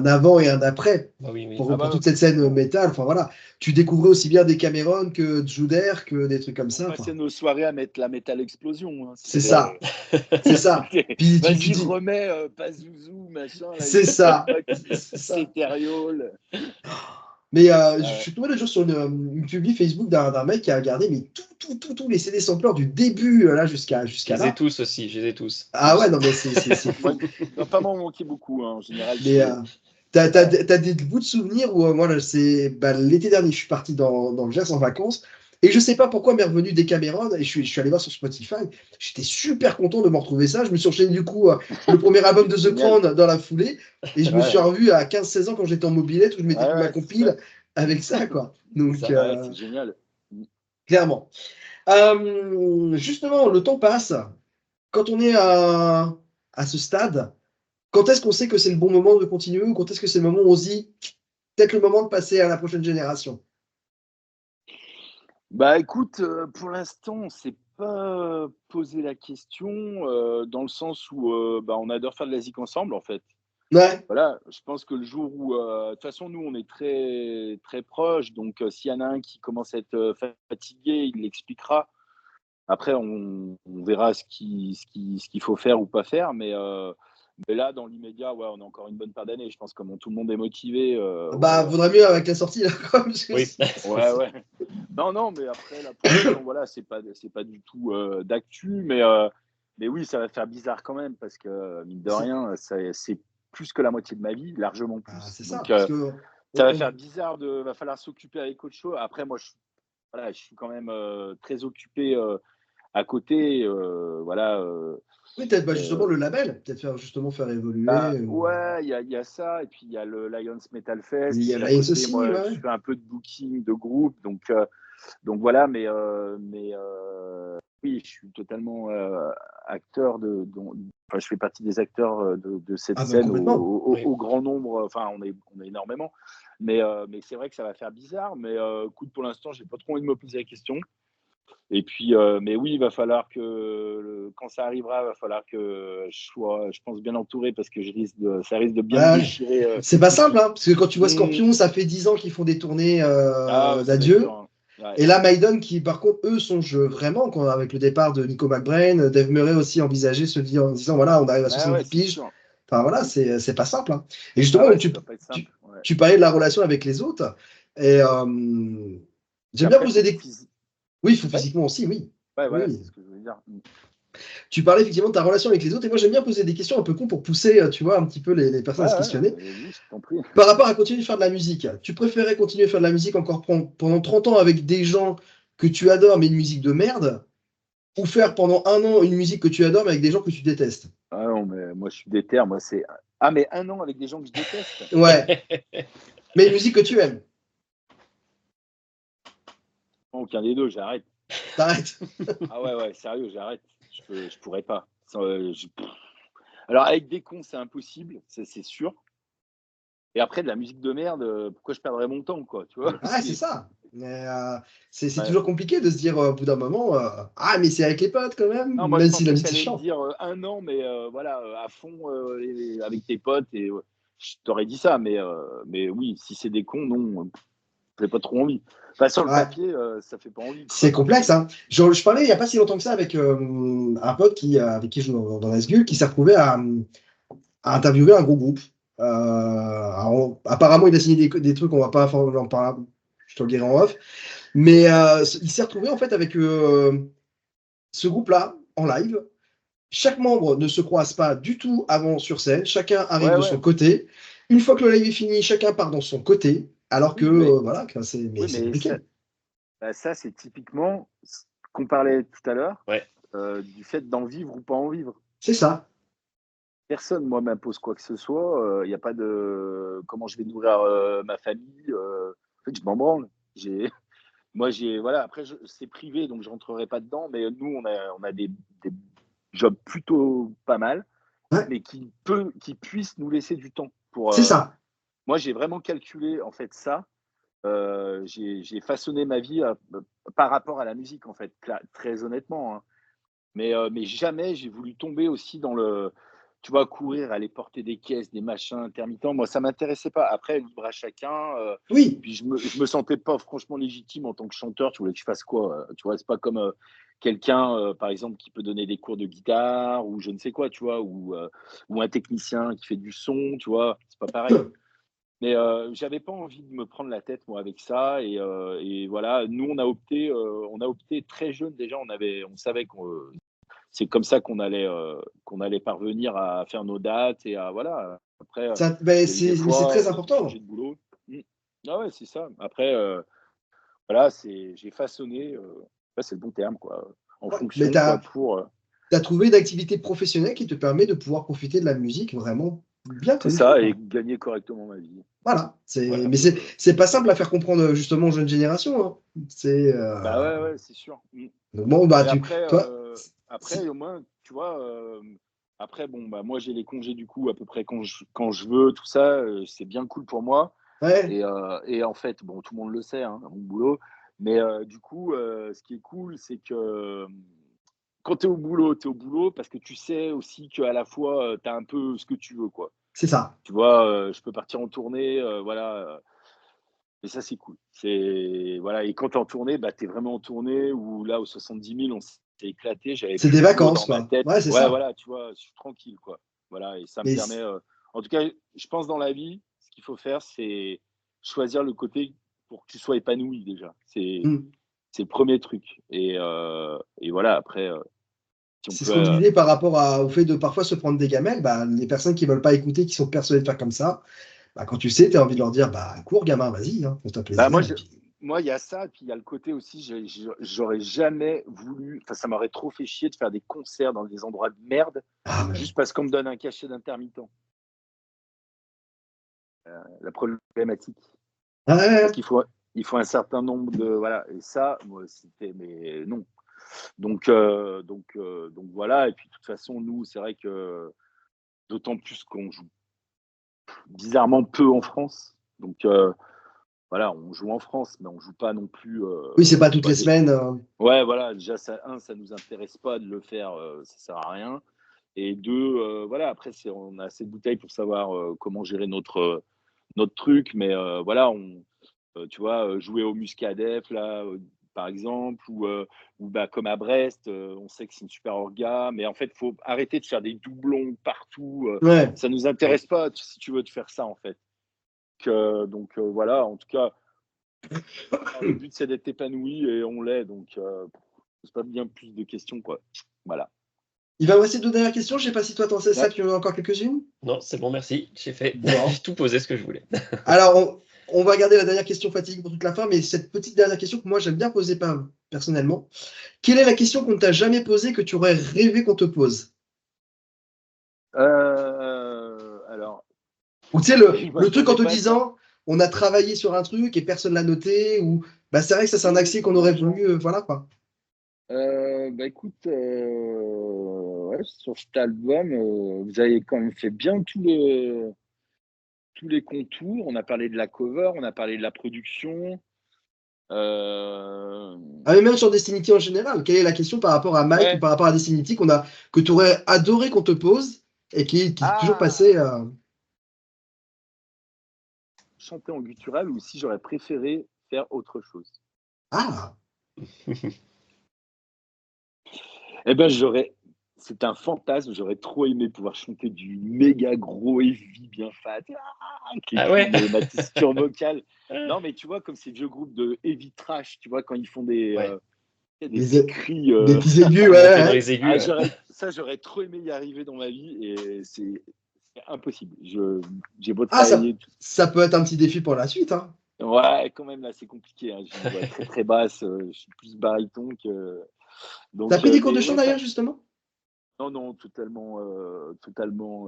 avant et un après Ah oui, oui. Ah pour bah toute cette scène complètement. métal. Enfin voilà, tu découvrais aussi bien des Cameron que Juder, que des trucs comme On ça. passait Enfin, nos soirées à mettre la métal explosion, hein. c'est ça, c'est ça. Puis tu Vas-y, dis, remets Pazuzu, machin, là, c'est ça, c'est ça. Cétériol. Mais je Ah ouais. suis tombé l'autre jour sur une publi Facebook d'un mec qui a regardé mais tous les CD sampleurs du début là Je jusqu'à les ai là. tous aussi, je les ai tous. Ah ouais, Tous. non mais c'est Moi, fou. il doit pas m'en manquer beaucoup, hein. En général, Mais j'ai. Ouais. t'as des bouts de souvenirs où moi là, c'est l'été dernier, je suis parti dans le Gers en vacances et je sais pas pourquoi m'est revenu des Cameron et je suis allé voir sur Spotify. J'étais super content de me retrouver ça. Je me suis enchaîné du coup le premier album de The Génial. Crown dans la foulée et je me suis Ouais, revu à 15-16 ans quand j'étais en mobilette où je m'étais ouais, fait ma ouais, c'est ça. compile avec ça quoi. C'est Donc ça. Ouais, c'est génial. clairement. Justement, le temps passe. Quand on est à ce stade, quand est-ce qu'on sait que c'est le bon moment de continuer ou quand est-ce que c'est le moment où on se dit peut-être le moment de passer à la prochaine génération? Bah écoute, pour l'instant, on s'est pas posé la question, dans le sens où, bah, on adore faire de la zik ensemble, en fait. Ouais, Voilà, je pense que le jour où, de toute façon, nous, on est très très proches, donc s'il y en a un qui commence à être, fatigué, il l'expliquera. Après, on verra ce qu'il faut faire ou pas faire, mais là, dans l'immédiat, ouais, on a encore une bonne paire d'années. Je pense comme tout le monde est motivé, ouais, bah vaudrait mieux avec la sortie là, quoi, parce que Oui. ouais, ouais. Non, non, mais après, là, pour l'instant, voilà, c'est pas du tout, d'actu, mais oui, ça va faire bizarre quand même parce que, mine de c'est rien, c'est plus que la moitié de ma vie, largement plus. c'est ça, Donc, parce que ça va on- faire bizarre va falloir s'occuper avec autre chose. Après, moi, voilà, je suis quand même, très occupé, à côté, voilà, oui, peut-être bah, justement heu, le label, peut-être faire bah, évoluer. ouais, il y a ça et puis il y a le Lions Metal Il Fest et y a puis à Lions côté, aussi, moi, je ouais. fais un peu de booking de groupe donc voilà, oui, je suis totalement, acteur enfin, je fais partie des acteurs, de cette Ah bah scène complètement. Oui. au grand nombre, enfin, on est énormément, mais c'est vrai que ça va faire bizarre, écoute, pour l'instant, j'ai pas trop envie de me poser la question et puis, mais oui, il va falloir que quand ça arrivera, il va falloir que je sois, je pense, bien entouré parce que ça risque de bien me Ouais, ouais. déchirer, C'est pas simple, hein, parce que quand tu vois mmh, Scorpion, ça fait 10 ans qu'ils font des tournées ah ouais, ça va être dur, d'adieu. hein. Ouais, Et là, Maiden, qui par contre, eux, songent vraiment, quand, avec le départ de Nico McBrain, Dave Murray aussi envisagé, se dit en disant, voilà, on arrive à ouais, ouais, 70 c'est piges. sûr. Enfin voilà, Mmh. c'est pas simple, hein. Et Ah justement, ouais, donc, ça doit pas être simple, ouais. tu parlais de la relation avec les autres. Et Puis j'aime bien après, il poser faut des... Oui, il faut ouais, physiquement aussi, oui. ouais, Oui, voilà, oui. c'est ce que je voulais dire. Mmh. Tu parlais effectivement de ta relation avec les autres, et moi j'aime bien poser des questions un peu cons pour pousser, tu vois, un petit peu les personnes Ouais, à se ouais, questionner. vas-y, je t'en prie. Par rapport à continuer de faire de la musique, tu préférais continuer à faire de la musique encore pendant 30 ans avec des gens que tu adores, mais une musique de merde, ou faire pendant un an une musique que tu adores, mais avec des gens que tu détestes? Ah non, mais moi, je suis déter, moi, c'est ah mais un an avec des gens que je déteste? Ouais, mais une musique que tu aimes. Non, aucun des 2, j'arrête. T'arrêtes. Ah ouais, ouais, sérieux, j'arrête. Je pourrais pas. Alors avec des cons, c'est impossible, ça, c'est sûr et après de la musique de merde, pourquoi je perdrais mon temps, quoi, tu vois? Ah, c'est ça. Mais c'est Ouais. toujours compliqué de se dire au bout d'un moment, ah, mais c'est avec les potes quand même, Non, moi, je même si la pensais que musique tu c'est allais me chiant. dire, 1 an, mais voilà, à fond, avec tes potes et je t'aurais dit ça, mais oui, si c'est des cons, non, j'ai pas trop envie. Enfin, sur le Ouais, papier, ça fait pas envie, c'est quoi. complexe, hein. Je parlais il n'y a pas si longtemps que ça avec un pote avec qui je joue dans SGUL, qui s'est retrouvé à interviewer un gros groupe. Alors, apparemment, il a signé des trucs, on va pas en parler, je te le dirai en off. Mais il s'est retrouvé en fait avec ce groupe-là en live. Chaque membre ne se croise pas du tout avant sur scène. Chacun arrive Ouais, de ouais. son côté. Une fois que le live est fini, chacun part dans son côté. Alors que Oui, mais voilà, oui, mais c'est mais ça compliqué. bah, ça, c'est typiquement ce qu'on parlait tout à l'heure, Ouais. du fait d'en vivre ou pas en vivre. C'est ça. Personne, moi, m'impose quoi que ce soit, il y a pas de comment je vais nourrir, ma famille, en fait, je m'en branle. J'ai voilà, après c'est privé, donc je rentrerai pas dedans, mais nous, on a des jobs plutôt pas mal Ouais. mais qui puisse nous laisser du temps pour. C'est ça. Moi, j'ai vraiment calculé en fait ça. J'ai façonné ma vie par rapport à la musique en fait, très honnêtement. Hein. Mais jamais j'ai voulu tomber aussi dans le, tu vois, courir, aller porter des caisses, des machins intermittents. Moi, ça m'intéressait pas. Après, libre à chacun. Oui. Puis je me sentais pas franchement légitime en tant que chanteur. Tu voulais que je fasse quoi? Tu vois, c'est pas comme quelqu'un, par exemple, qui peut donner des cours de guitare ou je ne sais quoi, tu vois, ou un technicien qui fait du son, tu vois, c'est pas pareil. Mais j'avais pas envie de me prendre la tête moi avec ça et voilà, nous on a opté très jeune déjà, on savait qu'on c'est comme ça qu'on allait parvenir à faire nos dates et à voilà. Après, Ça, ben, il y a eu des mais c'est fois très on a dû changer important. de boulot. Mmh. Ah ouais, c'est ça. Après, voilà, j'ai façonné, ouais, c'est le bon terme quoi, en Ouais. Mais fonction tu quoi as, pour, trouvé une activité professionnelle qui te permet de pouvoir profiter de la musique vraiment bien c'est comme il faut, ça et quoi. gagner correctement ma vie. Voilà. Voilà, Mais c'est pas simple à faire comprendre justement aux jeunes générations. Hein. C'est bah ouais, ouais, c'est sûr. Mmh. donc bon, bah Mais après, toi, après au moins, tu vois, après bon, bah, moi j'ai les congés du coup à peu près quand je veux, tout ça, c'est bien cool pour moi ouais, et en fait, bon, tout le monde le sait, hein, mon boulot, mais du coup, ce qui est cool, c'est que, quand tu es au boulot parce que tu sais aussi qu'à la fois, tu as un peu ce que tu veux, quoi. c'est ça. Tu vois, je peux partir en tournée, voilà, et ça, c'est cool. C'est voilà et quand tu es en tournée, bah, tu es vraiment en tournée où là, aux 70 000, on s'est éclaté. J'avais C'est plus des de boulot vacances, dans ma quoi. tête. Ouais, c'est Ouais, ça. voilà, tu vois? Je suis tranquille, quoi. Voilà et ça me Mais permet, en tout cas, je pense dans la vie, ce qu'il faut faire, c'est choisir le côté pour que tu sois épanoui déjà. mmh. C'est le premier truc et voilà après, si on C'est ce peut, qu'on disait par rapport au fait de parfois se prendre des gamelles, bah, les personnes qui veulent pas écouter, qui sont persuadées de faire comme ça, bah, quand tu sais, tu as envie de leur dire: «Bah, cours gamin, vas-y, hein, fais-toi bah, plaisir et puis» moi, il y a ça, et puis il y a le côté aussi, j'aurais jamais voulu, enfin, ça m'aurait trop fait chier de faire des concerts dans des endroits de merde, ah mais juste parce qu'on me donne un cachet d'intermittent. La problématique. ouais, ouais, Parce ouais. il faut un certain nombre de, voilà, et ça, moi, c'était, mais non. Donc voilà, et puis de toute façon, nous, c'est vrai que d'autant plus qu'on joue bizarrement peu en France. Donc voilà, on joue en France, mais on joue pas non plus, Oui, c'est pas toutes bah, les semaines, ouais, voilà, déjà, ça nous intéresse pas de le faire, ça sert à rien. Et deux, voilà, après, on a assez de bouteilles pour savoir comment gérer notre truc, mais voilà, tu vois, jouer au Muscadef, là, par exemple, ou bah, comme à Brest, on sait que c'est une super orga, mais en fait, il faut arrêter de faire des doublons partout. ouais. Ça nous intéresse pas si tu veux te faire ça, en fait. Donc voilà, en tout cas, le but, c'est d'être épanoui et on l'est, donc c'est pas bien plus de questions, quoi. Voilà. Il va me rester 2 dernières questions, je sais pas si toi, tu en sais ça, Ouais. tu en as encore quelques-unes? Non, c'est bon, merci. J'ai fait, Bon. j'ai tout posé ce que je voulais. Alors on va garder la dernière question fatigue pour toute la fin, mais cette petite dernière question que moi j'aime bien poser personnellement. Quelle est la question qu'on ne t'a jamais posée que tu aurais rêvé qu'on te pose? Alors, Ou tu sais je le truc en m'attendais te pas à ça. disant: «On a travaillé sur un truc et personne l'a noté» ou bah, c'est vrai que ça c'est un accès qu'on aurait Mmh, voulu, voilà quoi. bah, écoute, ouais, sur cet album, vous avez quand même fait bien tous les contours. On a parlé de la cover, on a parlé de la production. Ah mais même sur Destiny en général, quelle est la question par rapport à Mike ou Ouais. par rapport à Destiny que tu aurais adoré qu'on te pose et qui est toujours passé, Ah! Chanter en guttural ou si j'aurais préféré faire autre chose? ah! Eh ben, c'est un fantasme, j'aurais trop aimé pouvoir chanter du méga gros heavy bien fat, avec les Ah ouais? ma texture vocale. Non, mais tu vois, comme ces vieux groupes de heavy trash, tu vois, quand ils font Ouais, des Les petits é cris, des petits aigus, ouais, monter dans ouais, ouais. les aigus. j'aurais trop aimé y arriver dans ma vie et c'est impossible. J'ai beau Ah ça travailler, ça peut être un petit défi pour la suite, hein. ouais, quand même là, c'est compliqué, hein. J'ai une voix très, très basse, je suis plus baryton que Tu as donc pris des cours de mais chant ouais, ça d'ailleurs justement? non, non, totalement, totalement,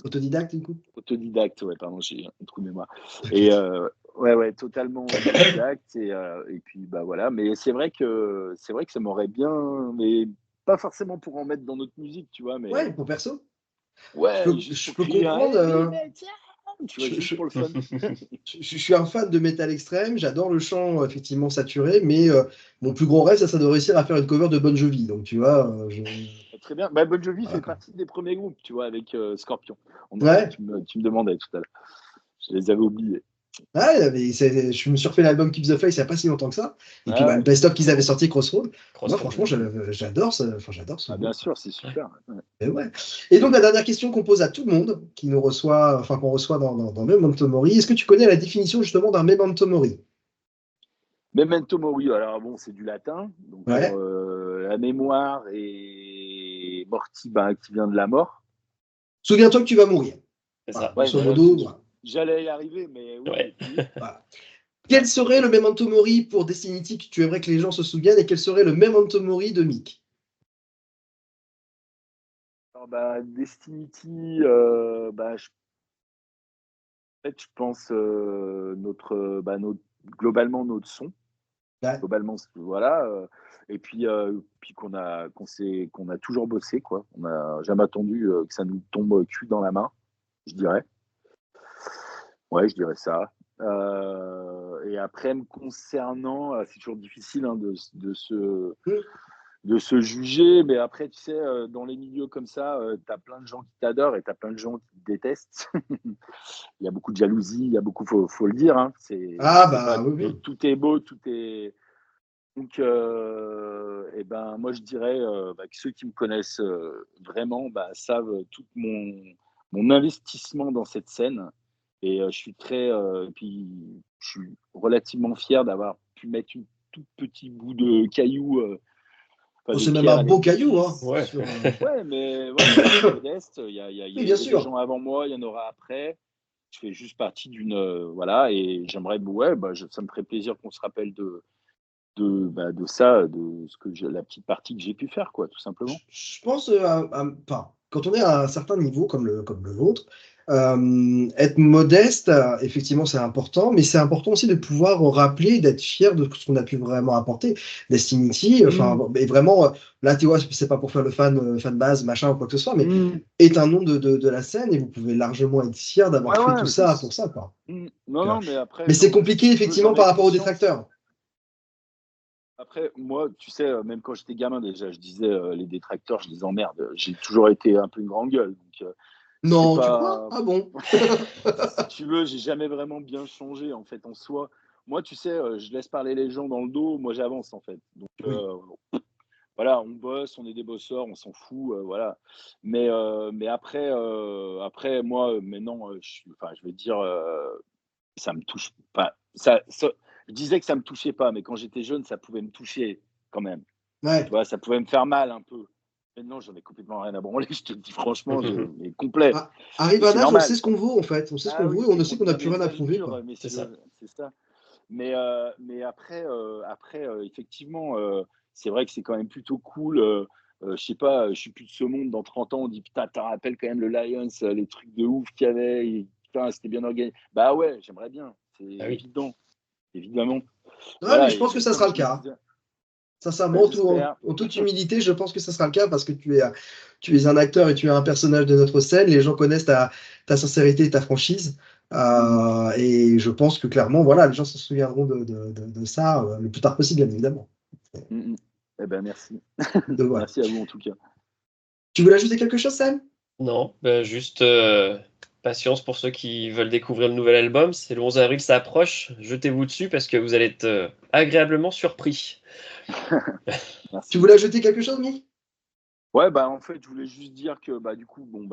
Autodidacte du coup? autodidacte, ouais, pardon, j'ai un trou de mémoire et ouais, ouais, totalement autodidacte et puis, bah, voilà, mais c'est vrai que ça m'aurait bien mais pas forcément pour en mettre dans notre musique, tu vois? Mais Ouais, pour perso. Ouais, Je juste pour peux crier un comprendre. heavy metal, tu vois, Je, juste je- pour le fun. je suis un fan de métal extrême, j'adore le chant effectivement saturé, mais mon plus grand rêve, ça serait de réussir à faire une cover de Bon Jovi. Donc tu vois, Très bien. Bah, Bon Jovi voilà, fait quoi. partie des premiers groupes, tu vois, avec Scorpion. Ouais. Tu me demandais tout à l'heure. Je les avais oubliés. Ouais, mais je me suis refait l'album Keep the Face il n'y a pas si longtemps que ça. Et puis Ah, le ouais, best-of qu'ils avaient excellent. sorti, Crossroad. Moi, Crossroad, franchement, ouais. j'adore j'adore ce Ah, bien groupe. sûr, c'est super. Ouais. Et ouais. Et donc, la dernière question qu'on pose à tout le monde, qui nous reçoit, enfin, qu'on reçoit dans Memento Mori, est-ce que tu connais la définition justement d'un Memento Mori? Memento Mori, alors bon, c'est du latin. Donc, Ouais. la mémoire et morti, bah, qui vient de la mort. Souviens-toi que tu vas mourir. C'est Voilà, ça. Ouais, grosso voilà, modo, voilà. j'allais y arriver, mais oui, Ouais. oui. Voilà. Quel serait le Memento Mori pour Destiny que tu aimerais que les gens se souviennent et quel serait le Memento Mori de Mick? Alors, bah, Destiny, bah, en fait, je pense globalement notre son. Ouais. Globalement, voilà. Et puis qu'on a toujours bossé, quoi. On n'a jamais attendu que ça nous tombe cul dans la main, je dirais. Ouais, je dirais ça. Et après, me concernant, c'est toujours difficile hein, Hmm. de se juger, mais après, tu sais, dans les milieux comme ça, tu as plein de gens qui t'adorent et tu as plein de gens qui te détestent. Il y a beaucoup de jalousie, il y a beaucoup, faut le dire, hein, Ah, c'est pas bah oui, Mm. oui. tout est beau, tout est. Donc, et ben, moi, je dirais que ceux qui me connaissent vraiment savent tout mon investissement dans cette scène. Et je suis puis je suis relativement fier d'avoir pu mettre une toute petit bout de caillou, enfin Oh, de c'est même un pierre à beau caillou, hein, l'édifice. Ouais. sur, Ouais, mais voilà, je suis modeste. Il Oui, y a bien eu des sûr. gens avant moi, il y en aura après. Je fais juste partie d'une voilà, et j'aimerais, ouais, ça me ferait plaisir qu'on se rappelle de ça, de la petite partie que j'ai pu faire, quoi, tout simplement. Je pense, enfin, quand on est à un certain niveau comme le vôtre, être modeste, effectivement, c'est important, mais c'est important aussi de pouvoir rappeler, d'être fier de ce qu'on a pu vraiment apporter. Destiny, enfin, Mmh, et vraiment, là, tu vois, c'est pas pour faire le fan base, machin ou quoi que ce soit, mais mmh. est un nom de la scène et vous pouvez largement être fier d'avoir Ouais, fait tout ouais, ça pour ça, quoi. non, Donc, non, mais après, mais c'est compliqué, j'en effectivement, ai par rapport aux conscience. détracteurs. Après, moi, tu sais, même quand j'étais gamin, déjà, je disais, les détracteurs, je les emmerde. J'ai toujours été un peu une grande gueule. Donc, c'est Non, tu crois? pas. Ah bon? Si tu veux, j'ai jamais vraiment bien changé, en fait, en soi. Moi, tu sais, je laisse parler les gens dans le dos, moi, j'avance, en fait. Donc, Oui. voilà, on bosse, on est des bosseurs, on s'en fout, voilà. Mais après, moi, maintenant, enfin, je vais dire, ça me touche pas. Je disais que ça me touchait pas, mais quand j'étais jeune, ça pouvait me toucher quand même. Tu Ouais. vois, ça pouvait me faire mal un peu. Maintenant, j'en ai complètement rien à branler, je te le dis franchement, mais complet. Ah, arrive Et un c'est âge, on sait normal. ce qu'on vaut, en fait. On sait ce qu'on Ah vaut oui, et on c'est sait qu'on n'a plus rien les à âges prouver, quoi. durs, C'est ça. messieurs, c'est ça. Mais après, effectivement, c'est vrai que c'est quand même plutôt cool. Je sais pas, je suis plus de ce monde. Dans 30 ans, on dit putain, t'en rappelles quand même le Lions, les trucs de ouf qu'il y avait. Putain, c'était bien organisé. Bah ouais, j'aimerais bien. C'est Ah oui. évident, évidemment. Ouais, mais Voilà, je pense que mais ça sera comme le je le cas. disais, Sincèrement, j'espère. en toute humilité, je pense que ça sera le cas parce que tu es un acteur et tu es un personnage de notre scène. Les gens connaissent ta sincérité et ta franchise. Mm, Et je pense que clairement, voilà, les gens se souviendront de ça le plus tard possible, bien évidemment. mm. Eh ben merci. Donc, voilà. Merci à vous en tout cas. Tu voulais ajouter quelque chose, Sam? Non, juste patience pour ceux qui veulent découvrir le nouvel album. C'est le 11 avril, ça approche. Jetez-vous dessus parce que vous allez être agréablement surpris. Tu Merci. voulais ajouter quelque chose, Mi? Ouais, bah, en fait, je voulais juste dire que, du coup, bon,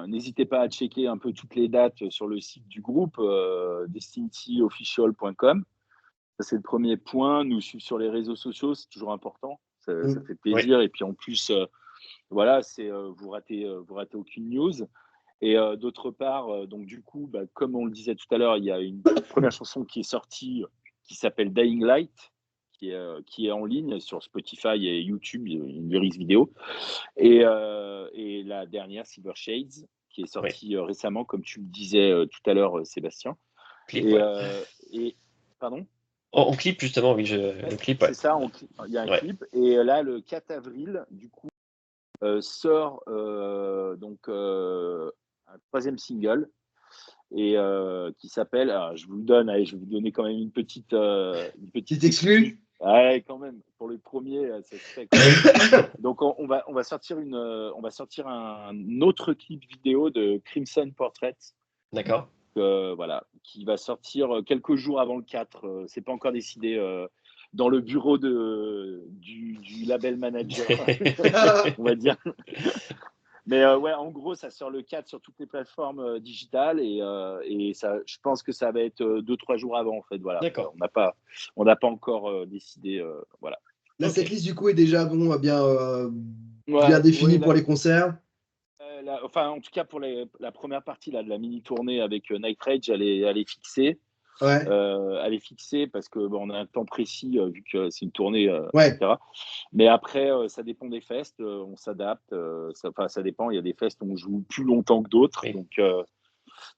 n'hésitez pas à checker un peu toutes les dates sur le site du groupe, destinityofficial.com. Ça, c'est le premier point. Nous suivre sur les réseaux sociaux, c'est toujours important. Ça Mm. fait Oui, plaisir. Et puis, en plus, voilà, vous ratez aucune news. Et d'autre part, donc, du coup, comme on le disait tout à l'heure, il y a une première chanson qui est sortie qui s'appelle Dying Light, qui est en ligne sur Spotify et YouTube, une lyrics vidéo. Et la dernière, Silver Shades, qui est oui. sortie récemment, comme tu le disais tout à l'heure, Sébastien. Clip, Et, ouais. euh, et pardon, En clip, justement, oui, le ouais, clip, c'est ouais. ça, il y a un Ouais. clip. Et là, le 4 avril, du coup, sort donc un 3e single et qui s'appelle, alors je vous le donne, allez, je vais vous donner quand même une petite Petite exclue. Ouais, quand même, pour le premier, ça se fait quand même. Donc on va sortir un autre clip vidéo de Crimson Portrait, D'accord. voilà, qui va sortir quelques jours avant le 4. C'est pas encore décidé dans le bureau du label manager, on va dire. Mais ouais, en gros, ça sort le 4 sur toutes les plateformes digitales et ça, je pense que ça va être 2-3 jours avant, en fait. Voilà. D'accord. On n'a pas encore décidé. Voilà. La Ok. setlist, du coup, est déjà bien Ouais, définie ouais, pour les concerts. enfin, en tout cas, pour la première partie là, de la mini-tournée avec Night Rage, elle est fixée. Ouais. Elle est fixée parce que on a un temps précis vu que c'est une tournée, Ouais. etc. Mais après, ça dépend des fests, on s'adapte. Ça dépend. Il y a des fests où on joue plus longtemps que d'autres, Oui.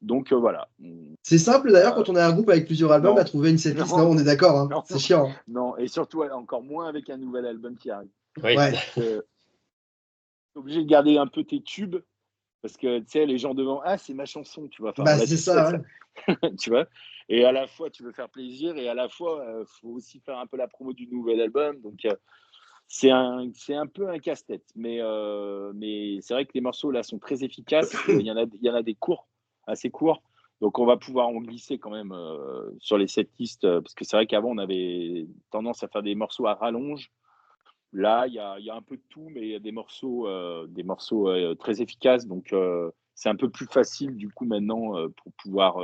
donc voilà. C'est simple d'ailleurs quand on a un groupe avec plusieurs albums Non. à trouver une setlist. Non. Non, on est d'accord. Hein. Non. C'est chiant. Non, et surtout encore moins avec un nouvel album qui arrive. Oui. Ouais. T'es obligé de garder un peu tes tubes parce que tu sais, les gens devant, ah, c'est ma chanson, tu vois. Enfin, Bah, là, c'est ça. Ouais. tu vois. Et à la fois, tu veux faire plaisir et à la fois, faut aussi faire un peu la promo du nouvel album. Donc, c'est un peu un casse-tête. Mais c'est vrai que les morceaux là sont très efficaces. Il y en a des courts, assez courts. Donc, on va pouvoir en glisser quand même sur les setlists parce que c'est vrai qu'avant, on avait tendance à faire des morceaux à rallonge. Là, il y a un peu de tout, mais il y a des morceaux très efficaces. Donc, c'est un peu plus facile du coup maintenant pour pouvoir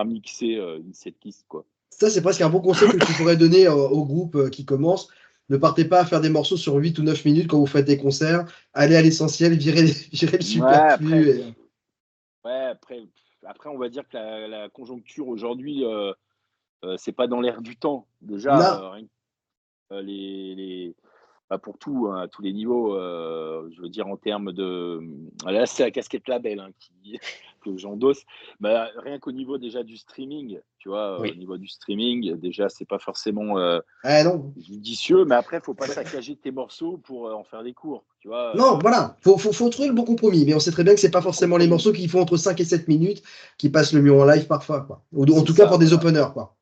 mixer une setlist, quoi. Ça, c'est presque un bon conseil que tu pourrais donner au groupe qui commence. Ne partez pas à faire des morceaux sur 8 ou 9 minutes quand vous faites des concerts. Allez à l'essentiel, virez le superflu. Après, on va dire que la conjoncture aujourd'hui, c'est pas dans l'air du temps. Déjà, Non. rien que, pour tout, hein, à tous les niveaux, je veux dire en termes de. Là, c'est la casquette label que j'endosse. Bah, rien qu'au niveau déjà du streaming, tu vois, Oui. au niveau du streaming, déjà, c'est pas forcément Non. judicieux, mais après, il faut pas saccager tes morceaux pour en faire des cours, tu vois. Non, voilà. Faut trouver le bon compromis. Mais on sait très bien que c'est pas forcément les Compromis. morceaux qui font entre 5 et 7 minutes qui passent le mieux en live parfois. Quoi. Ou en C'est tout cas ça, pour des voilà. openers. Quoi.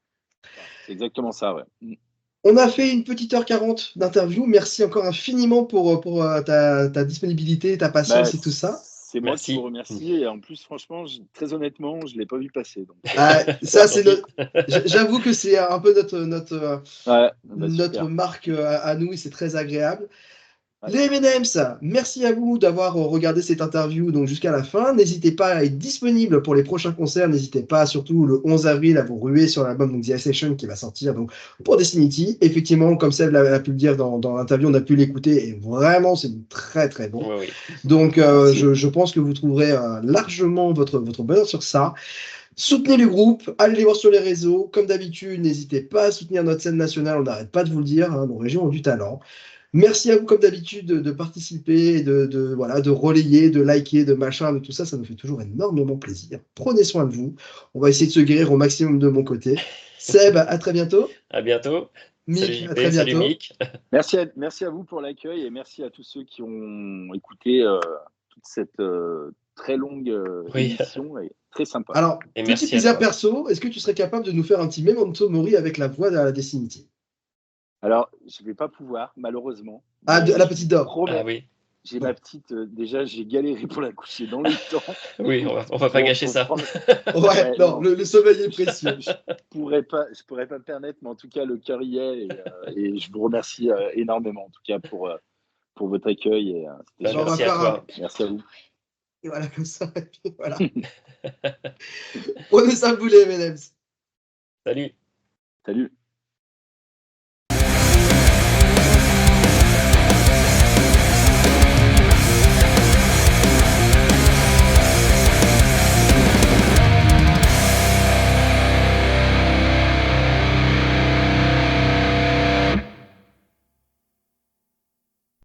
C'est exactement ça, ouais. On a fait une petite heure 40 d'interview. Merci encore infiniment pour ta disponibilité, ta Bah, patience et tout ça. c'est moi qui vous Merci. remercie. Et en plus, franchement, très honnêtement, je ne l'ai pas vu passer. Donc, Ah, ça, c'est Gentil. J'avoue que c'est un peu ouais, bah, notre super. marque à nous et c'est très agréable. Ouais. Les M&M's, merci à vous d'avoir regardé cette interview donc jusqu'à la fin. N'hésitez pas à être disponible pour les prochains concerts. N'hésitez pas, surtout le 11 avril, à vous ruer sur l'album donc, The Ascension qui va sortir donc, pour Destiny. Effectivement, comme Seb a pu le dire dans l'interview, on a pu l'écouter et vraiment, c'est très très bon. Oui. Donc, Merci. je pense que vous trouverez largement votre bonheur sur ça. Soutenez le groupe, allez les voir sur les réseaux. Comme d'habitude, n'hésitez pas à soutenir notre scène nationale, on n'arrête pas de vous le dire, hein, nos régions ont du talent. Merci à vous, comme d'habitude, de participer, de relayer, de liker, de machin, de tout ça. Ça nous fait toujours énormément plaisir. Prenez soin de vous. On va essayer de se guérir au maximum de mon côté. Seb, à très bientôt. À bientôt. Salut Mick, à JP, très salut bientôt. Mick. Merci à vous pour l'accueil et merci à tous ceux qui ont écouté toute cette très longue Oui. émission et très sympa. Alors, Et petit merci à plaisir toi. perso, est-ce que tu serais capable de nous faire un petit memento mori avec la voix de la Destiny? Alors, je ne vais pas pouvoir, malheureusement. Ah, mais la je petite vous Dor. promets, Ah oui. j'ai ma petite. Déjà, j'ai galéré pour la coucher dans le temps. Oui, on va pas gâcher ça. Ouais, non, le sommeil est précieux. Je pourrais pas me permettre, mais en tout cas, le cœur y est. Et je vous remercie énormément, en tout cas, pour votre accueil. Et, Bah, On va merci à faire toi. merci à vous. Et voilà, comme ça. Et puis voilà. Prenez ça, vous les M&M's. Salut. Salut.